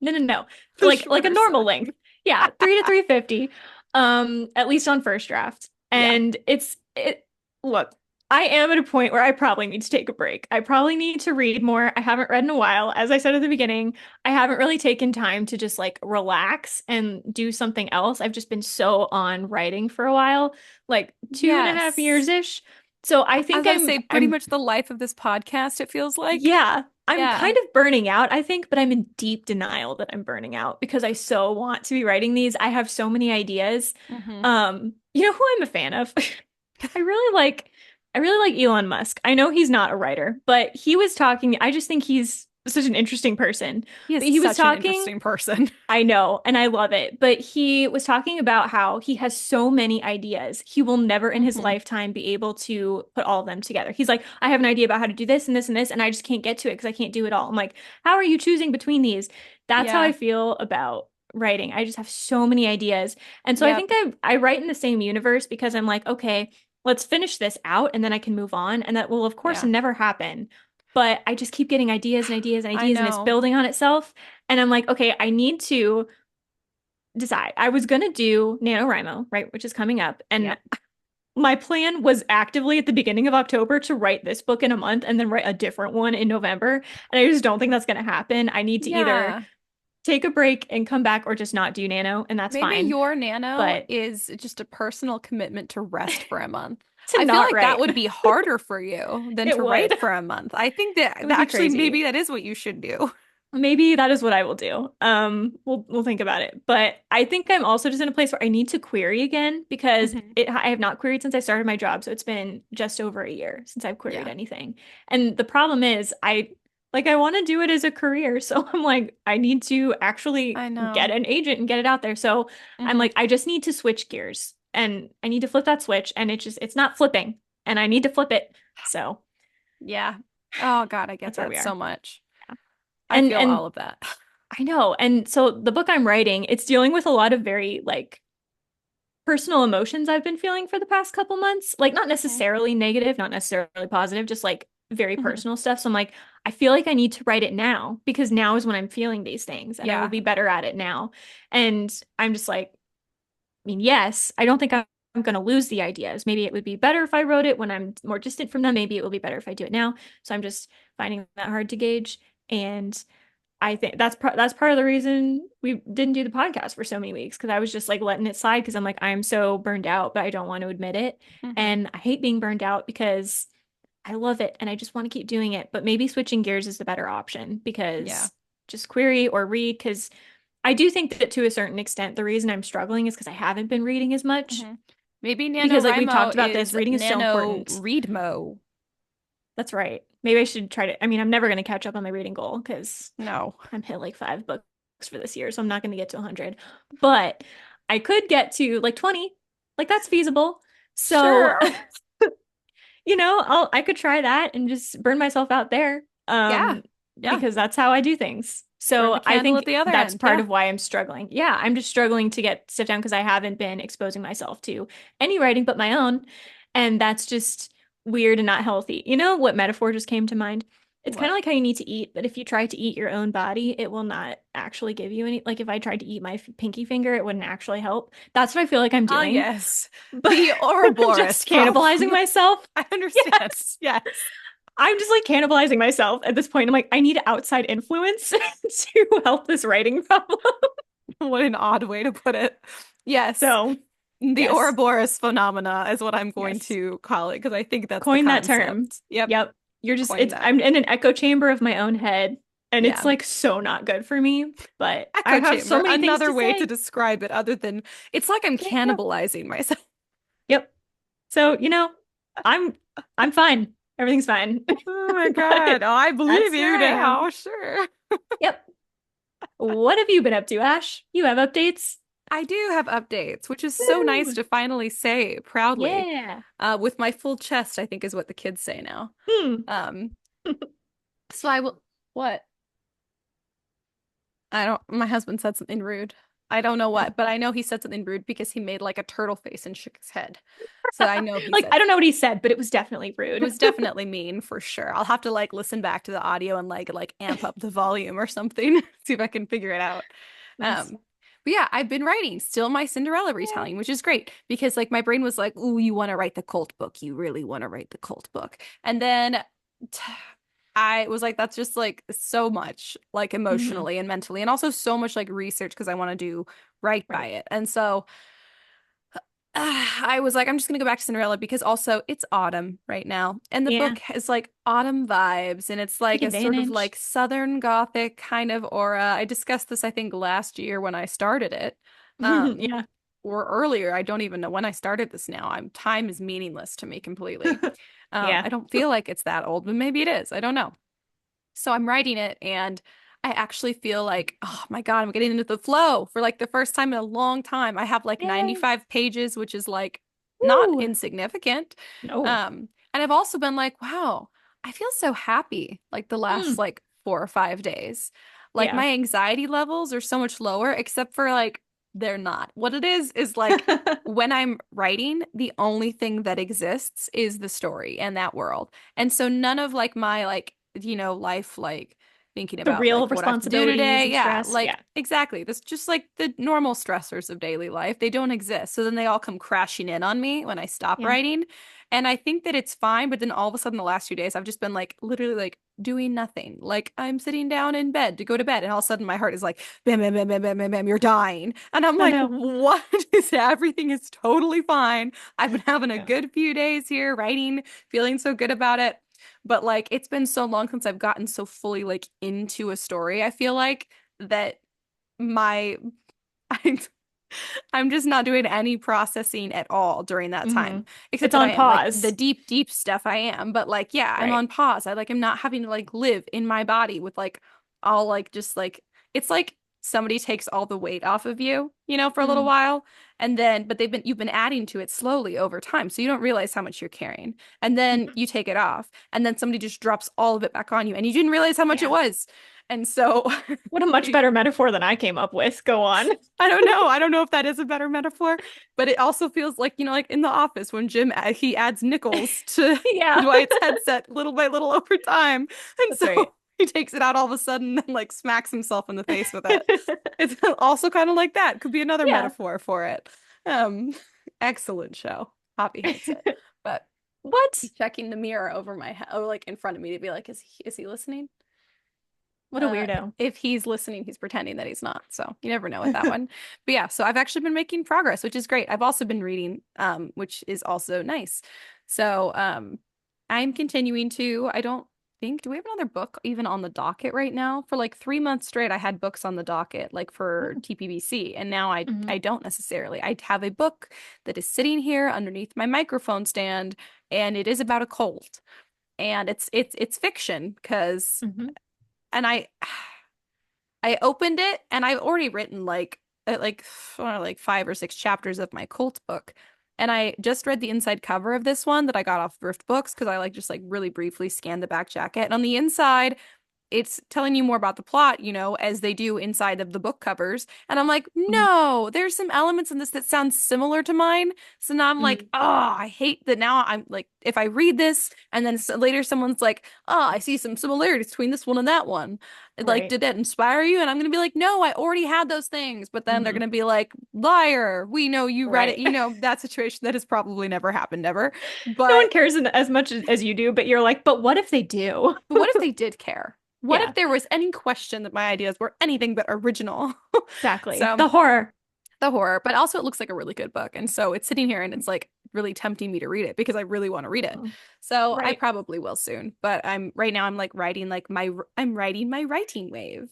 Speaker 1: No, no, no.
Speaker 2: the
Speaker 1: Like a
Speaker 2: shorter
Speaker 1: normal
Speaker 2: side.
Speaker 1: length. Yeah, 3 to 350. At least on first draft.
Speaker 2: Yeah.
Speaker 1: And it look, I am at a point where I probably need to take a break. I probably need to read more. I haven't read in a while. As I said at the beginning, I haven't really taken time to just like relax and do something else. I've just been so on writing for a while, like 2.5 years
Speaker 2: Yes.
Speaker 1: ish. So I
Speaker 2: I was
Speaker 1: think
Speaker 2: about to say pretty
Speaker 1: I'm
Speaker 2: much the life of this podcast, it feels like.
Speaker 1: yeah, I'm
Speaker 2: Yeah.
Speaker 1: kind of burning out, I think, but I'm in deep denial that I'm burning out because I so want to be writing these. I have so many ideas.
Speaker 2: Hmm.
Speaker 1: You know who I'm a fan of? I really like I really like Elon Musk. I know he's not a writer, but he was talking, I just think he's such an interesting person.
Speaker 2: He
Speaker 1: But
Speaker 2: is
Speaker 1: he was
Speaker 2: such an
Speaker 1: talking
Speaker 2: interesting person.
Speaker 1: I know, and I love it. But he was talking about how he has so many ideas. He will never in his
Speaker 2: Hmm.
Speaker 1: lifetime be able to put all of them together. He's like, I have an idea about how to do this and this and this, and I just can't get to it because I can't do it all. I'm like, how are you choosing between these? That's how I
Speaker 2: Yeah.
Speaker 1: feel about writing. I just have so many ideas. And so I
Speaker 2: Yep.
Speaker 1: think I write in the same universe because I'm like, okay, let's finish this out and then I can move on. And that will, of course,
Speaker 2: Yeah.
Speaker 1: never happen. But I just keep getting ideas and ideas and
Speaker 2: I
Speaker 1: ideas, and it's
Speaker 2: know.
Speaker 1: building on itself. And I'm like, okay, I need to decide. I was gonna do NaNoWriMo, right, which is coming up. And
Speaker 2: Yep.
Speaker 1: my plan was actively at the beginning of October to write this book in a month and then write a different one in November. And I just don't think that's gonna happen. I need to either
Speaker 2: Yeah.
Speaker 1: take a break and come back or just not do Nano, and that's
Speaker 2: Maybe
Speaker 1: fine.
Speaker 2: your nano
Speaker 1: But
Speaker 2: is just a personal commitment to rest for a month.
Speaker 1: to
Speaker 2: I feel
Speaker 1: not
Speaker 2: like that
Speaker 1: write,
Speaker 2: would be harder for you than
Speaker 1: it
Speaker 2: to write
Speaker 1: would.
Speaker 2: for a month. I think that
Speaker 1: It would be
Speaker 2: actually maybe
Speaker 1: crazy.
Speaker 2: that is what you should do.
Speaker 1: Maybe that is what I will do. We'll think about it. But I think I'm also just in a place where I need to query again because
Speaker 2: Hmm.
Speaker 1: I have not queried since I started my job. So it's been just over a year since I've queried
Speaker 2: Yeah.
Speaker 1: anything. And the problem is I want to do it as a career. So I'm like, I need to actually
Speaker 2: I
Speaker 1: get
Speaker 2: know.
Speaker 1: an agent and get it out there. So I'm
Speaker 2: Hmm.
Speaker 1: like, I just need to switch gears and I need to flip that switch. And it's not flipping and I need to flip it. So
Speaker 2: Yeah. Oh God, I get
Speaker 1: that's where
Speaker 2: that
Speaker 1: we
Speaker 2: so
Speaker 1: are.
Speaker 2: much. I
Speaker 1: And
Speaker 2: feel
Speaker 1: and
Speaker 2: all of that.
Speaker 1: I know. And so the book I'm writing, it's dealing with a lot of very like personal emotions I've been feeling for the past couple months. Like not
Speaker 2: Hmm.
Speaker 1: necessarily negative, not necessarily positive, just like very
Speaker 2: Hmm.
Speaker 1: personal stuff. So I'm like, I feel like I need to write it now because now is when I'm feeling these things and I will
Speaker 2: Yeah.
Speaker 1: be better at it now. And I'm just like, I mean, yes, I don't think I'm going to lose the ideas. Maybe it would be better if I wrote it when I'm more distant from them. Maybe it will be better if I do it now. So I'm just finding that hard to gauge. And I think that's part of the reason we didn't do the podcast for so many weeks because I was just like letting it slide because I'm like I'm so burned out, but I don't want to admit it.
Speaker 2: Hmm.
Speaker 1: And I hate being burned out because I love it and I just want to keep doing it. But maybe switching gears is the better option
Speaker 2: Yeah.
Speaker 1: because just query or read because I do think that to a certain extent the reason I'm struggling is because I haven't been reading as much
Speaker 2: Hmm. Maybe
Speaker 1: because like we've
Speaker 2: NaNoWriMo
Speaker 1: talked about this,
Speaker 2: is
Speaker 1: reading is so
Speaker 2: Nano
Speaker 1: important.
Speaker 2: Readmo.
Speaker 1: That's right. Maybe I should try to, I mean, I'm never going to catch up on my reading goal because
Speaker 2: No.
Speaker 1: I'm hit like 5 books for this year, so I'm not going to get to 100. But I could get to like 20. Like that's feasible. So,
Speaker 2: Sure.
Speaker 1: I could try that and just burn myself out there.
Speaker 2: Yeah. Yeah.
Speaker 1: Because that's how I do things.
Speaker 2: Burn the
Speaker 1: So I
Speaker 2: candle at
Speaker 1: think
Speaker 2: the other
Speaker 1: that's
Speaker 2: end.
Speaker 1: part
Speaker 2: Yeah.
Speaker 1: of why I'm struggling. Yeah, I'm just struggling to get stuff down because I haven't been exposing myself to any writing but my own. And that's just weird and not healthy. You know what metaphor just came to mind? It's kind of
Speaker 2: What?
Speaker 1: like how you need to eat, but if you try to eat your own body, it will not actually give you any. Like if I tried to eat my pinky finger, it wouldn't actually help. That's what I feel like I'm
Speaker 2: Ah,
Speaker 1: doing.
Speaker 2: yes.
Speaker 1: But
Speaker 2: The
Speaker 1: I'm
Speaker 2: Ouroboros
Speaker 1: just cannibalizing
Speaker 2: problem.
Speaker 1: myself.
Speaker 2: I understand.
Speaker 1: Yes.
Speaker 2: Yes.
Speaker 1: I'm just like cannibalizing myself at this point. I'm like, I need outside influence to help this writing problem.
Speaker 2: What an odd way to put it. Yes.
Speaker 1: So,
Speaker 2: The
Speaker 1: yes,
Speaker 2: Ouroboros phenomena is what I'm going
Speaker 1: yes.
Speaker 2: to call it because I think that's the
Speaker 1: Coin that term.
Speaker 2: concept. Yep.
Speaker 1: Yep.
Speaker 2: Coin that.
Speaker 1: I'm in an echo chamber of my own head, and it's
Speaker 2: Yeah.
Speaker 1: like so not good for me, but I
Speaker 2: Echo
Speaker 1: have so
Speaker 2: chamber,
Speaker 1: many things
Speaker 2: another
Speaker 1: to
Speaker 2: way to
Speaker 1: say.
Speaker 2: describe it other than it's like I'm
Speaker 1: Yeah.
Speaker 2: cannibalizing myself.
Speaker 1: Yep. So, I'm I'm fine. Everything's fine.
Speaker 2: Oh my
Speaker 1: But
Speaker 2: God. Oh, I believe
Speaker 1: that's where
Speaker 2: you
Speaker 1: I
Speaker 2: now.
Speaker 1: am.
Speaker 2: Sure.
Speaker 1: Yep. What have you been up to, Ash? You have updates?
Speaker 2: I do have updates, which is so nice
Speaker 1: Woo!
Speaker 2: to finally say proudly.
Speaker 1: Yeah.
Speaker 2: With my full chest, I think is what the kids say now.
Speaker 1: Hmm.
Speaker 2: Um, so I will, what? I don't, my husband said something rude. I don't know what, but I know he said something rude because he made like a turtle face and shook his head. So I know he
Speaker 1: Like,
Speaker 2: said
Speaker 1: I don't know what he said, but it was definitely
Speaker 2: it
Speaker 1: rude.
Speaker 2: was definitely mean for sure. I'll have to like listen back to the audio and like amp up the volume or something, see if I can figure it out.
Speaker 1: Nice.
Speaker 2: Um, but yeah, I've been writing still my Cinderella retelling, which is great because like my brain was like, "Ooh, you want to write the cult book. You really want to write the cult book." And then t- I was like, that's just like so much like
Speaker 1: Hmm.
Speaker 2: emotionally and mentally and also so much like research because I want to do right by
Speaker 1: Right.
Speaker 2: it. And so I was like, I'm just gonna go back to Cinderella because also it's autumn right now, and the
Speaker 1: Yeah.
Speaker 2: book has like autumn vibes, and it's
Speaker 1: Take
Speaker 2: like a sort of
Speaker 1: advantage.
Speaker 2: like Southern Gothic kind of aura. I discussed this, I think, last year when I started it, um,
Speaker 1: Yeah.
Speaker 2: or earlier. I don't even know when I started this now. Time is meaningless to me completely.
Speaker 1: Yeah.
Speaker 2: I don't feel like it's that old, but maybe it is. I don't know. So I'm writing it and I actually feel like, oh my God, I'm getting into the flow for like the first time in a long time. I have like
Speaker 1: Yay.
Speaker 2: 95 pages, which is like not
Speaker 1: Woo.
Speaker 2: insignificant.
Speaker 1: No.
Speaker 2: And I've also been like, wow, I feel so happy like the last
Speaker 1: Mm.
Speaker 2: like 4 or 5 days. Like
Speaker 1: Yeah.
Speaker 2: my anxiety levels are so much lower, except for like they're not. What it is like when I'm writing, the only thing that exists is the story and that world. And so none of like my like life like thinking
Speaker 1: The
Speaker 2: about
Speaker 1: real
Speaker 2: like what I have to do
Speaker 1: responsibilities
Speaker 2: today.
Speaker 1: and
Speaker 2: Yeah,
Speaker 1: stress.
Speaker 2: like
Speaker 1: Yeah.
Speaker 2: exactly. That's just like the normal stressors of daily life. They don't exist. So then they all come crashing in on me when I stop
Speaker 1: Yeah.
Speaker 2: writing. And I think that it's fine, but then all of a sudden the last few days I've just been like literally like doing nothing. Like I'm sitting down in bed to go to bed and all of a sudden my heart is like bam bam bam bam bam bam, bam, you're dying. And I'm
Speaker 1: Oh
Speaker 2: like,
Speaker 1: no.
Speaker 2: what is everything is totally fine. I've been having a
Speaker 1: Yeah.
Speaker 2: good few days here writing, feeling so good about it. But like it's been so long since I've gotten so fully like into a story. I feel like that my I, I'm just not doing any processing at all during that
Speaker 1: Hmm.
Speaker 2: time. Except
Speaker 1: It's
Speaker 2: that I
Speaker 1: on
Speaker 2: am like the
Speaker 1: pause.
Speaker 2: deep stuff I am. But like yeah, I'm
Speaker 1: Right.
Speaker 2: on pause. I like I'm not having to like live in my body with like all like just like it's like somebody takes all the weight off of you, for a little
Speaker 1: Mm.
Speaker 2: while. And then but you've been adding to it slowly over time. So you don't realize how much you're carrying. And then
Speaker 1: Mhm.
Speaker 2: you take it off. And then somebody just drops all of it back on you and you didn't realize how much it
Speaker 1: Yeah.
Speaker 2: was. And so
Speaker 1: What a much better metaphor than I came up with. Go on.
Speaker 2: I don't know. I don't know if that is a better metaphor, but it also feels like, like in the office when he adds nickels to
Speaker 1: Yeah.
Speaker 2: Dwight's headset little by little over time. And
Speaker 1: That's right.
Speaker 2: so he takes it out all of a sudden and like smacks himself in the face with it. It's also kind of like that. Could be another
Speaker 1: Yeah.
Speaker 2: metaphor for it. Um, excellent show. Poppy hates it. But
Speaker 1: What?
Speaker 2: he's checking the mirror over my head, or like in front of me to be like, is he listening?
Speaker 1: What a weirdo.
Speaker 2: If he's listening, he's pretending that he's not. So you never know with that one. But yeah, so I've actually been making progress, which is great. I've also been reading, which is also nice. So I'm continuing to, I don't think, do we have another book even on the docket right now? For like 3 months straight, I had books on the docket, like for TPBC, and now I
Speaker 1: Hmm.
Speaker 2: I don't necessarily. I have a book that is sitting here underneath my microphone stand, and it is about a cult. And it's fiction because
Speaker 1: Hmm.
Speaker 2: and I opened it and I've already written like 5 or 6 chapters of my cult book. And I just read the inside cover of this one that I got off Thrift Books because I like just like really briefly scanned the back jacket. And on the inside, it's telling you more about the plot, as they do inside of the book covers. And I'm like,
Speaker 1: Mhm.
Speaker 2: no, there's some elements in this that sound similar to mine. So now I'm like,
Speaker 1: Mhm.
Speaker 2: oh, I hate that now. I'm like, if I read this and then later someone's like, oh, I see some similarities between this one and that one. Like,
Speaker 1: Right.
Speaker 2: did that inspire you? And I'm going to be like, no, I already had those things. But then they're going
Speaker 1: Mhm.
Speaker 2: to be like, liar. We know you read it.
Speaker 1: Right.
Speaker 2: That situation that has probably never happened ever.
Speaker 1: No one
Speaker 2: But
Speaker 1: cares as much as you do, but you're like, but what if they do?
Speaker 2: But what if they did care? What if
Speaker 1: Yeah,
Speaker 2: there was any question that my ideas were anything but original?
Speaker 1: exactly.
Speaker 2: So
Speaker 1: The horror.
Speaker 2: the horror, but also it looks like a really good book. And so it's sitting here and it's like really tempting me to read it because I really want to read it.
Speaker 1: Mhm.
Speaker 2: So I
Speaker 1: Right.
Speaker 2: probably will soon. But I'm right now I'm like writing like I'm writing my writing wave.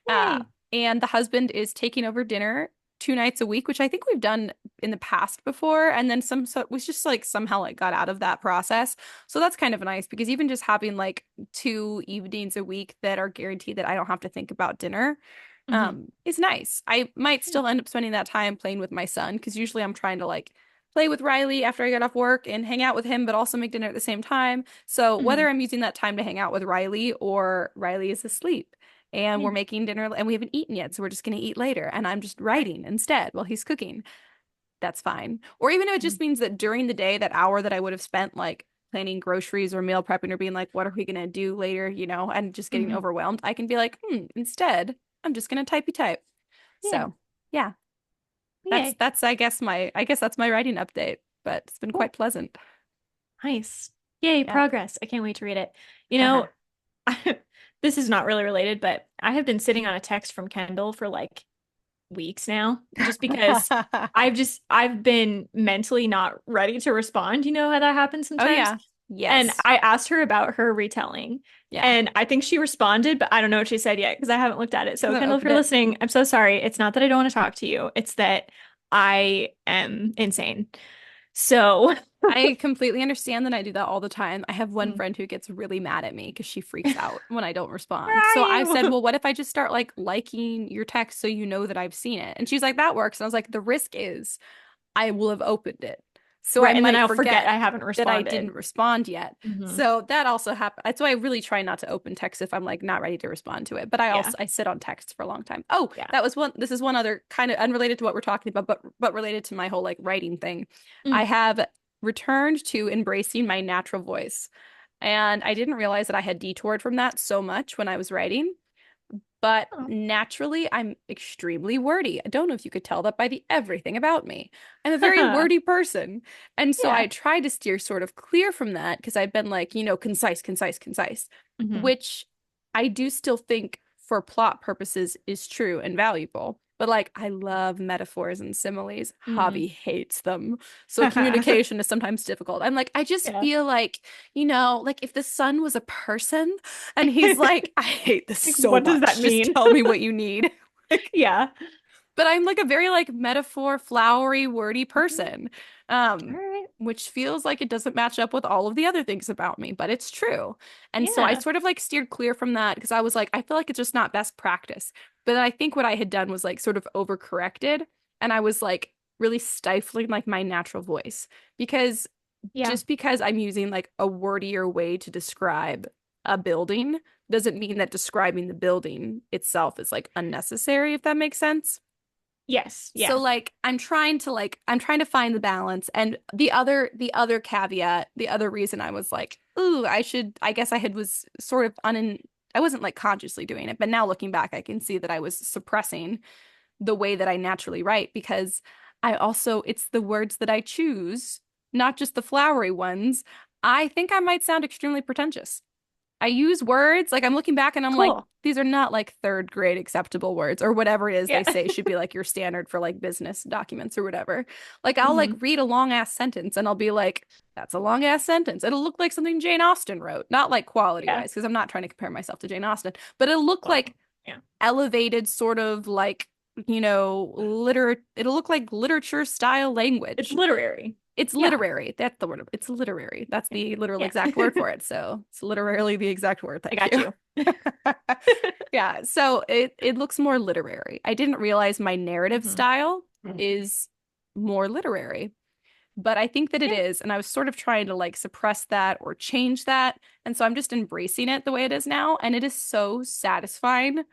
Speaker 2: Uh
Speaker 1: Yay.
Speaker 2: and the husband is taking over dinner 2 nights a week, which I think we've done in the past before. And then so it was just like somehow like got out of that process. So that's kind of nice because even just having like 2 evenings a week that are guaranteed that I don't have to think about dinner
Speaker 1: Hmm.
Speaker 2: is nice. I might still end up spending that time playing with my son because usually I'm trying to like play with Riley after I get off work and hang out with him, but also make dinner at the same time. So
Speaker 1: Hmm.
Speaker 2: whether I'm using that time to hang out with Riley or Riley is asleep and we're
Speaker 1: Yeah.
Speaker 2: making dinner and we haven't eaten yet, so we're just going to eat later and I'm just
Speaker 1: Right.
Speaker 2: writing instead while he's cooking, that's fine. Or even if it just
Speaker 1: Mhm.
Speaker 2: means that during the day, that hour that I would have spent like planning groceries or meal prepping or being like, what are we gonna do later, and just getting
Speaker 1: Mhm.
Speaker 2: overwhelmed, I can be like, instead, I'm just gonna typey type.
Speaker 1: Yeah.
Speaker 2: So yeah, that's
Speaker 1: Yay.
Speaker 2: that's I guess that's my writing update, but it's been
Speaker 1: Cool.
Speaker 2: quite pleasant.
Speaker 1: Nice. Yay,
Speaker 2: Yeah.
Speaker 1: progress. I can't wait to read it. You know, this is not really related, but I have been sitting on a text from Kendall for like weeks now, just because I've been mentally not ready to respond. You know how that happens
Speaker 2: Oh
Speaker 1: sometimes?
Speaker 2: yeah.
Speaker 1: And
Speaker 2: Yes.
Speaker 1: I asked her about her retelling,
Speaker 2: Yeah.
Speaker 1: and I think she responded, but I don't know what she said yet because I haven't looked at it. So,
Speaker 2: Haven't
Speaker 1: Kendall, if
Speaker 2: opened
Speaker 1: you're
Speaker 2: it.
Speaker 1: listening, I'm so sorry. It's not that I don't want to talk to you, it's that I am insane. So,
Speaker 2: I completely understand that I do that all the time. I have one
Speaker 1: mm,
Speaker 2: friend who gets really mad at me because she freaks
Speaker 1: where
Speaker 2: out when I don't respond.
Speaker 1: are
Speaker 2: So I said,
Speaker 1: you?
Speaker 2: well, what if I just start like liking your text so you know that I've seen it? And she's like, that works. And I was like, the risk is I will have opened it. So I
Speaker 1: Right. And then
Speaker 2: might
Speaker 1: I'll forget
Speaker 2: forget
Speaker 1: I haven't
Speaker 2: that I
Speaker 1: responded.
Speaker 2: didn't respond yet.
Speaker 1: Hmm.
Speaker 2: So that also happened. That's why I really try not to open text if I'm like not ready to respond to it. But
Speaker 1: Yeah.
Speaker 2: I sit on text for a long time. Oh,
Speaker 1: Yeah.
Speaker 2: this is one other kind of unrelated to what we're talking about, but related to my whole like writing thing. I
Speaker 1: Mm.
Speaker 2: have returned to embracing my natural voice. And I didn't realize that I had detoured from that so much when I was writing. But
Speaker 1: Oh.
Speaker 2: naturally, I'm extremely wordy. I don't know if you could tell that by the everything about me. I'm a very wordy person. And so I
Speaker 1: Yeah.
Speaker 2: tried to steer sort of clear from that because I've been like, concise, concise, concise,
Speaker 1: Hmm.
Speaker 2: which I do still think for plot purposes is true and valuable. But like, I love metaphors and similes.
Speaker 1: Hmm.
Speaker 2: Hobby hates them. So communication is sometimes difficult. I'm like, I just
Speaker 1: Yeah.
Speaker 2: feel like, like if the sun was a person, and he's like, I hate this
Speaker 1: Like,
Speaker 2: so
Speaker 1: what does that
Speaker 2: much. Just
Speaker 1: mean?
Speaker 2: tell me what you need. Like,
Speaker 1: Yeah.
Speaker 2: but I'm like a very like metaphor, flowery, wordy
Speaker 1: Mhm.
Speaker 2: person.
Speaker 1: All right.
Speaker 2: Which feels like it doesn't match up with all of the other things about me, but it's true. And so I
Speaker 1: Yeah.
Speaker 2: sort of like steered clear from that because I was like, I feel like it's just not best practice. But then I think what I had done was like sort of overcorrected and I was like really stifling like my natural voice because
Speaker 1: Yeah.
Speaker 2: just because I'm using like a wordier way to describe a building doesn't mean that describing the building itself is like unnecessary, if that makes sense.
Speaker 1: Yes.
Speaker 2: So
Speaker 1: Yeah.
Speaker 2: like I'm trying to find the balance. And the other caveat, the other reason I was like, ooh, I guess I had was sort of I wasn't like consciously doing it, but now looking back, I can see that I was suppressing the way that I naturally write because it's the words that I choose, not just the flowery ones. I think I might sound extremely pretentious. I use words like I'm looking back and I'm like,
Speaker 1: Cool.
Speaker 2: these are not like third grade acceptable words or whatever it is
Speaker 1: Yeah.
Speaker 2: they say should be like your standard for like business documents or whatever. Like I'll like
Speaker 1: Hmm.
Speaker 2: read a long ass sentence and I'll be like, that's a long ass sentence. It'll look like something Jane Austen wrote, not like quality
Speaker 1: Yeah.
Speaker 2: wise, because I'm not trying to compare myself to Jane Austen, but it'll look
Speaker 1: Well,
Speaker 2: like
Speaker 1: yeah.
Speaker 2: elevated sort of like, it'll look like literature style
Speaker 1: It's
Speaker 2: language.
Speaker 1: literary.
Speaker 2: It's
Speaker 1: Yeah.
Speaker 2: literary. That's the word. It's literary. That's
Speaker 1: Yeah.
Speaker 2: the literal
Speaker 1: Yeah.
Speaker 2: exact word for it. So it's literally the exact word.
Speaker 1: I
Speaker 2: Thank
Speaker 1: got
Speaker 2: you.
Speaker 1: you.
Speaker 2: Yeah. So it looks more literary. I didn't realize my narrative
Speaker 1: Hmm.
Speaker 2: style is more literary. But I think that it
Speaker 1: Yeah.
Speaker 2: is. And I was sort of trying to like suppress that or change that. And so I'm just embracing it the way it is now. And it is so satisfying.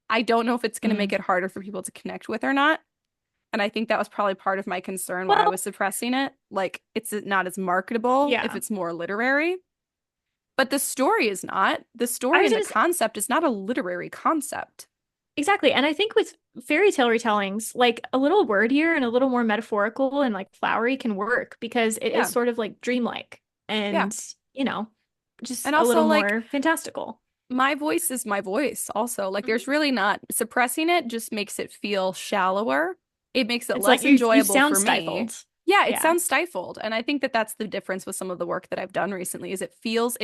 Speaker 2: I don't know if it's going to make
Speaker 1: Mm.
Speaker 2: it harder for people to connect with or not. And I think that was probably part of my concern why I
Speaker 1: Well,
Speaker 2: was suppressing it. Like, it's not as marketable if
Speaker 1: yeah.
Speaker 2: it's more literary. But the story is not. The
Speaker 1: I
Speaker 2: story
Speaker 1: was
Speaker 2: and the
Speaker 1: gonna say,
Speaker 2: concept is not a literary concept.
Speaker 1: exactly. And I think with fairy tale retellings, like a little wordier and a little more metaphorical and like flowery can work because it is
Speaker 2: Yeah.
Speaker 1: sort of like dreamlike
Speaker 2: Yeah.
Speaker 1: and, you know, just
Speaker 2: And
Speaker 1: a little
Speaker 2: also, like,
Speaker 1: more fantastical.
Speaker 2: my voice is my voice, also. Like, there's really not suppressing it, just makes it feel shallower. It makes it
Speaker 1: It's like
Speaker 2: less
Speaker 1: you
Speaker 2: enjoyable
Speaker 1: sound
Speaker 2: for me.
Speaker 1: stifled.
Speaker 2: Yeah, it
Speaker 1: Yeah.
Speaker 2: sounds stifled. And I think that that's the difference with some of the work that I've done recently is it feels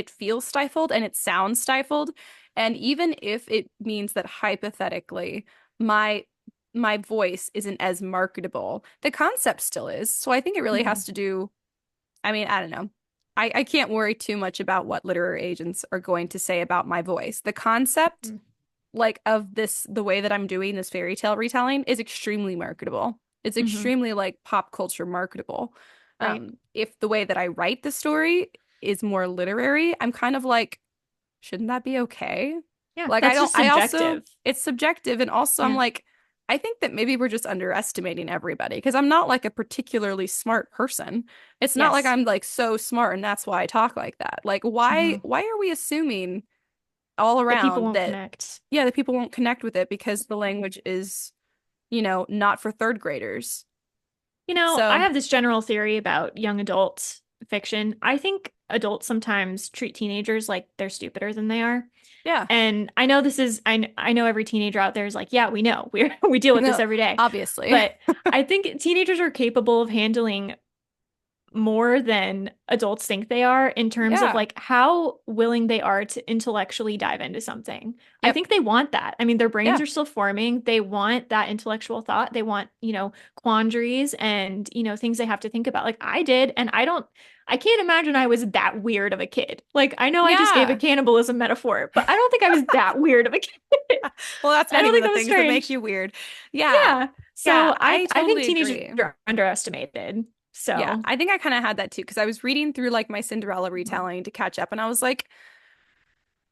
Speaker 2: stifled and it sounds stifled. And even if it means that hypothetically my my voice isn't as marketable, the concept still is. So I think it really
Speaker 1: Mhm.
Speaker 2: has to do, I mean, I don't know. I can't worry too much about what literary agents are going to say about my voice. The concept,
Speaker 1: Mhm.
Speaker 2: like of this, the way that I'm doing this fairy tale retelling is extremely marketable. It's
Speaker 1: Mhm.
Speaker 2: extremely like pop culture marketable.
Speaker 1: Right.
Speaker 2: If the way that I write the story is more literary, I'm kind of like, shouldn't that be okay?
Speaker 1: Yeah.
Speaker 2: Like
Speaker 1: That's just
Speaker 2: I also,
Speaker 1: subjective.
Speaker 2: it's subjective, and also I'm
Speaker 1: Yeah.
Speaker 2: like, I think that maybe we're just underestimating everybody because I'm not like a particularly smart person. It's not like
Speaker 1: Yes.
Speaker 2: I'm like so smart and that's why I talk like that. Like
Speaker 1: Mhm.
Speaker 2: why are we assuming all
Speaker 1: That people
Speaker 2: around
Speaker 1: won't
Speaker 2: that
Speaker 1: connect.
Speaker 2: yeah, that people won't connect with it because the language is, not for third graders.
Speaker 1: I
Speaker 2: So,
Speaker 1: have this general theory about young adult fiction. I think adults sometimes treat teenagers like they're stupider than they are.
Speaker 2: yeah.
Speaker 1: And I know I know every teenager out there is like, yeah, we know. We deal with this
Speaker 2: No,
Speaker 1: every day.
Speaker 2: obviously.
Speaker 1: But I think teenagers are capable of handling more than adults think they are in terms of
Speaker 2: Yeah.
Speaker 1: like how willing they are to intellectually dive into something. I
Speaker 2: Yep.
Speaker 1: think they want that. I mean, their brains
Speaker 2: Yeah.
Speaker 1: are still forming. They want that intellectual thought. They want, quandaries and, things they have to think about. Like I did, and I can't imagine I was that weird of a kid. Like I know I just gave a
Speaker 2: Yeah.
Speaker 1: cannibalism metaphor, but I don't think I was that weird of a kid.
Speaker 2: Well, that's
Speaker 1: I
Speaker 2: not
Speaker 1: don't
Speaker 2: even
Speaker 1: think
Speaker 2: the
Speaker 1: that was
Speaker 2: things that make
Speaker 1: strange.
Speaker 2: you weird. Yeah.
Speaker 1: Yeah.
Speaker 2: Yeah,
Speaker 1: So
Speaker 2: I
Speaker 1: I think
Speaker 2: totally
Speaker 1: teenagers
Speaker 2: agree.
Speaker 1: are underestimated.
Speaker 2: Yeah,
Speaker 1: So,
Speaker 2: I think I kind of had that too because I was reading through like my Cinderella
Speaker 1: mhm.
Speaker 2: retelling to catch up and I was like,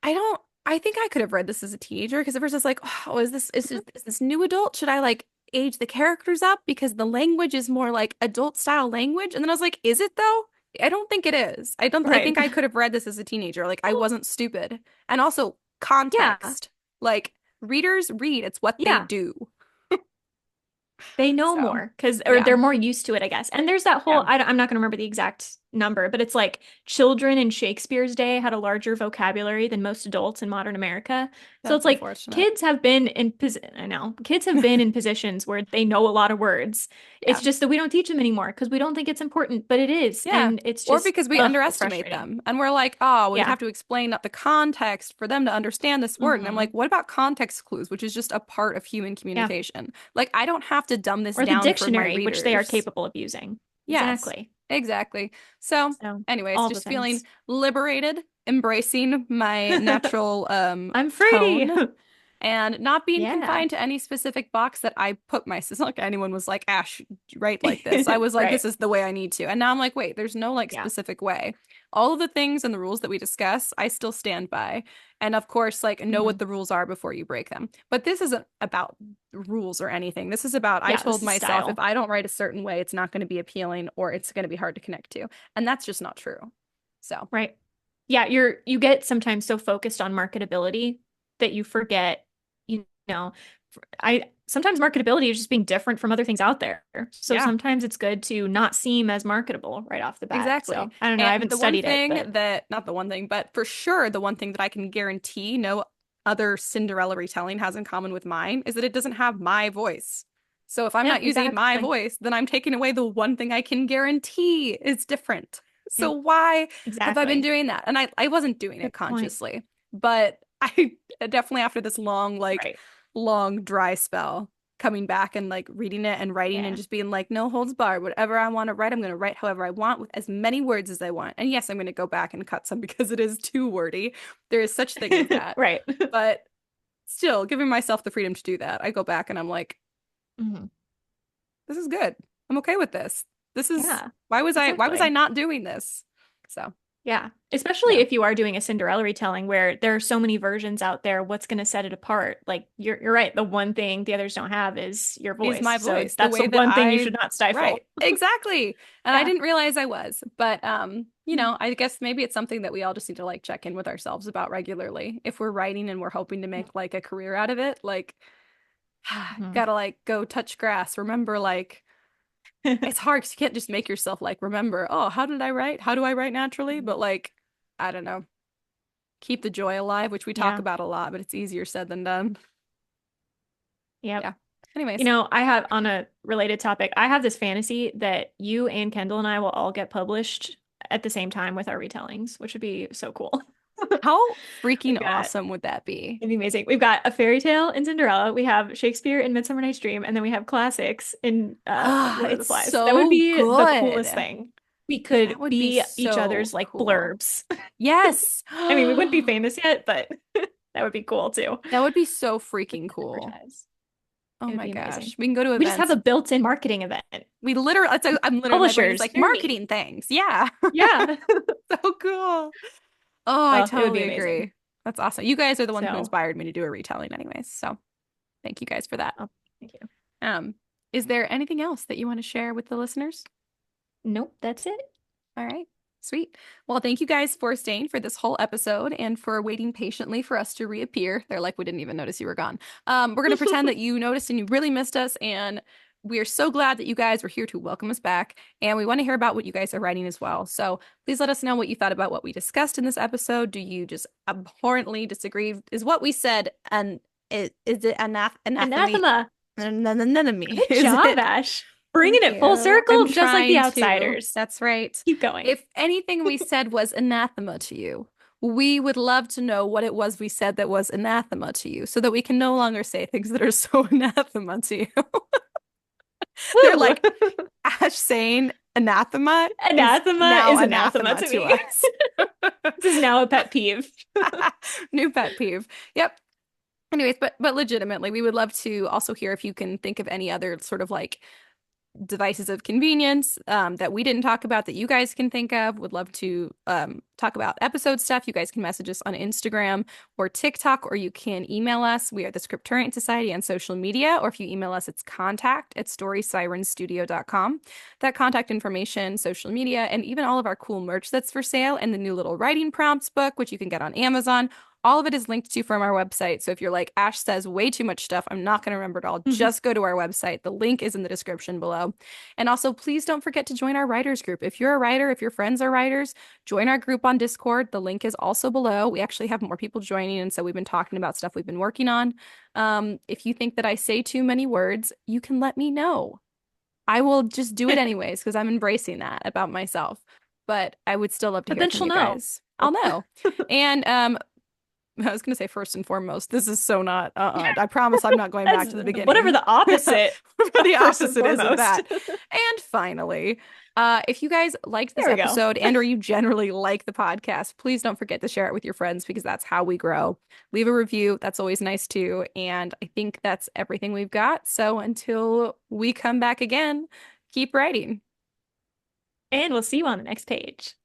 Speaker 2: I don't I think I could have read this as a teenager because at first I was like, oh, is this new adult? Should I like age the characters up because the language is more like adult style language? And then I was like, is it though? I don't think it is. I
Speaker 1: Right.
Speaker 2: think I could have read this as a teenager. Like I
Speaker 1: Well,
Speaker 2: wasn't stupid. And also
Speaker 1: yeah.
Speaker 2: context. Like readers read, it's what they
Speaker 1: Yeah.
Speaker 2: do.
Speaker 1: They know
Speaker 2: So,
Speaker 1: more or
Speaker 2: yeah.
Speaker 1: they're more used to it, I guess. And there's that whole,
Speaker 2: Yeah.
Speaker 1: I'm not going to remember the exact number, but it's like children in Shakespeare's day had a larger vocabulary than most adults in modern America. So
Speaker 2: That's
Speaker 1: it's like
Speaker 2: unfortunate.
Speaker 1: I know, kids have been in positions where they know a lot of words. It's
Speaker 2: Yeah.
Speaker 1: just that we don't teach them anymore because we don't think it's important, but it is.
Speaker 2: Yeah.
Speaker 1: And it's
Speaker 2: Or
Speaker 1: just,
Speaker 2: because we
Speaker 1: ugh, it's
Speaker 2: underestimate
Speaker 1: frustrating.
Speaker 2: them and we're like, oh, we
Speaker 1: Yeah.
Speaker 2: have to explain the context for them to understand this word. And I'm like,
Speaker 1: Hmm.
Speaker 2: what about context clues, which is just a part of human
Speaker 1: Yeah.
Speaker 2: communication? Like, I don't have to dumb this
Speaker 1: Or the
Speaker 2: down for my
Speaker 1: dictionary, which they are
Speaker 2: readers.
Speaker 1: capable of using.
Speaker 2: Yes,
Speaker 1: Exactly.
Speaker 2: exactly. So,
Speaker 1: So,
Speaker 2: anyways,
Speaker 1: all the
Speaker 2: just feeling
Speaker 1: things.
Speaker 2: liberated, embracing my natural
Speaker 1: I'm free.
Speaker 2: tone and not being
Speaker 1: Yeah.
Speaker 2: confined to any specific box that I put myself. It's not like anyone was like, Ash, write like this. I was like,
Speaker 1: Right.
Speaker 2: this is the way I need to. And now I'm like, wait, there's no like
Speaker 1: Yeah.
Speaker 2: specific way. All of the things and the rules that we discuss, I still stand by. And of course, like know what
Speaker 1: Hmm.
Speaker 2: the rules are before you break them. But this isn't about rules or anything. This is about, I
Speaker 1: Yeah,
Speaker 2: told
Speaker 1: this is
Speaker 2: myself if
Speaker 1: style.
Speaker 2: I don't write a certain way, it's not going to be appealing or it's going to be hard to connect to. And that's just not true. So,
Speaker 1: Right. Yeah, you get sometimes so focused on marketability that you forget, you know, I sometimes marketability is just being different from other things out there. So
Speaker 2: yeah.
Speaker 1: sometimes it's good to not seem as marketable right off the bat.
Speaker 2: Exactly.
Speaker 1: So I don't know, I
Speaker 2: And
Speaker 1: haven't
Speaker 2: the one
Speaker 1: studied it,
Speaker 2: thing
Speaker 1: but
Speaker 2: that, not the one thing, but for sure, the one thing that I can guarantee no other Cinderella retelling has in common with mine is that it doesn't have my voice. So if I'm
Speaker 1: yeah,
Speaker 2: not using my
Speaker 1: exactly.
Speaker 2: voice, then I'm taking away the one thing I can guarantee is different. So
Speaker 1: Yeah,
Speaker 2: why have I been
Speaker 1: exactly.
Speaker 2: doing that? And I wasn't doing it
Speaker 1: Good point.
Speaker 2: consciously, but I definitely after this
Speaker 1: Right.
Speaker 2: long dry spell coming back and like reading it and writing and
Speaker 1: Yeah.
Speaker 2: just being like, no holds barred. Whatever I want to write, I'm going to write however I want with as many words as I want. And yes, I'm going to go back and cut some because it is too wordy. There is such thing as that.
Speaker 1: Right.
Speaker 2: But still, giving myself the freedom to do that, I go back and I'm like,
Speaker 1: Mhm.
Speaker 2: this is good. I'm okay with this. This is
Speaker 1: Yeah,
Speaker 2: why was I
Speaker 1: exactly.
Speaker 2: not doing this? So,
Speaker 1: Yeah, especially
Speaker 2: yeah,
Speaker 1: if you are doing a Cinderella retelling where there are so many versions out there, what's going to set it apart? Like you're right, the one thing the others don't have is your
Speaker 2: is
Speaker 1: voice.
Speaker 2: my
Speaker 1: So
Speaker 2: voice the
Speaker 1: that's the
Speaker 2: way that
Speaker 1: one thing you
Speaker 2: I
Speaker 1: should not
Speaker 2: right.
Speaker 1: stifle.
Speaker 2: Exactly. And I
Speaker 1: Yeah.
Speaker 2: didn't realize I was. But you know, I guess maybe it's something that we all just need to like check in with ourselves about regularly. If we're writing and we're hoping to make like a career out of it, like
Speaker 1: Mhm.
Speaker 2: gotta like go touch grass. Remember, like it's hard because you can't just make yourself like remember, oh, how did I write? How do I write naturally? But like, I don't know. Keep the joy alive, which we talk
Speaker 1: Yeah.
Speaker 2: about a lot, but it's easier said than done.
Speaker 1: Yep.
Speaker 2: Yeah. Anyways.
Speaker 1: I have on a related topic, I have this fantasy that you and Kendall and I will all get published at the same time with our retellings, which would be so cool.
Speaker 2: How freaking
Speaker 1: We've got
Speaker 2: awesome would that be?
Speaker 1: It'd be amazing. We've got a fairy tale in Cinderella. We have Shakespeare in Midsummer Night's Dream, and then we have classics in
Speaker 2: Ah,
Speaker 1: Lord of the
Speaker 2: it's
Speaker 1: Flies. That would
Speaker 2: so
Speaker 1: be the coolest
Speaker 2: good.
Speaker 1: thing. We
Speaker 2: That
Speaker 1: could
Speaker 2: would be
Speaker 1: be each
Speaker 2: so
Speaker 1: other's like
Speaker 2: cool.
Speaker 1: blurbs.
Speaker 2: Yes.
Speaker 1: I mean, we wouldn't be
Speaker 2: That
Speaker 1: famous yet, but that would be cool too.
Speaker 2: would be so
Speaker 1: We
Speaker 2: freaking
Speaker 1: could
Speaker 2: cool.
Speaker 1: advertise.
Speaker 2: Oh
Speaker 1: It would
Speaker 2: my
Speaker 1: be amazing.
Speaker 2: gosh. We can go to
Speaker 1: We just have
Speaker 2: events.
Speaker 1: a built-in marketing event.
Speaker 2: We literally, I'm literally, my brain is
Speaker 1: Publishers,
Speaker 2: like
Speaker 1: hear me.
Speaker 2: marketing things. Yeah.
Speaker 1: Yeah.
Speaker 2: So cool. Oh, I
Speaker 1: Oh, it would be
Speaker 2: totally
Speaker 1: amazing.
Speaker 2: agree. That's awesome. You guys are the one who
Speaker 1: So,
Speaker 2: inspired me to do a retelling anyways. So thank you guys for that.
Speaker 1: oh, thank you.
Speaker 2: Um, is there anything else that you want to share with the listeners?
Speaker 1: Nope, that's it.
Speaker 2: All right. Sweet. Well, thank you guys for staying for this whole episode and for waiting patiently for us to reappear. They're like, we didn't even notice you were gone. We're going to pretend that you noticed and you really missed us. And we're so glad that you guys were here to welcome us back. And we want to hear about what you guys are writing as well. So please let us know what you thought about what we discussed in this episode. Do you just abhorrently disagree? Is what we said, and is it anathema?
Speaker 1: Anathema.
Speaker 2: Anathema?
Speaker 1: Good
Speaker 2: Is
Speaker 1: job,
Speaker 2: it?
Speaker 1: Ash. Bringing
Speaker 2: Thank
Speaker 1: it full
Speaker 2: you. I'm
Speaker 1: circle, just like the
Speaker 2: trying to.
Speaker 1: outsiders.
Speaker 2: That's right.
Speaker 1: Keep going.
Speaker 2: If anything we said was anathema to you, we would love to know what it was we said that was anathema to you so that we can no longer say things that are so anathema to you. They're
Speaker 1: Woo!
Speaker 2: like, Ash saying anathema is
Speaker 1: Anathema
Speaker 2: now
Speaker 1: is anathema
Speaker 2: anathema
Speaker 1: to
Speaker 2: to
Speaker 1: me.
Speaker 2: us.
Speaker 1: This is now a pet peeve.
Speaker 2: New pet peeve. Yep. Anyways, but legitimately, we would love to also hear if you can think of any other sort of like devices of convenience that we didn't talk about that you guys can think of. Would love to talk about episode stuff. You guys can message us on Instagram or TikTok, or you can email us. We are the Scripturient Society on social media, or if you email us, it's contact@storysirenstudio.com. That contact information, social media, and even all of our cool merch that's for sale, and the new little writing prompts book, which you can get on Amazon. All of it is linked to from our website. So if you're like, Ash says way too much stuff, I'm not going to remember it all, just go to our website. The link is in the description below. And also, please don't forget to join our writers group. If you're a writer, if your friends are writers, join our group on Discord. The link is also below. We actually have more people joining. And so we've been talking about stuff we've been working on. If you think that I say too many words, you can let me know. I will just do it anyways because I'm embracing that about myself. But I would still love to
Speaker 1: But
Speaker 2: hear
Speaker 1: then
Speaker 2: from
Speaker 1: she'll
Speaker 2: you
Speaker 1: know.
Speaker 2: guys. I'll know. And I was going to say first and foremost, this is so not, I promise I'm not going back
Speaker 1: That's
Speaker 2: to the
Speaker 1: whatever
Speaker 2: beginning.
Speaker 1: the opposite
Speaker 2: Whatever the
Speaker 1: of first and
Speaker 2: opposite is of
Speaker 1: foremost.
Speaker 2: that. And finally, if you guys liked this
Speaker 1: There we go.
Speaker 2: episode and or you generally like the podcast, please don't forget to share it with your friends because that's how we grow. Leave a review. That's always nice too. And I think that's everything we've got. So until we come back again, keep writing.
Speaker 1: And we'll see you on the next page.